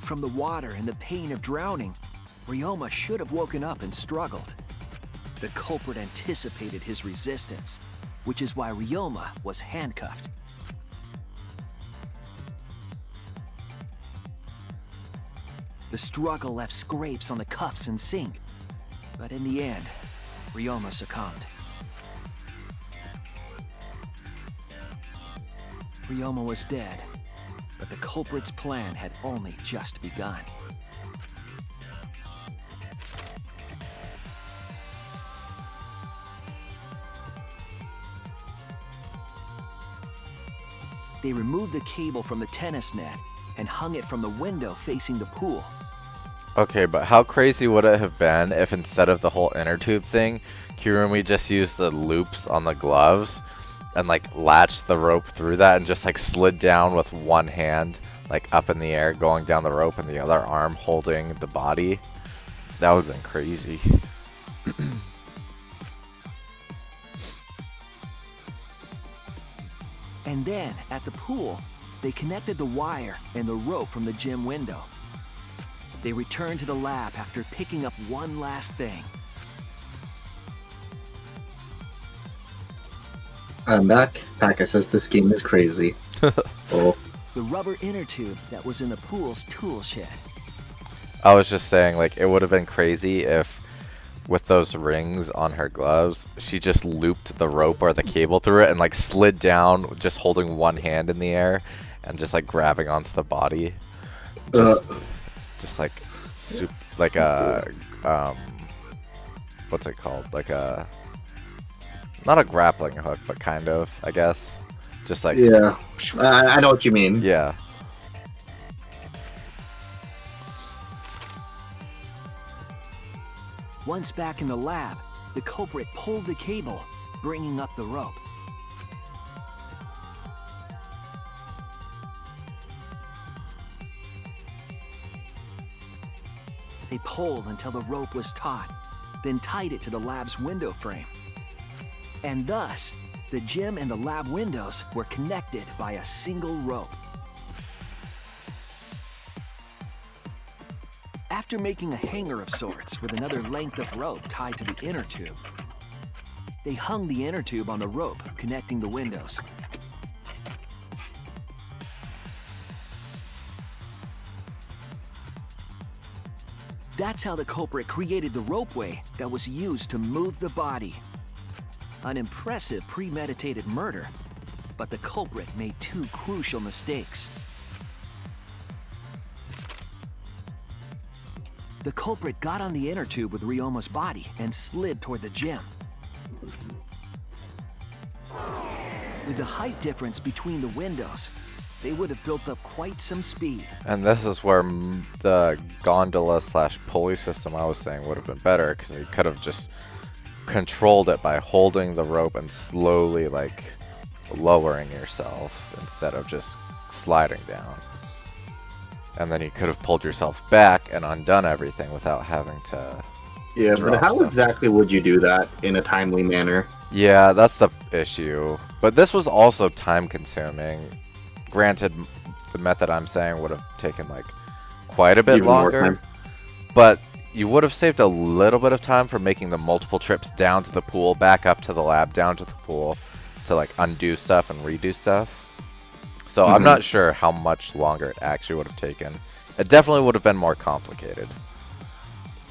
From the water and the pain of drowning, Ryoma should have woken up and struggled. The culprit anticipated his resistance, which is why Ryoma was handcuffed. The struggle left scrapes on the cuffs and sink, but in the end, Ryoma succumbed. Ryoma was dead, but the culprit's plan had only just begun. They removed the cable from the tennis net and hung it from the window facing the pool. Okay, but how crazy would it have been if instead of the whole inner tube thing, Kirumi just used the loops on the gloves and like latched the rope through that and just like slid down with one hand like up in the air going down the rope and the other arm holding the body? That would have been crazy. And then, at the pool, they connected the wire and the rope from the gym window. They returned to the lab after picking up one last thing. I'm back. Paka says this game is crazy. Oh. The rubber inner tube that was in the pool's tool shed. I was just saying, like, it would have been crazy if, with those rings on her gloves, she just looped the rope or the cable through it and, like, slid down, just holding one hand in the air and just, like, grabbing onto the body. Just like, like a, what's it called? Like a, not a grappling hook, but kind of, I guess. Just like... Yeah, I know what you mean. Yeah. Once back in the lab, the culprit pulled the cable, bringing up the rope. They pulled until the rope was taut, then tied it to the lab's window frame. And thus, the gym and the lab windows were connected by a single rope. After making a hanger of sorts with another length of rope tied to the inner tube, they hung the inner tube on the rope connecting the windows. That's how the culprit created the ropeway that was used to move the body. An impressive premeditated murder, but the culprit made two crucial mistakes. The culprit got on the inner tube with Ryoma's body and slid toward the gym. With the height difference between the windows, they would have built up quite some speed. And this is where the gondola / pulley system I was saying would have been better, because you could have just controlled it by holding the rope and slowly like lowering yourself instead of just sliding down. And then you could have pulled yourself back and undone everything without having to... Yeah, but how exactly would you do that in a timely manner? Yeah, that's the issue. But this was also time consuming. Granted, the method I'm saying would have taken like quite a bit longer. But you would have saved a little bit of time for making the multiple trips down to the pool, back up to the lab, down to the pool, to like undo stuff and redo stuff. So I'm not sure how much longer it actually would have taken. It definitely would have been more complicated,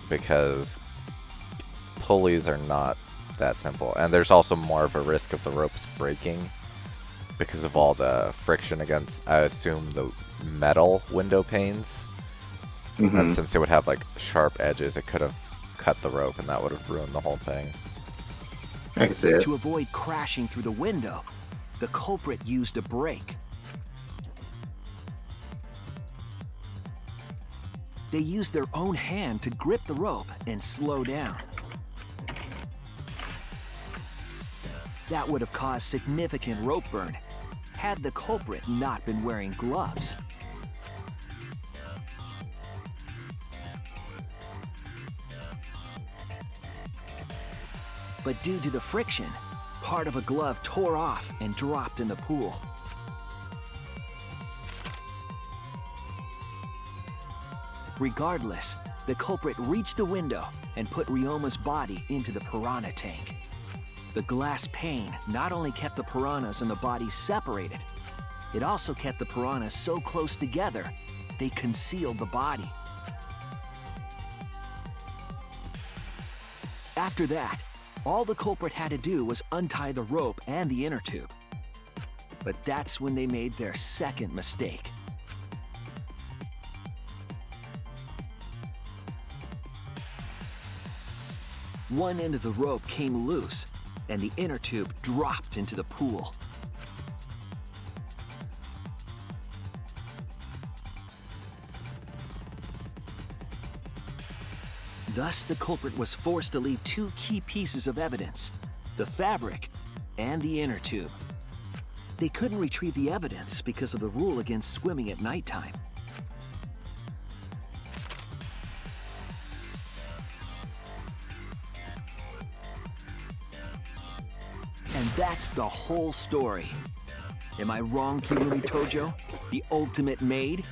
because pulleys are not that simple. And there's also more of a risk of the ropes breaking because of all the friction against, I assume, the metal window panes. And since they would have like sharp edges, it could have cut the rope and that would have ruined the whole thing. I can see it. To avoid crashing through the window, the culprit used a brake. They used their own hand to grip the rope and slow down. That would have caused significant rope burn had the culprit not been wearing gloves. But due to the friction, part of a glove tore off and dropped in the pool. Regardless, the culprit reached the window and put Ryoma's body into the piranha tank. The glass pane not only kept the piranhas and the body separated, it also kept the piranhas so close together, they concealed the body. After that, all the culprit had to do was untie the rope and the inner tube. But that's when they made their second mistake. One end of the rope came loose, and the inner tube dropped into the pool. Thus, the culprit was forced to leave two key pieces of evidence, the fabric and the inner tube. They couldn't retrieve the evidence because of the rule against swimming at nighttime. And that's the whole story. Am I wrong, Kirumi Tojo? The ultimate maid?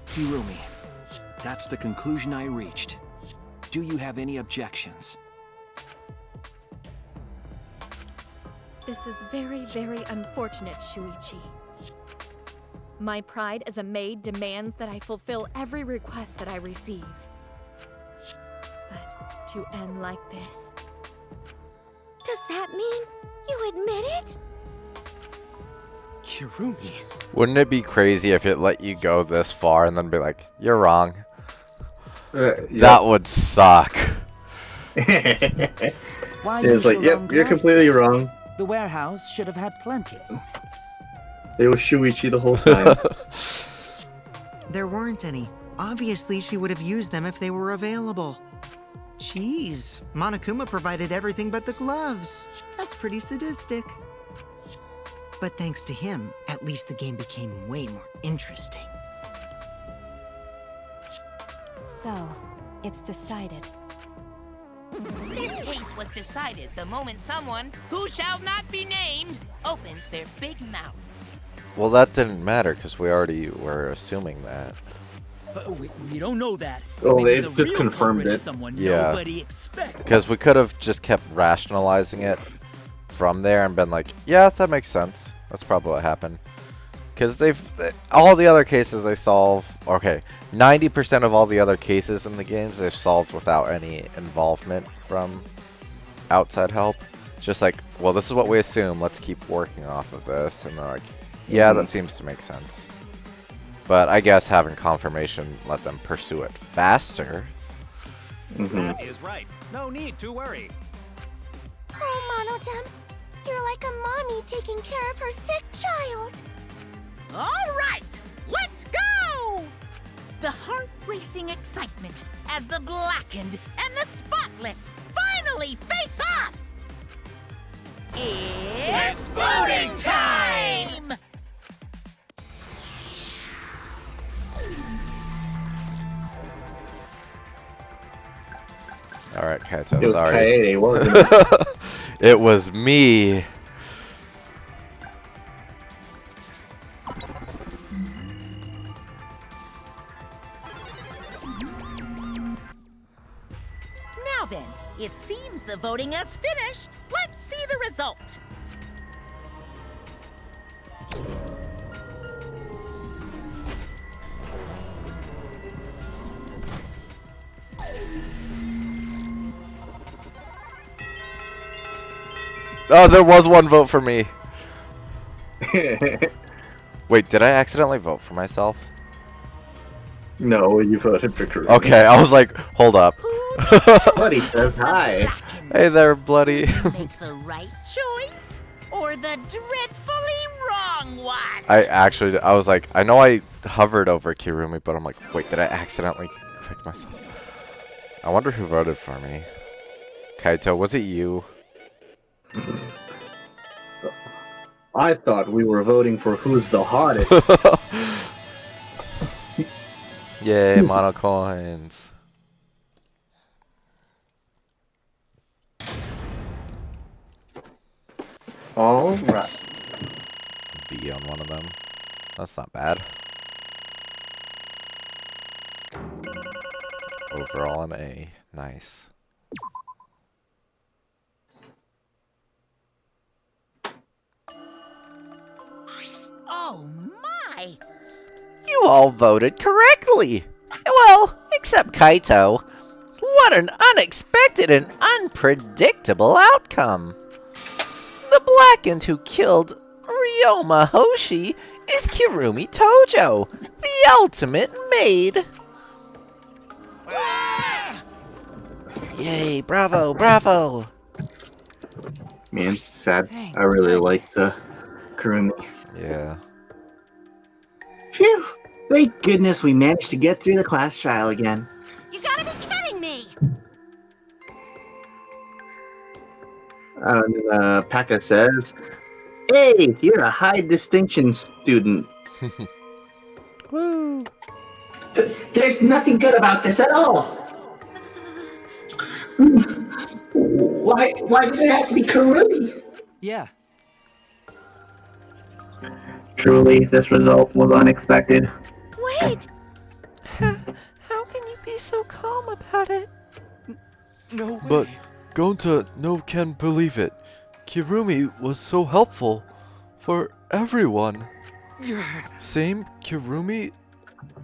Kirumi, that's the conclusion I reached. Do you have any objections? This is very, very unfortunate, Shuichi. My pride as a maid demands that I fulfill every request that I receive. But to end like this... Does that mean you admit it? Kirumi. Wouldn't it be crazy if it let you go this far and then be like, you're wrong? That would suck. Why It's use like, your yep, own you're gloves completely then? wrong. The warehouse should have had plenty. It was Shuichi the whole time. There weren't any. Obviously, she would have used them if they were available. Jeez, Monokuma provided everything but the gloves. That's pretty sadistic. But thanks to him, at least the game became way more interesting. So, it's decided. This case was decided the moment someone, who shall not be named, opened their big mouth. Well, that didn't matter because we already were assuming that. But we don't know that. Oh, Maybe they the just real confirmed culprit is it. someone Yeah. nobody expects. Because we could have just kept rationalizing it from there and been like, yeah, that makes sense. That's probably what happened. Because all the other cases they solve, okay, 90% of all the other cases in the games they've solved without any involvement from outside help. It's just like, well, this is what we assume. Let's keep working off of this. And they're like, yeah, that seems to make sense. But I guess having confirmation let them pursue it faster. That is right. No need to worry. Oh, Monodam, you're like a mommy taking care of her sick child. All right, let's go! The heart-racing excitement as the blackened and the spotless finally face off! It's voting time! Alright, Kaito, It was sorry. Kaede, wasn't it? It was me. Now then, it seems the voting has finished. Let's see the result. Oh, there was one vote for me. Wait, did I accidentally vote for myself? No, you voted for Karumi. Okay, I was like, hold up. Bloody says hi. Hey there, Bloody. Make the right choice or the dreadfully wrong one? I was like, I know I hovered over Kirumi, but I'm like, wait, did I accidentally pick myself? I wonder who voted for me. Kaito, was it you? I thought we were voting for who's the hottest. Yay, mono coins. All right. B on one of them. That's not bad. Overall, I'm A. Nice. Oh my! You all voted correctly. Well, except Kaito. What an unexpected and unpredictable outcome. The Blackened who killed Ryoma Hoshi is Kirumi Tojo, the ultimate maid. Yay, bravo, bravo. Man, sad. I really liked Kurumi. Yeah. Phew! Thank goodness we managed to get through the class trial again. You gotta be kidding me! Paka says, "Hey, you're a high distinction student." Woo! There's nothing good about this at all. Why did it have to be Kurumi? Yeah. Truly, this result was unexpected. Wait! How can you be so calm about it? No way. But Gonta can't believe it. Kirumi was so helpful for everyone. Same Kirumi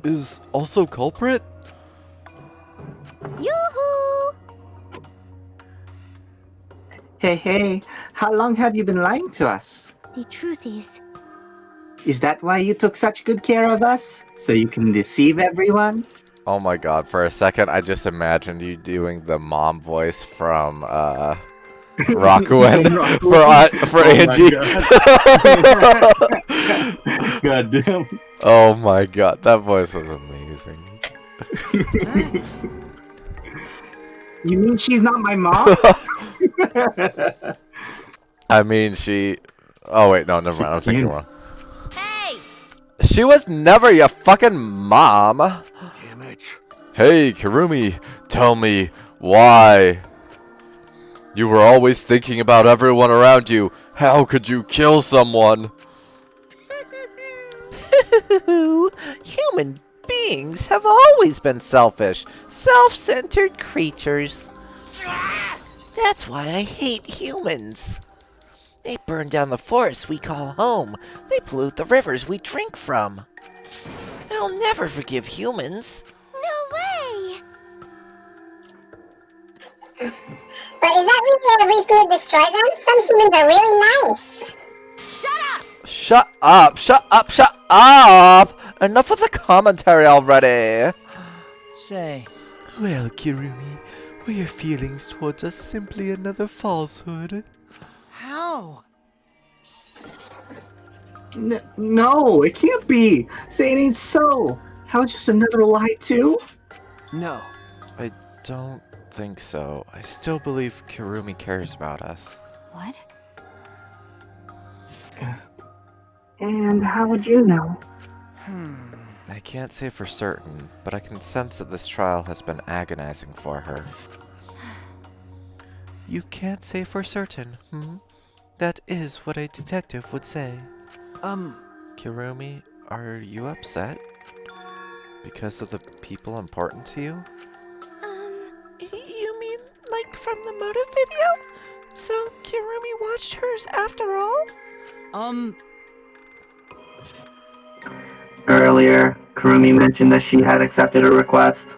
is also culprit? Yoo-hoo! Hey, how long have you been lying to us? The truth Is that why you took such good care of us? So you can deceive everyone? Oh my god, for a second I just imagined you doing the mom voice from Rakuen for Angie. God damn. Oh my god, that voice was amazing. You mean she's not my mom? I mean, she... Oh wait, no, never mind, I'm thinking wrong. Hey! She was never your fucking mom! Damn it. Hey, Kirumi, tell me why. You were always thinking about everyone around you. How could you kill someone? Human beings have always been selfish, self-centered creatures. That's why I hate humans. They burn down the forests we call home. They pollute the rivers we drink from. I'll never forgive humans. No way! But is that really the reason to destroy them? Some humans are really nice. Shut up! Shut up! Shut up! Enough with the commentary already! Say. Well, Kirumi, were your feelings towards us simply another falsehood? How? No, it can't be. Say it ain't so. How just another lie too? No. I don't think so. I still believe Kirumi cares about us. What? And how would you know? I can't say for certain, but I can sense that this trial has been agonizing for her. You can't say for certain, That is what a detective would say. Kirumi, are you upset? Because of the people important to you? You mean like from the motive video? So Kirumi watched hers after all? Earlier, Kurumi mentioned that she had accepted a request.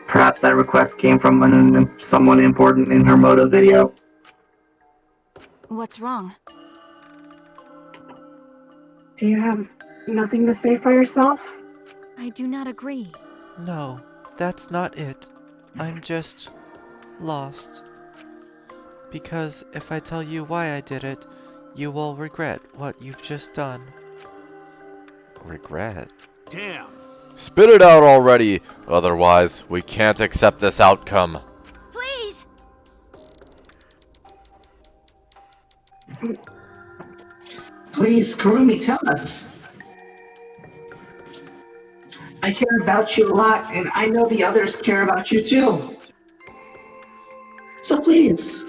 Perhaps that request came from someone important in her motive video. What's wrong? Do you have nothing to say for yourself? I do not agree. No, that's not it. I'm just lost. Because if I tell you why I did it, you will regret what you've just done. Regret? Damn. Spit it out already! Otherwise, we can't accept this outcome. Please! Please, Kurumi, tell us. I care about you a lot, and I know the others care about you too. So please.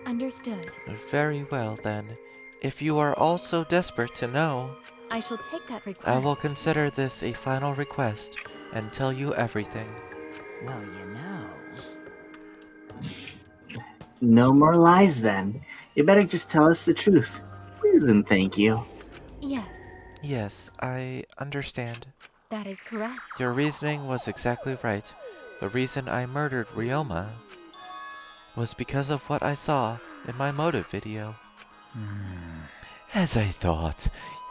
Understood. Very well, then. If you are all so desperate to know, I shall take that request. I will consider this a final request and tell you everything. Well, you know. No more lies then. You better just tell us the truth. Please and thank you. Yes. Yes, I understand. That is correct. Your reasoning was exactly right. The reason I murdered Ryoma was because of what I saw in my motive video. As I thought,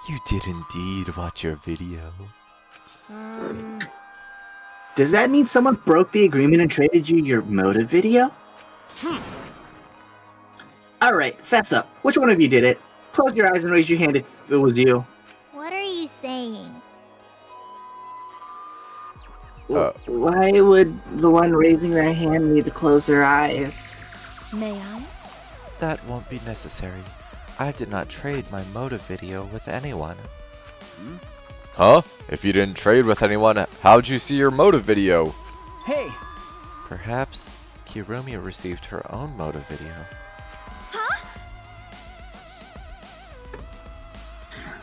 you did indeed watch your video. Does that mean someone broke the agreement and traded you your motive video? Alright, fess up. Which one of you did it? Close your eyes and raise your hand if it was you. What are you saying? Why would the one raising their hand need to close their eyes? May I? That won't be necessary. I did not trade my motive video with anyone. Huh? If you didn't trade with anyone, how'd you see your motive video? Hey! Perhaps Kirumi received her own motive video.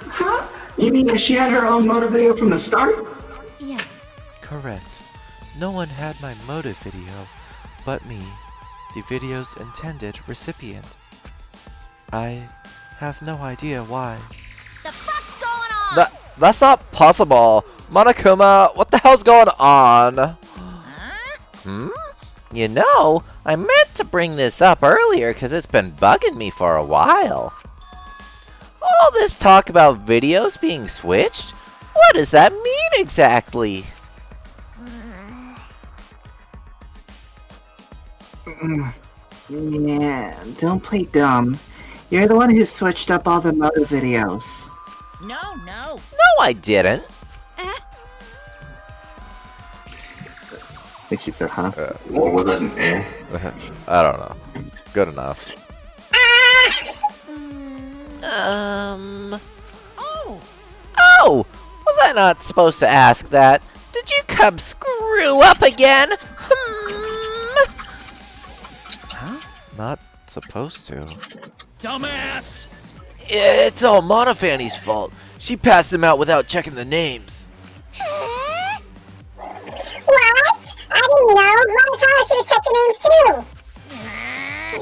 Huh? You mean that she had her own motive video from the start? Yes. Correct. No one had my motive video but me, the video's intended recipient. I have no idea why. The fuck's going on? That's not possible! Monokuma, what the hell's going on? You know, I meant to bring this up earlier because it's been bugging me for a while. All this talk about videos being switched? What does that mean exactly? Yeah, don't play dumb. You're the one who switched up all the motive videos. No. No, I didn't. I think she said, huh? What was that an eh? I don't know. Good enough. Oh! Was I not supposed to ask that? Did you come screw up again? Not supposed to. Dumbass! It's all Monofanny's fault. She passed them out without checking the names. What? I didn't know. Monotaro should have checked the names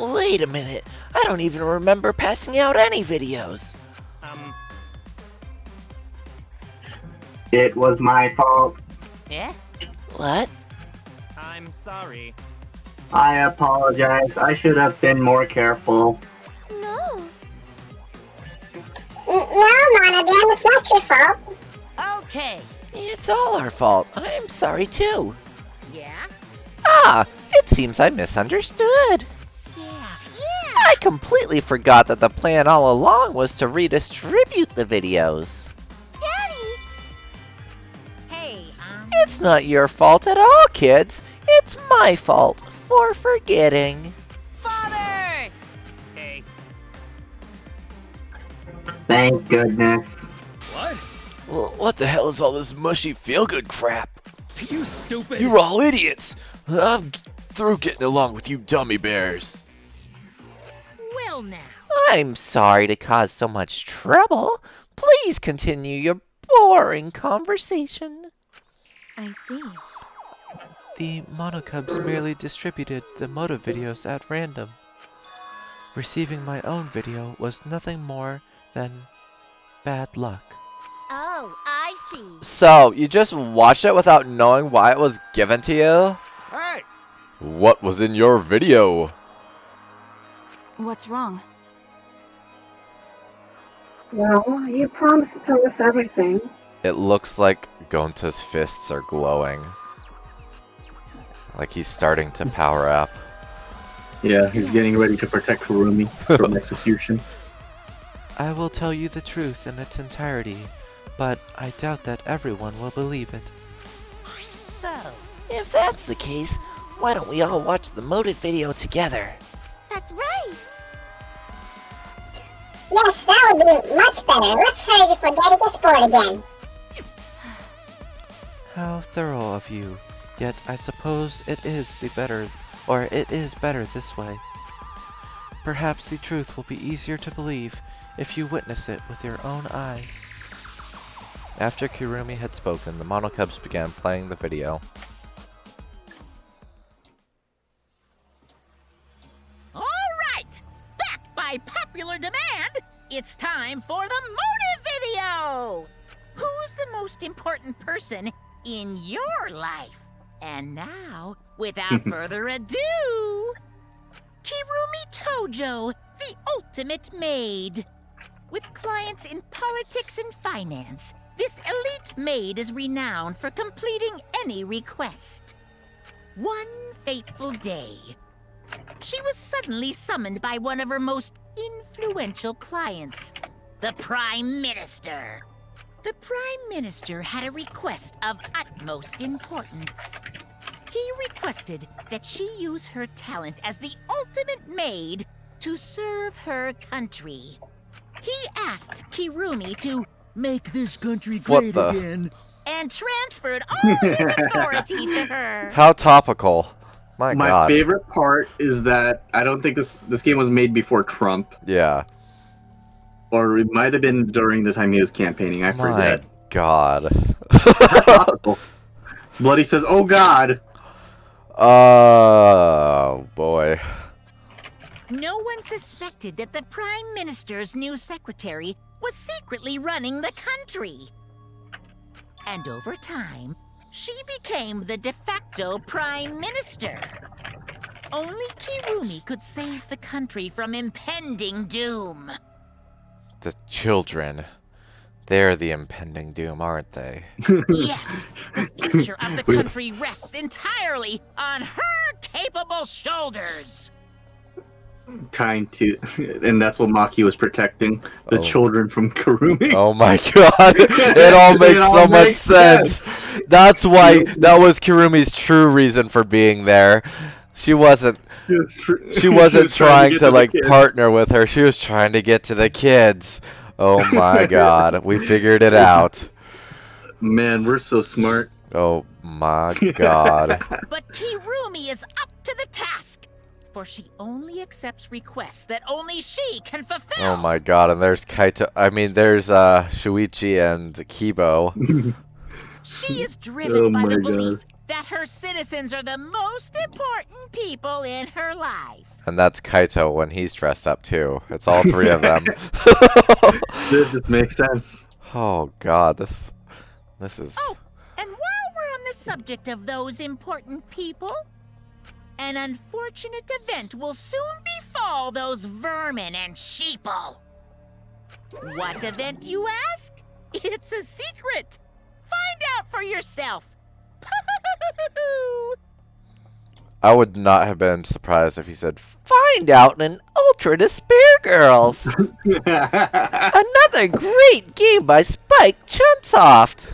too. Wait a minute. I don't even remember passing out any videos. It was my fault. Yeah? What? I'm sorry. I apologize. I should have been more careful. No. No, Monodan, it's not your fault. Okay. It's all our fault. I'm sorry too. Yeah? Ah, it seems I misunderstood. Yeah. I completely forgot that the plan all along was to redistribute the videos. Daddy! Hey, It's not your fault at all, kids. It's my fault for forgetting. Father! Hey. Thank goodness. What? Well, what the hell is all this mushy feel-good crap? You stupid! You're all idiots! I'm through getting along with you dummy bears. Well now. I'm sorry to cause so much trouble. Please continue your boring conversation. I see. The Monocubs merely distributed the motive videos at random. Receiving my own video was nothing more than bad luck. Oh, I see. So, you just watched it without knowing why it was given to you? Hey! What was in your video? What's wrong? Well, you promised to tell us everything. It looks like Gonta's fists are glowing. Like he's starting to power up. Yeah, he's getting ready to protect Kurumi from execution. I will tell you the truth in its entirety, but I doubt that everyone will believe it. So, if that's the case, why don't we all watch the motive video together? That's right. Yes, that would be much better. Let's hurry before Daddy gets bored again. How thorough of you. Yet I suppose it is better this way. Perhaps the truth will be easier to believe if you witness it with your own eyes. After Kirumi had spoken, the Monocubs began playing the video. All right! Back by popular demand, it's time for the motive video! who's the most important person in your life? And now, without further ado, Kirumi Tojo, the ultimate maid. With clients in politics and finance, this elite maid is renowned for completing any request. One fateful day, she was suddenly summoned by one of her most influential clients, the Prime Minister. The Prime Minister had a request of utmost importance. He requested that she use her talent as the ultimate maid to serve her country. He asked Kirumi to make this country What great the? again and transferred all his authority to her. How topical. My My God. favorite part is that I don't think this game was made before Trump, Yeah. or it might have been during the time he was campaigning. I My forget. God. Bloody says, "Oh God." Oh boy. No one suspected that the Prime Minister's new secretary was secretly running the country. And over time, she became the de facto Prime Minister. Only Kirumi could save the country from impending doom. The children. They're the impending doom, aren't they? Yes, the future of the country rests entirely on her capable shoulders. Trying to, and that's what Maki was protecting, the children from Kirumi. Oh my God. It all makes so much sense. That's why that was Kirumi's true reason for being there. She wasn't she wasn't trying to like partner with her. She was trying to get to the kids. Oh my God. We figured it out. Man, we're so smart. Oh my God. But Kirumi is up to the task, for she only accepts requests that only she can fulfill. Oh my God. And there's Kaito. I mean, there's Shuichi and Kibo. She is driven by the belief that her citizens are the most important people in her life. And that's Kaito when he's dressed up too. It's all three of them. It just makes sense. Oh God, this is. Oh, and while we're on the subject of those important people, an unfortunate event will soon befall those vermin and sheeple. What event, you ask? It's a secret. Find out for yourself. I would not have been surprised if he said, "Find out in Ultra Despair Girls." Another great game by Spike Chunsoft.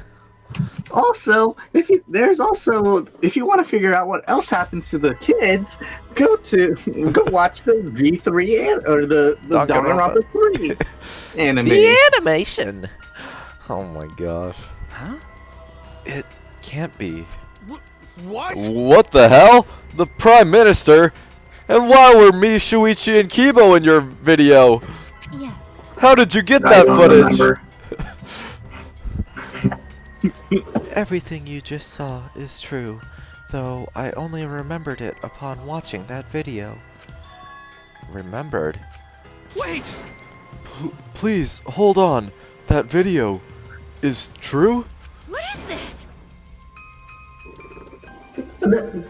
Also, if you want to figure out what else happens to the kids, go watch the V3 or the Danganronpa 3 anime. The animation. Oh my gosh. Huh? It can't be. What? What the hell? The Prime Minister? And why were me, Shuichi, and Kibo in your video? Yes. How did you get I that don't footage? remember. Everything you just saw is true, though I only remembered it upon watching that video. Remembered? Wait! Please, hold on. That video is true? What is this?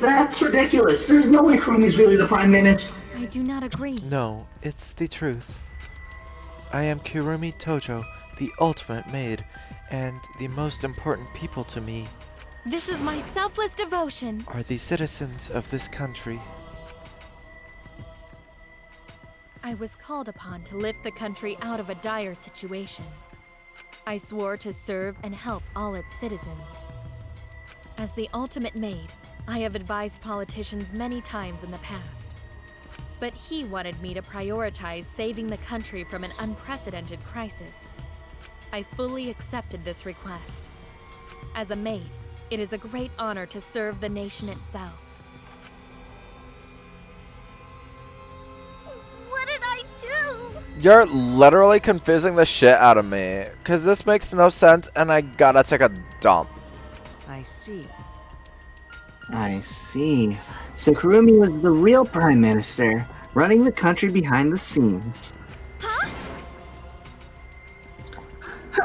That's ridiculous. There's no way Kurumi's really the Prime Minister. I do not agree. No, it's the truth. I am Kirumi Tojo, the ultimate maid, and the most important people to me This is my selfless devotion. are the citizens of this country. I was called upon to lift the country out of a dire situation. I swore to serve and help all its citizens. As the ultimate maid, I have advised politicians many times in the past. But he wanted me to prioritize saving the country from an unprecedented crisis. I fully accepted this request. As a maid, it is a great honor to serve the nation itself. What did I do? You're literally confusing the shit out of me. Because this makes no sense and I gotta take a dump. I see. I see. So Kurumi was the real Prime Minister, running the country behind the scenes. Huh?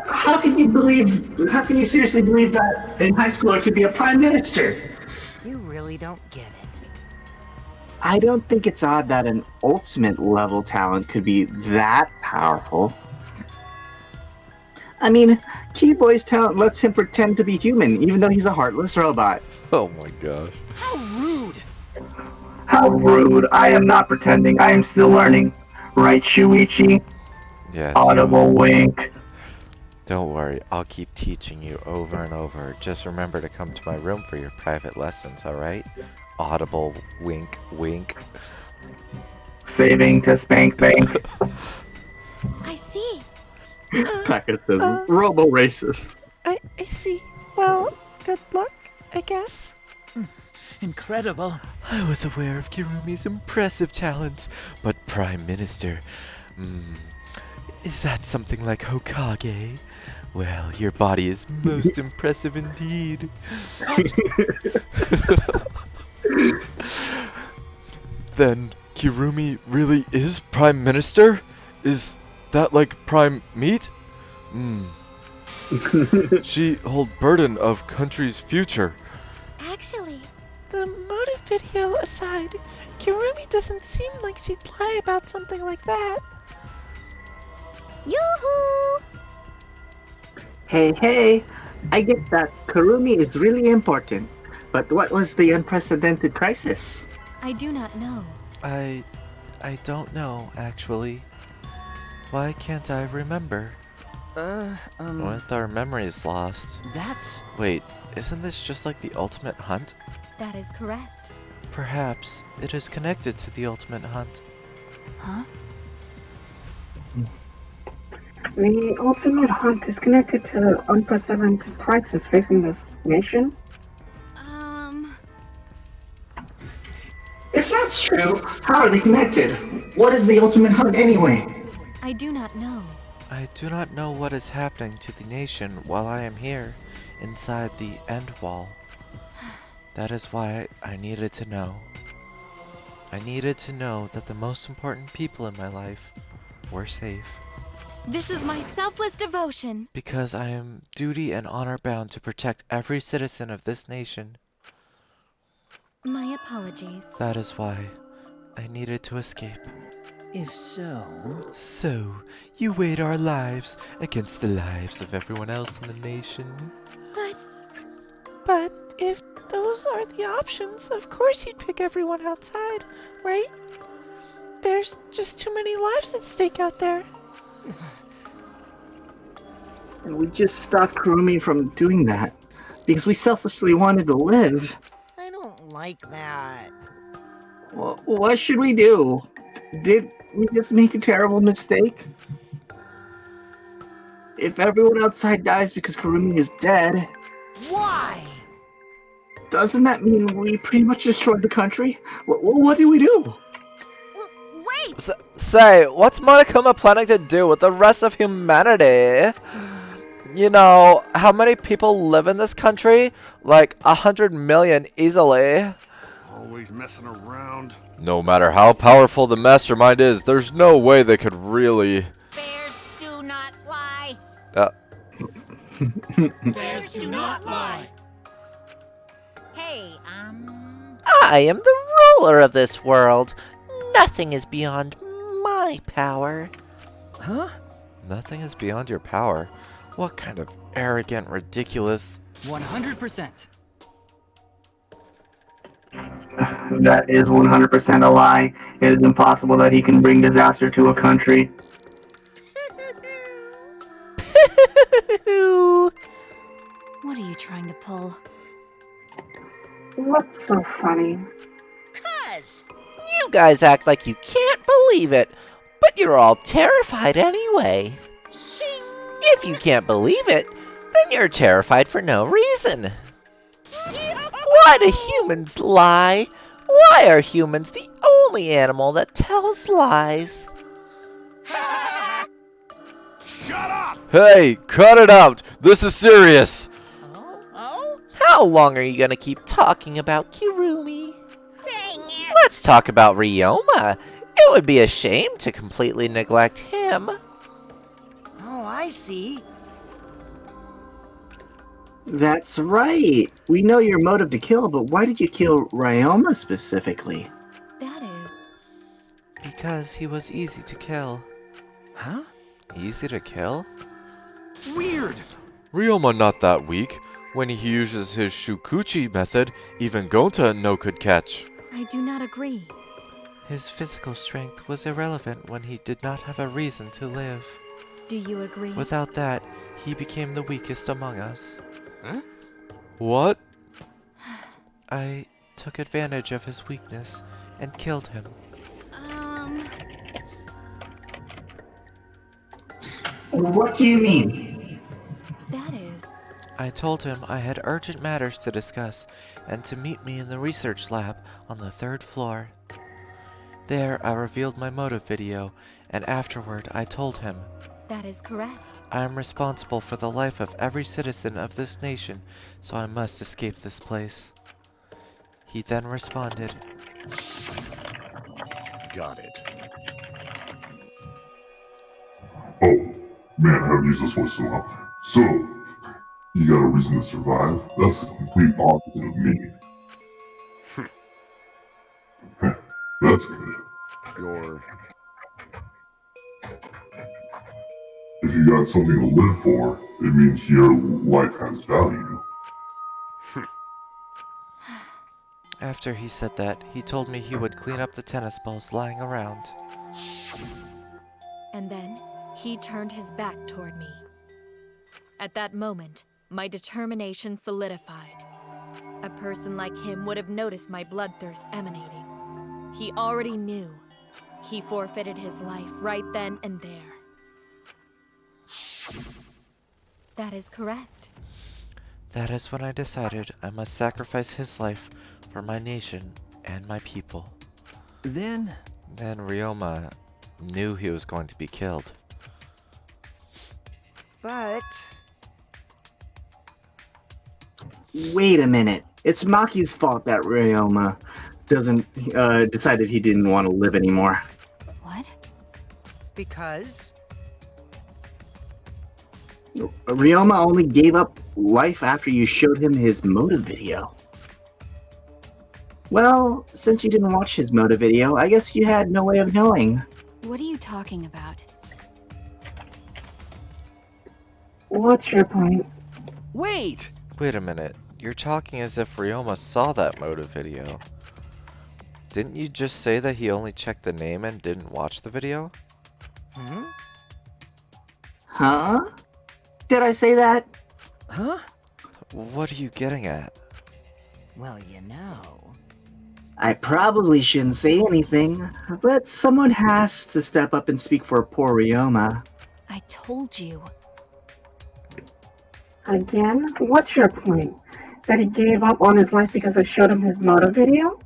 How How can you seriously believe that a high schooler could be a prime minister? You really don't get it. I don't think it's odd that an ultimate level talent could be that powerful. I mean, Keyboy's talent lets him pretend to be human, even though he's a heartless robot. Oh my gosh. How rude! How rude. I am not pretending. I am still learning. Right, Shuichi? Yes. Audible wink. Don't worry, I'll keep teaching you over and over. Just remember to come to my room for your private lessons, alright? Audible wink wink. Saving to spank bank. I see. Taka says, robo-racist. I see. Well, good luck, I guess. Incredible. I was aware of Kirumi's impressive talents, but Prime Minister... is that something like Hokage? Well, your body is most impressive indeed. Then Kirumi really is Prime Minister? Is that like prime meat? She hold burden of country's future. Actually, The motive video aside, Kirumi doesn't seem like she'd lie about something like that. Yoo-hoo! Hey, I get that Kurumi is really important, but what was the unprecedented crisis? I do not know. I don't know, actually. Why can't I remember? What our memory is lost. That's... Wait, isn't this just like the ultimate hunt? That is correct. Perhaps it is connected to the ultimate hunt. Huh? The ultimate hunt is connected to the unprecedented crisis facing this nation. If that's true, how are they connected? What is the ultimate hunt anyway? I do not know. I do not know what is happening to the nation while I am here, inside the end wall. That is why I needed to know. I needed to know that the most important people in my life were safe. This is my selfless devotion. Because I am duty and honor bound to protect every citizen of this nation. My apologies. That is why I needed to escape. If so... So, you weighed our lives against the lives of everyone else in the nation. But if those are the options, of course you'd pick everyone outside, right? There's just too many lives at stake out there. We just stopped Kurumi from doing that, because we selfishly wanted to live. I don't like that. Well, what should we do? Did we just make a terrible mistake? If everyone outside dies because Kurumi is dead... Why? Doesn't that mean we pretty much destroyed the country? What do we do? Wait! Say, what's Monokuma planning to do with the rest of humanity? You know, how many people live in this country? Like 100 million easily. Always messing around. No matter how powerful the mastermind is, there's no way they could really... Bears do not lie. Bears do not lie. Hey, I am the ruler of this world. Nothing is beyond my power. Huh? Nothing is beyond your power. What kind of arrogant, ridiculous... 100%. That is 100% a lie. It is impossible that he can bring disaster to a country. What are you trying to pull? What's so funny? You guys act like you can't believe it, but you're all terrified anyway. If you can't believe it, then you're terrified for no reason. Why do humans lie? Why are humans the only animal that tells lies? Shut up! Hey, cut it out! This is serious! How long are you gonna keep talking about Kirumi? Let's talk about Ryoma. It would be a shame to completely neglect him. Oh, I see. That's right. We know your motive to kill, but why did you kill Ryoma specifically? That is... Because he was easy to kill. Huh? Easy to kill? Weird! Ryoma not that weak. When he uses his Shukuchi method, even Gonta no could catch. I do not agree. His physical strength was irrelevant when he did not have a reason to live. Do you agree? Without that, he became the weakest among us. Huh? What? I took advantage of his weakness and killed him. What do you mean? That is... I told him I had urgent matters to discuss and to meet me in the research lab on the 3rd floor. There, I revealed my motive video, and afterward I told him, That is correct. I am responsible for the life of every citizen of this nation, so I must escape this place. He then responded, Got it. Oh, man, I haven't used this voice so long. So, you got a reason to survive? That's the complete opposite of me. That's good. If you got something to live for, it means your life has value. After he said that, he told me he would clean up the tennis balls lying around. And then, he turned his back toward me. At that moment, my determination solidified. A person like him would have noticed my bloodthirst emanating. He already knew. He forfeited his life right then and there. That is correct. That is when I decided I must sacrifice his life for my nation and my people. Then Ryoma knew he was going to be killed. But... Wait a minute. It's Maki's fault that Ryoma decided he didn't want to live anymore. What? Because... Ryoma only gave up life after you showed him his motive video. Well, since you didn't watch his motive video, I guess you had no way of knowing. What are you talking about? What's your point? Wait! Wait a minute. You're talking as if Ryoma saw that motive video. Didn't you just say that he only checked the name and didn't watch the video? Huh? Did I say that? Huh? What are you getting at? Well, you know... I probably shouldn't say anything, but someone has to step up and speak for poor Ryoma. I told you. Again? What's your point? That he gave up on his life because I showed him his motive video?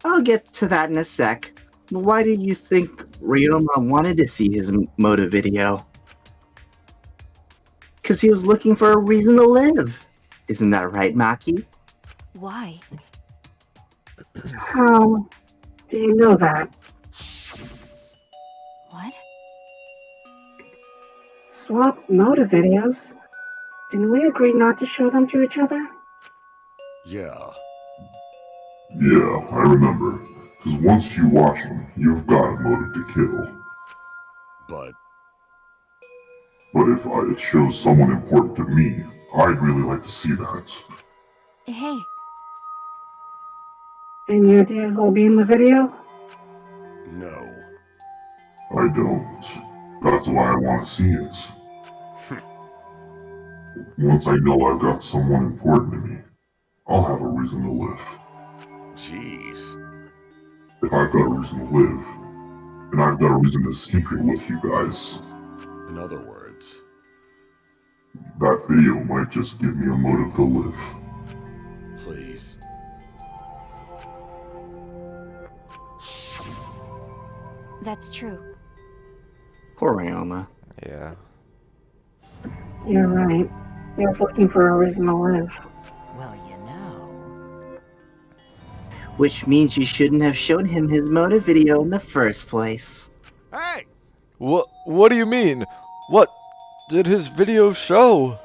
I'll get to that in a sec. But why do you think Ryoma wanted to see his motive video? Because he was looking for a reason to live. Isn't that right, Maki? Why? How do you know that? What? Swap motive videos? Didn't we agree not to show them to each other? Yeah. Yeah, I remember. Because once you watch them, you've got a motive to kill. But if it shows someone important to me, I'd really like to see that. Hey. Any idea who'll be in the video? no. I don't. That's why I want to see it. Once I know I've got someone important to me, I'll have a reason to live. Jeez. If I've got a reason to live, and I've got a reason to escape here with you guys, In other words, that video might just give me a motive to live. please. That's true. Poor Ryoma. Yeah. You're right. He was looking for a reason to live. Well, you know... Which means you shouldn't have shown him his motive video in the first place. Hey! What do you mean? What? did his video show?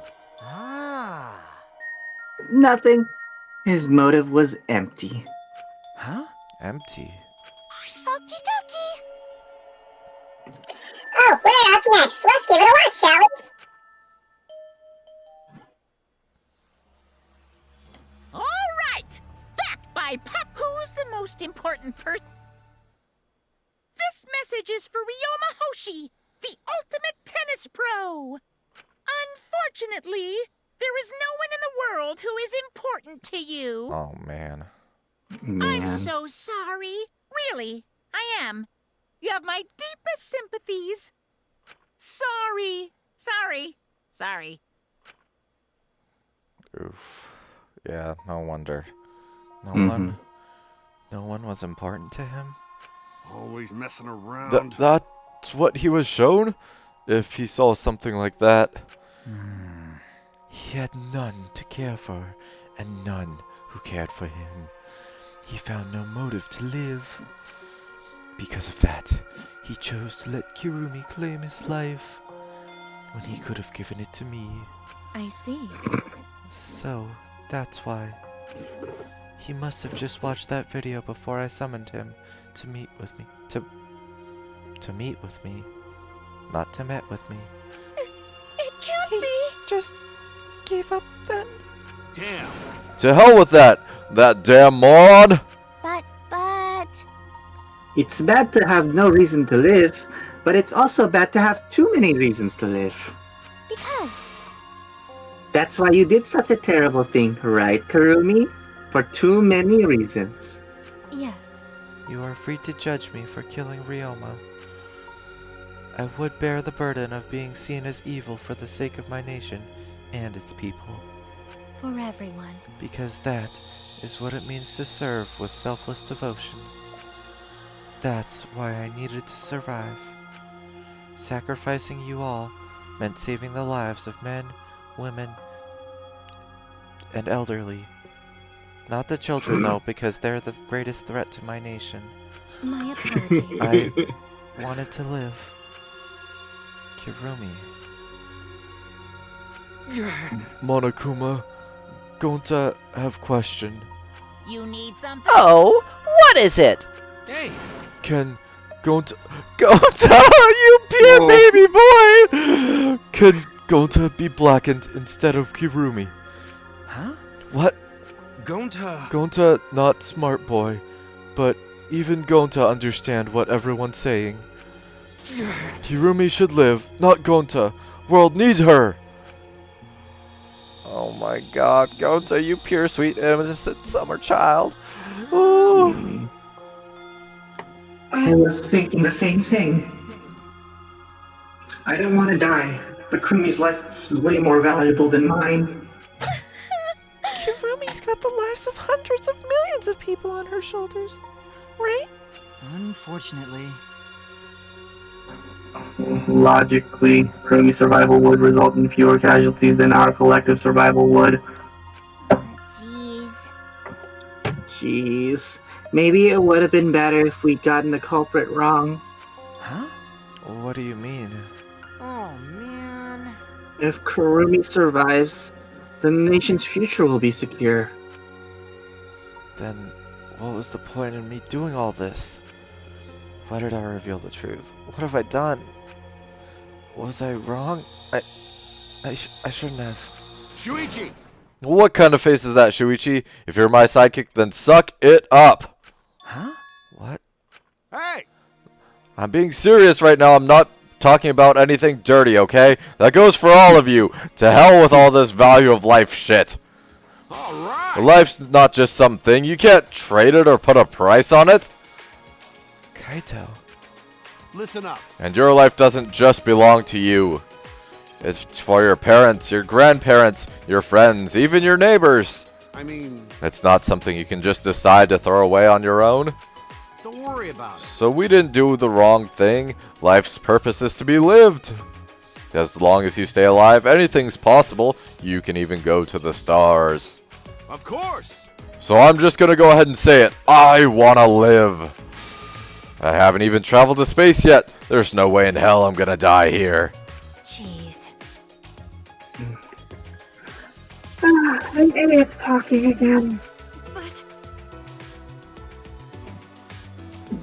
Nothing. His motive was empty. Huh? Empty. Okie dokie. Oh, we're up next. Let's give it a watch, shall we? All right! Back by Pop. Who's the most important person? This message is for Ryoma Hoshi, the ultimate tennis pro. Unfortunately, there is no one in the world who is important to you. Oh, man. I'm so sorry. Really, I am. You have my deepest sympathies. Sorry. Oof. Yeah, no wonder. No one was important to him? Always messing around. That's what he was shown? If he saw something like that. He had none to care for, and none who cared for him. He found no motive to live. Because of that, he chose to let Kirumi claim his life, when he could have given it to me. I see. So, that's why. He must have just watched that video before I summoned him to meet with me. To meet with me. Not to met with me. It can't be. Just gave up then. Damn. To hell with that! That damn moron! But... It's bad to have no reason to live, but it's also bad to have too many reasons to live. Because... That's why you did such a terrible thing, right, Kurumi? For too many reasons. Yes. You are free to judge me for killing Ryoma. I would bear the burden of being seen as evil for the sake of my nation and its people. For everyone. Because that is what it means to serve with selfless devotion. That's why I needed to survive. Sacrificing you all meant saving the lives of men, women, and elderly. Not the children though, because they're the greatest threat to my nation. My apologies. I wanted to live. Kirumi. Monokuma, going to have question. You need something? Oh, what is it? Hey! Can Gonta, you pure baby boy! Can Gonta be blackened instead of Kirumi? Huh? What? Gonta. Gonta, not smart boy, but even Gonta understand what everyone's saying. Kirumi should live, not Gonta. World needs her. Oh my God, Gonta, you pure sweet innocent summer child. Ooh. I was thinking the same thing. I don't want to die, but Kurumi's life is way more valuable than mine. Kirumi's got the lives of hundreds of millions of people on her shoulders, right? Unfortunately. Logically, Kurumi's survival would result in fewer casualties than our collective survival would. Jeez. Maybe it would have been better if we'd gotten the culprit wrong. Huh? What do you mean? Oh, man. If Kurumi survives, the nation's future will be secure. Then, what was the point in me doing all this? Why did I reveal the truth? What have I done? Was I wrong? I shouldn't have. Shuichi! What kind of face is that, Shuichi? If you're my sidekick, then suck it up! Huh? What? Hey! I'm being serious right now. I'm not talking about anything dirty, okay? That goes for all of you. To hell with all this value of life shit. Alright! Life's not just something. You can't trade it or put a price on it. Kaito. Listen up. And your life doesn't just belong to you. It's for your parents, your grandparents, your friends, even your neighbors. I mean... It's not something you can just decide to throw away on your own. Don't worry about it. So we didn't do the wrong thing. Life's purpose is to be lived. As long as you stay alive, anything's possible. You can even go to the stars. Of course. So I'm just gonna go ahead and say it. I wanna live. I haven't even traveled to space yet. There's no way in hell I'm gonna die here. Jeez. An idiot's talking again.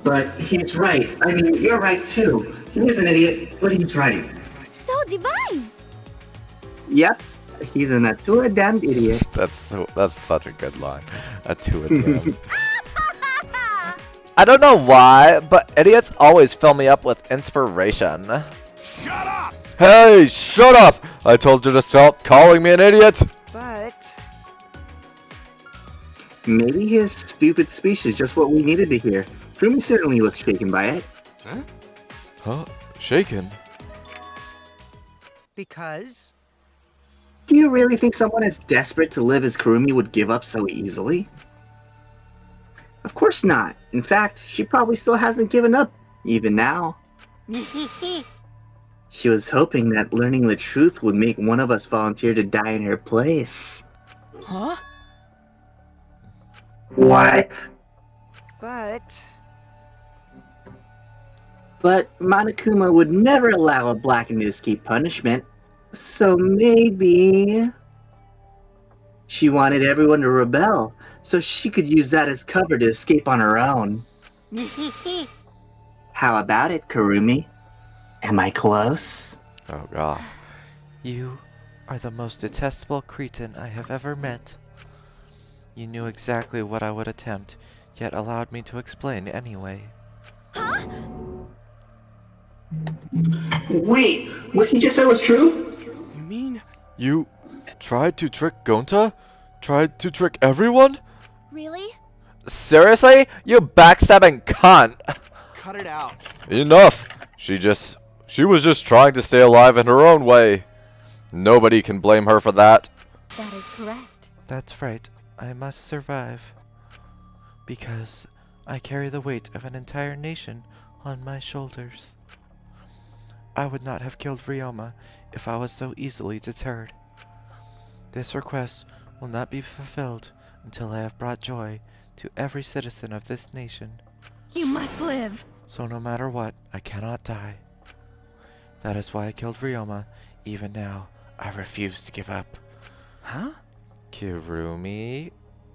But he's right. I mean, you're right too. He is an idiot, but he's right. So divine! Yep, he's a damned idiot. That's such a good line. A two at the end. I don't know why, but idiots always fill me up with inspiration. Shut up! Hey, shut up! I told you to stop calling me an idiot! But Maybe his stupid speech is just what we needed to hear. Krumi certainly looks shaken by it. Huh? Shaken? because Do you really think someone as desperate to live as Kurumi would give up so easily? Of course not. In fact, she probably still hasn't given up, even now. She was hoping that learning the truth would make one of us volunteer to die in her place. Huh? What? But Monokuma would never allow a blackened to escape punishment. So maybe she wanted everyone to rebel, so she could use that as cover to escape on her own. How about it, Kurumi? Am I close? Oh god. You are the most detestable cretin I have ever met. You knew exactly what I would attempt, yet allowed me to explain anyway. Wait, what he just said was true? You mean? You tried to trick Gonta? Tried to trick everyone? Really? Seriously? You backstabbing cunt! Cut it out. Enough! She was just trying to stay alive in her own way. Nobody can blame her for that. That is correct. That's right. I must survive. Because I carry the weight of an entire nation on my shoulders. I would not have killed Ryoma if I was so easily deterred. This request will not be fulfilled until I have brought joy to every citizen of this nation. You must live. So no matter what, I cannot die. That is why I killed Ryoma. Even now, I refuse to give up. Huh? Kirumi,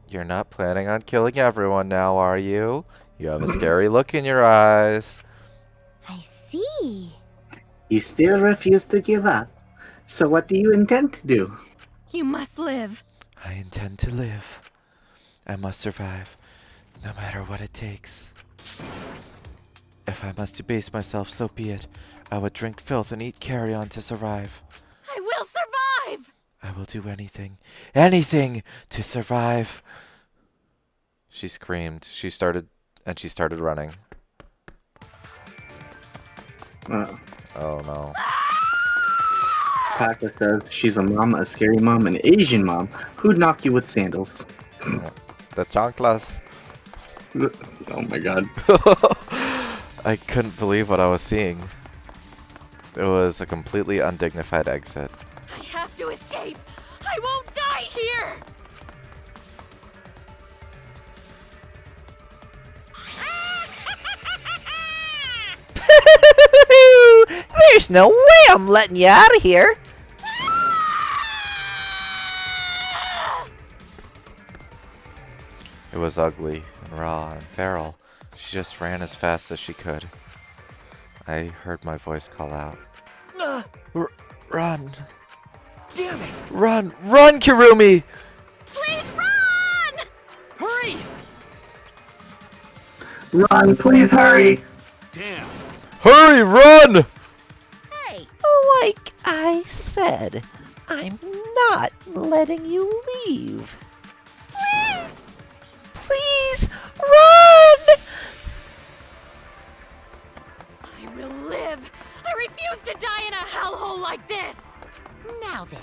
you're not planning on killing everyone now, are you? You have a scary look in your eyes. I see. You still refuse to give up. So what do you intend to do? You must live. I intend to live. I must survive, no matter what it takes. If I must debase myself, so be it. I would drink filth and eat carrion to survive. I will survive! I will do anything, anything to survive. She screamed. She started running. Oh no. Taka says she's a mom, a scary mom, an Asian mom who'd knock you with sandals. The chanclas. Oh my god. I couldn't believe what I was seeing. It was a completely undignified exit. I have to escape. I won't die here. There's no way I'm letting you out of here. It was ugly and raw and feral. She just ran as fast as she could. I heard my voice call out. Run. damn it! Run! Run, Kirumi! Please run! Hurry! Run, please hurry! Damn. Hurry, run! Hey, Like I said, I'm not letting you leave. Please, run! I will live. I refuse to die in a hellhole like this. now then,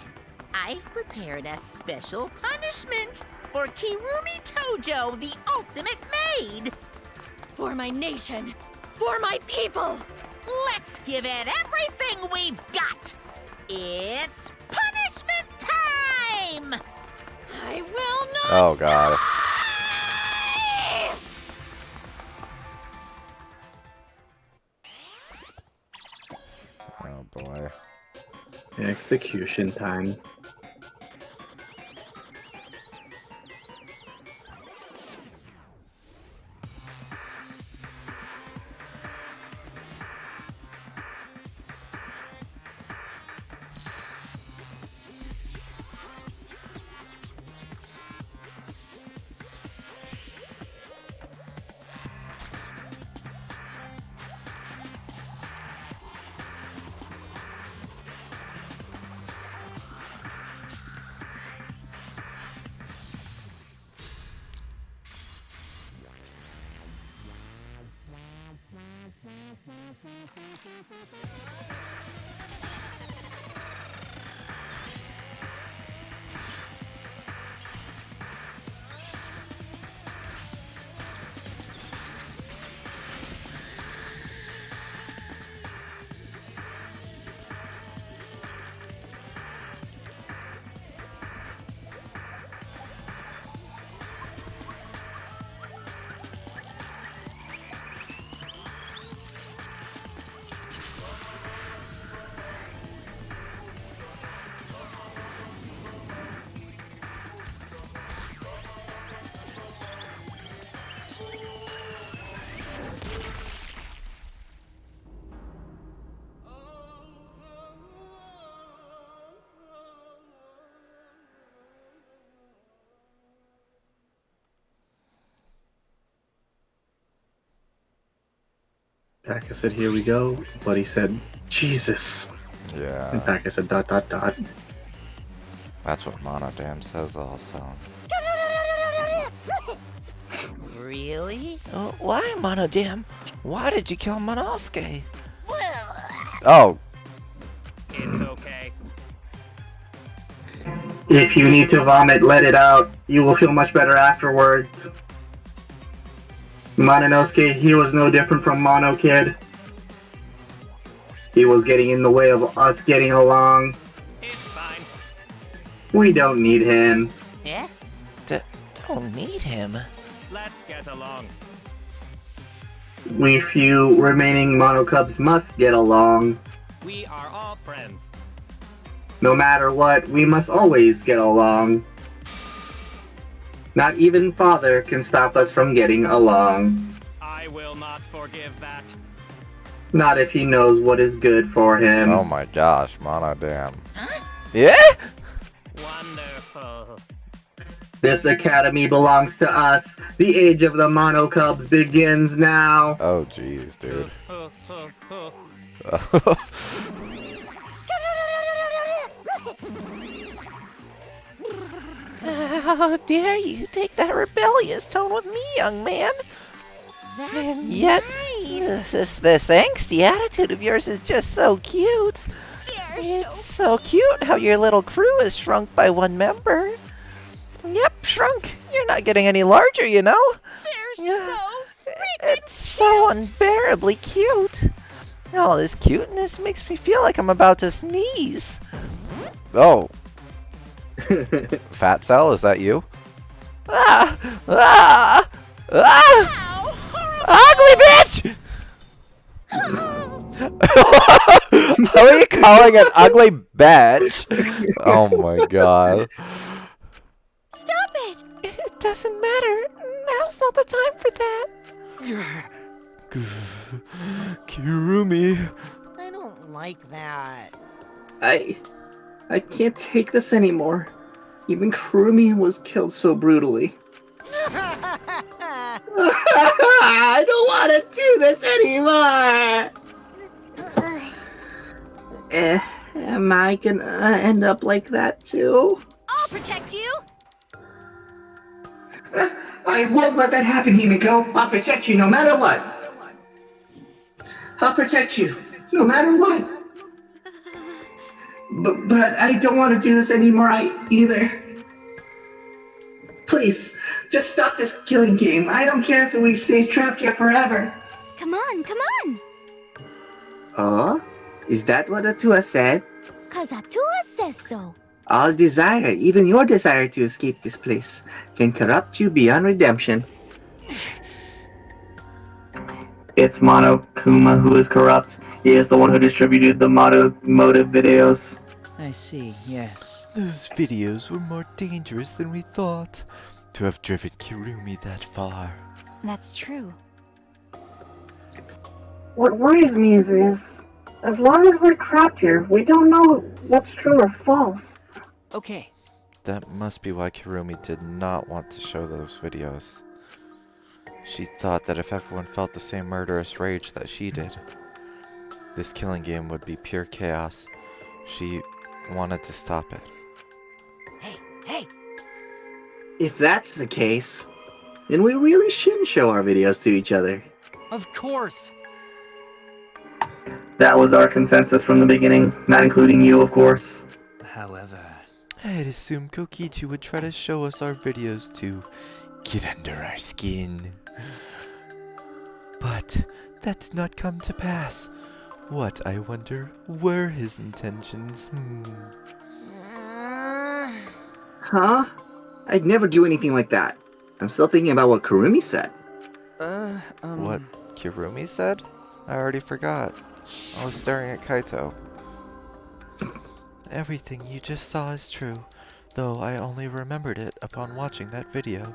I've prepared a special punishment for Kirumi Tojo, the ultimate maid. For my nation. For my people. Let's give it everything we've got. It's punishment time! I will not. Oh god. Oh boy. Execution time. Paka said, "Here we go." Bloody said, "Jesus." Yeah. And Paka said, ... That's what Monodam says also. Really? Why, Monodam? Why did you kill Monosuke? Oh. It's okay. If you need to vomit, let it out. You will feel much better afterwards. Mononosuke, he was no different from Mono Kid. He was getting in the way of us getting along. It's fine. We don't need him. Yeah? Don't need him. Let's get along. We few remaining Mono Cubs must get along. We are all friends. No matter what, we must always get along. Not even Father can stop us from getting along. I will not forgive that. Not if he knows what is good for him. Oh my gosh, Monodam. Yeah? Wonderful. This academy belongs to us. The age of the Mono Cubs begins now. Oh jeez, dude. How dare you take that rebellious tone with me, young man? That's And yet, nice. this angsty attitude of yours is just so cute. It's so cute how your little crew is shrunk by one member. Yep, shrunk. You're not getting any larger, you know. They're so It's so unbearably cute. All this cuteness makes me feel like I'm about to sneeze. Oh. Fat Cell, is that you? Ah! Ah! Ah! Ugly bitch! How are you calling an ugly bitch? Oh my god. Stop it! It doesn't matter. Now's not the time for that. Kirumi. I don't like that. I can't take this anymore. Even Kurumi was killed so brutally. I don't want to do this anymore! Am I gonna end up like that too? I'll protect you! I won't let that happen, Himiko. I'll protect you no matter what. I'll protect you no matter what. But I don't want to do this anymore either. Please, just stop this killing game. I don't care if we stay trapped here forever. Come on, come on! Oh? Is that what Atua said? Cause Atua says so. All desire, even your desire to escape this place, can corrupt you beyond redemption. It's Monokuma who is corrupt. He is the one who distributed the motive videos. I see, yes. Those videos were more dangerous than we thought. To have driven Kirumi that far. That's true. What worries me is, as long as we're trapped here, we don't know what's true or false. Okay. That must be why Kirumi did not want to show those videos. She thought that if everyone felt the same murderous rage that she did, this killing game would be pure chaos. She wanted to stop it. Hey! If that's the case, then we really shouldn't show our videos to each other. Of course. That was our consensus from the beginning, not including you, of course. However, I'd assume Kokichi would try to show us our videos to get under our skin. But that did not come to pass. What, I wonder, were his intentions? Huh? I'd never do anything like that. I'm still thinking about what Kurumi said. What Kirumi said? I already forgot. I was staring at Kaito. Everything you just saw is true, though I only remembered it upon watching that video.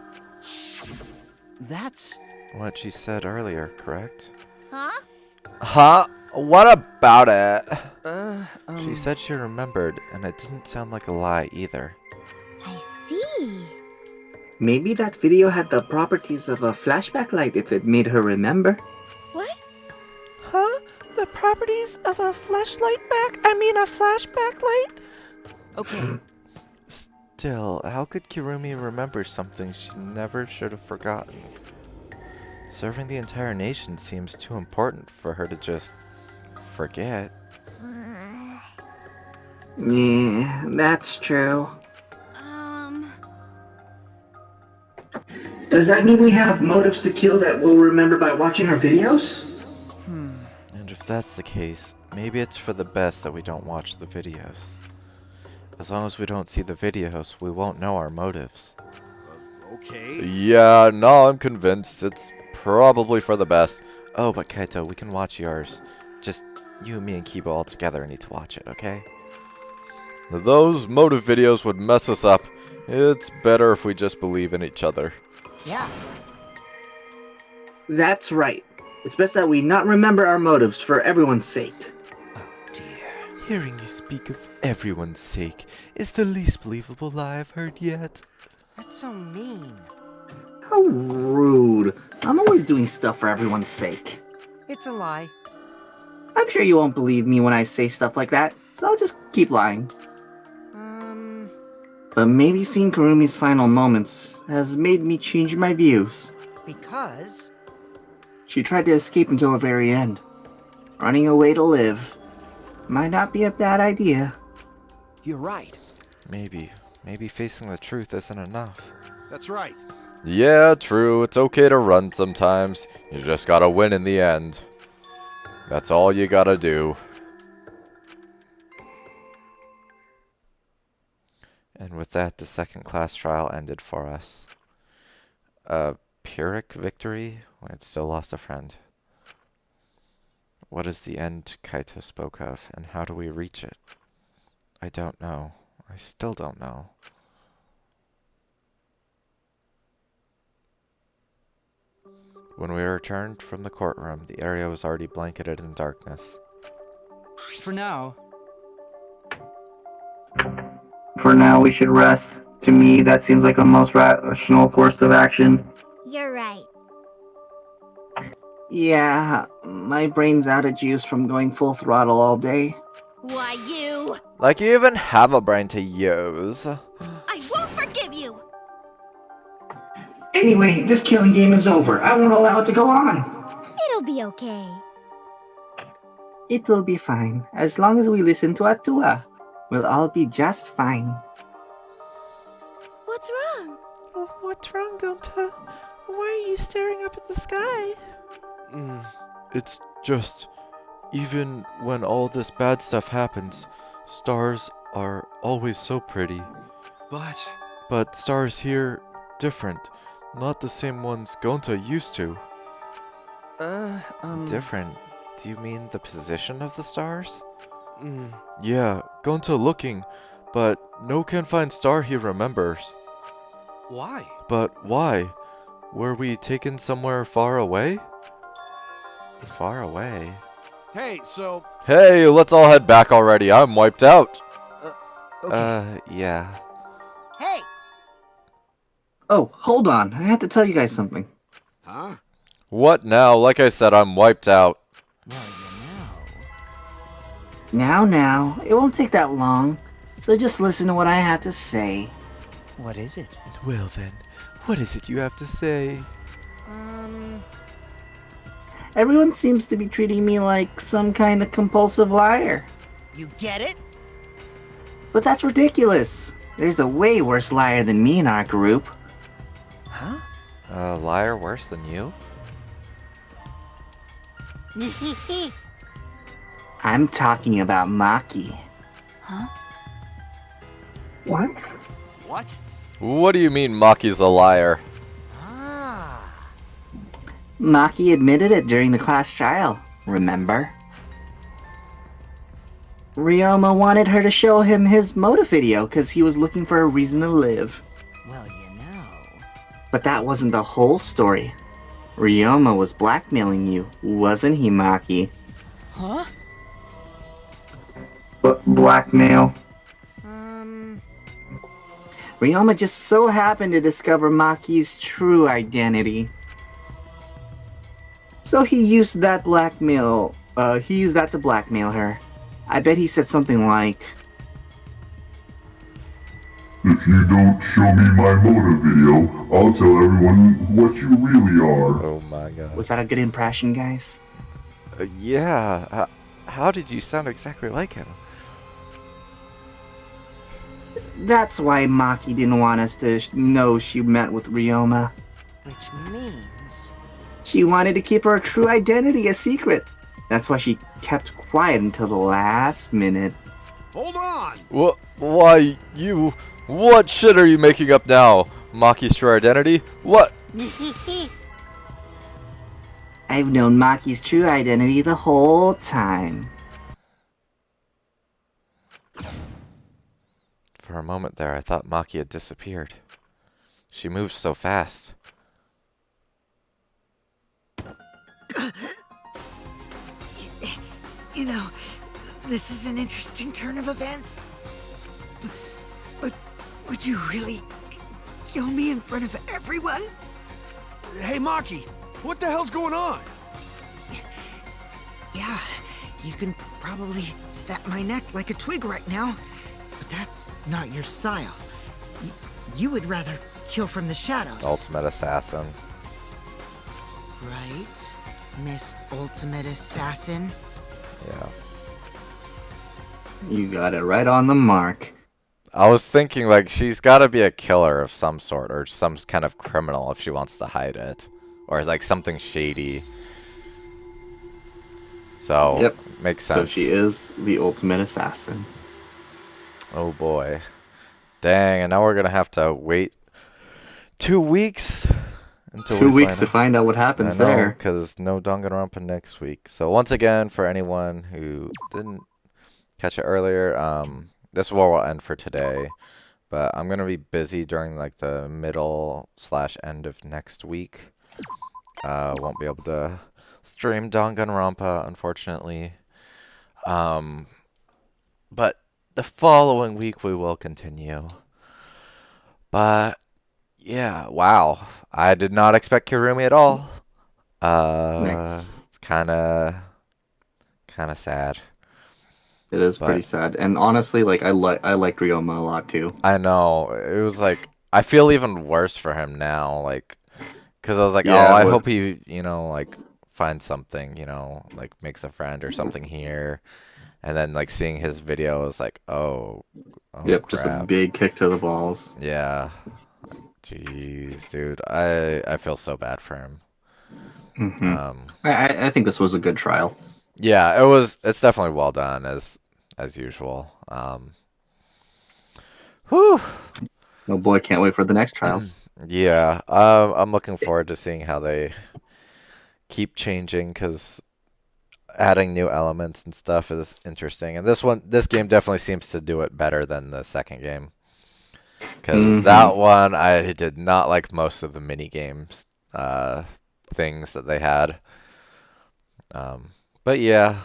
that's... What she said earlier, correct? Huh? Huh? What about it? She said she remembered, and it didn't sound like a lie either. I see. Maybe that video had the properties of a flashback light if it made her remember. What? Huh? The properties of a flashback light? Okay. Still, how could Kirumi remember something she never should have forgotten? Serving the entire nation seems too important for her to just forget. Yeah, that's true. Does that mean we have motives to kill that we'll remember by watching our videos? And if that's the case, maybe it's for the best that we don't watch the videos. As long as we don't see the videos, we won't know our motives. Okay. Yeah, no, I'm convinced. It's probably for the best. Oh, but Kaito, we can watch yours. Just you, me, and Kiba all together need to watch it, okay? Those motive videos would mess us up. It's better if we just believe in each other. Yeah. That's right. It's best that we not remember our motives for everyone's sake. Hearing you speak of everyone's sake is the least believable lie I've heard yet. That's so mean. How rude. I'm always doing stuff for everyone's sake. It's a lie. I'm sure you won't believe me when I say stuff like that, so I'll just keep lying. But maybe seeing Kurumi's final moments has made me change my views. Because? She tried to escape until the very end. Running away to live might not be a bad idea. You're right. Maybe facing the truth isn't enough. That's right. Yeah, true. It's okay to run sometimes. You just gotta win in the end. That's all you gotta do. And with that, the second class trial ended for us. A Pyrrhic victory when it still lost a friend. What is the end Kaito spoke of, and how do we reach it? I don't know. I still don't know. When we returned from the courtroom, the area was already blanketed in darkness. For now. For now, we should rest. To me, that seems like a most rational course of action. You're right. Yeah, my brain's out of juice from going full throttle all day. Why, you? Like you even have a brain to use. I won't forgive you! Anyway, this killing game is over. I won't allow it to go on. It'll be okay. It will be fine, as long as we listen to Atua. We'll all be just fine. What's wrong? What's wrong, Gonta? Why are you staring up at the sky? It's just, even when all this bad stuff happens, stars are always so pretty. But stars here, different. Not the same ones Gonta used to. Different? Do you mean the position of the stars? Yeah, Gonta looking, but no can find star he remembers. Why? But why? Were we taken somewhere far away? Far away? Hey, so... Hey, let's all head back already. I'm wiped out. Yeah. Hey! Oh, hold on. I have to tell you guys something. Huh? What now? Like I said, I'm wiped out. Now, it won't take that long. So just listen to what I have to say. What is it? Well then, what is it you have to say? Everyone seems to be treating me like some kind of compulsive liar. You get it? But that's ridiculous. There's a way worse liar than me in our group. Huh? A liar worse than you? I'm talking about Maki. Huh? What? What? What do you mean Maki's a liar? Maki admitted it during the class trial, remember? Ryoma wanted her to show him his motive video because he was looking for a reason to live. Well, you know. But that wasn't the whole story. Ryoma was blackmailing you, wasn't he, Maki? Huh? Blackmail. Ryoma just so happened to discover Maki's true identity. So he used that to blackmail her. I bet he said something like, If you don't show me my motive video, I'll tell everyone what you really are. Oh my god. Was that a good impression, guys? Yeah. How did you sound exactly like him? That's why Maki didn't want us to know she met with Ryoma. Which means... She wanted to keep her true identity a secret. That's why she kept quiet until the last minute. Hold on! Why, you... What shit are you making up now? Maki's true identity? What? I've known Maki's true identity the whole time. For a moment there, I thought Maki had disappeared. She moves so fast. You know, this is an interesting turn of events. But would you really kill me in front of everyone? Hey, Maki, what the hell's going on? Yeah, you can probably snap my neck like a twig right now, but that's not your style. You would rather kill from the shadows. Ultimate assassin. Right, Miss Ultimate Assassin? Yeah. You got it right on the mark. I was thinking, like, she's gotta be a killer of some sort, or some kind of criminal if she wants to hide it. Or, like, something shady. So, Yep. Makes sense. So she is the ultimate assassin. Oh boy. Dang, and now we're gonna have to wait 2 weeks until 2 weeks to find out what happens there. Because no Danganronpa next week. So once again, for anyone who didn't catch it earlier, this is where we'll end for today. But I'm gonna be busy during like the middle/end of next week. Won't be able to stream Danganronpa, unfortunately. But the following week we will continue. But yeah, wow. I did not expect Kirumi at all. Nice. It's kind of sad. It is pretty sad. And honestly, like I liked Ryoma a lot too. I know. It was like I feel even worse for him now, like cuz I was like, Yeah, "Oh, I what- hope he, like finds something, like makes a friend or something here." And then like seeing his video was like, "Oh, Yep, just a crap." big kick to the balls. Yeah. Jeez, dude. I feel so bad for him. I think this was a good trial. Yeah, it's definitely well done as usual. Whew. Oh boy, can't wait for the next trials. Yeah, I'm looking forward to seeing how they keep changing because adding new elements and stuff is interesting. And this game definitely seems to do it better than the second game. Because that one, I did not like most of the mini games things that they had. But yeah,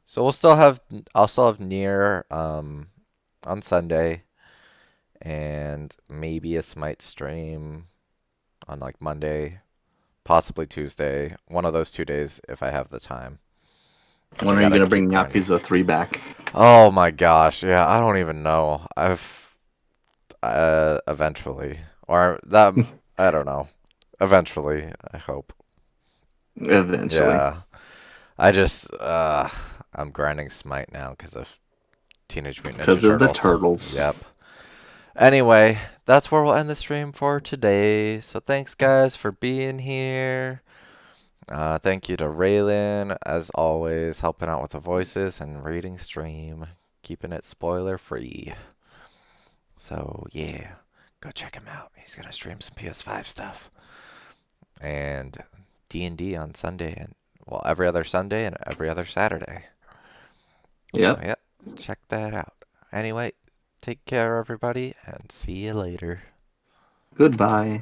so I'll still have Nier on Sunday, and maybe a Smite stream on like Monday, possibly Tuesday. One of those 2 days if I have the time. When are you gonna bring Yakuza 3 back? Oh my gosh, yeah, I don't even know. Eventually, or that I don't know. Eventually, I hope. Eventually. Yeah. I just, I'm grinding Smite now because of Teenage Mutant Ninja Because Turtles. of the turtles. Yep. Anyway, that's where we'll end the stream for today. So thanks, guys, for being here. Thank you to Raylan, as always, helping out with the voices and reading stream, keeping it spoiler free. So yeah, go check him out. He's gonna stream some PS5 stuff and D&D on Sunday, and well, every other Sunday and every other Saturday. Yep. So, yep, check that out. Anyway, take care, everybody, and see you later. Goodbye.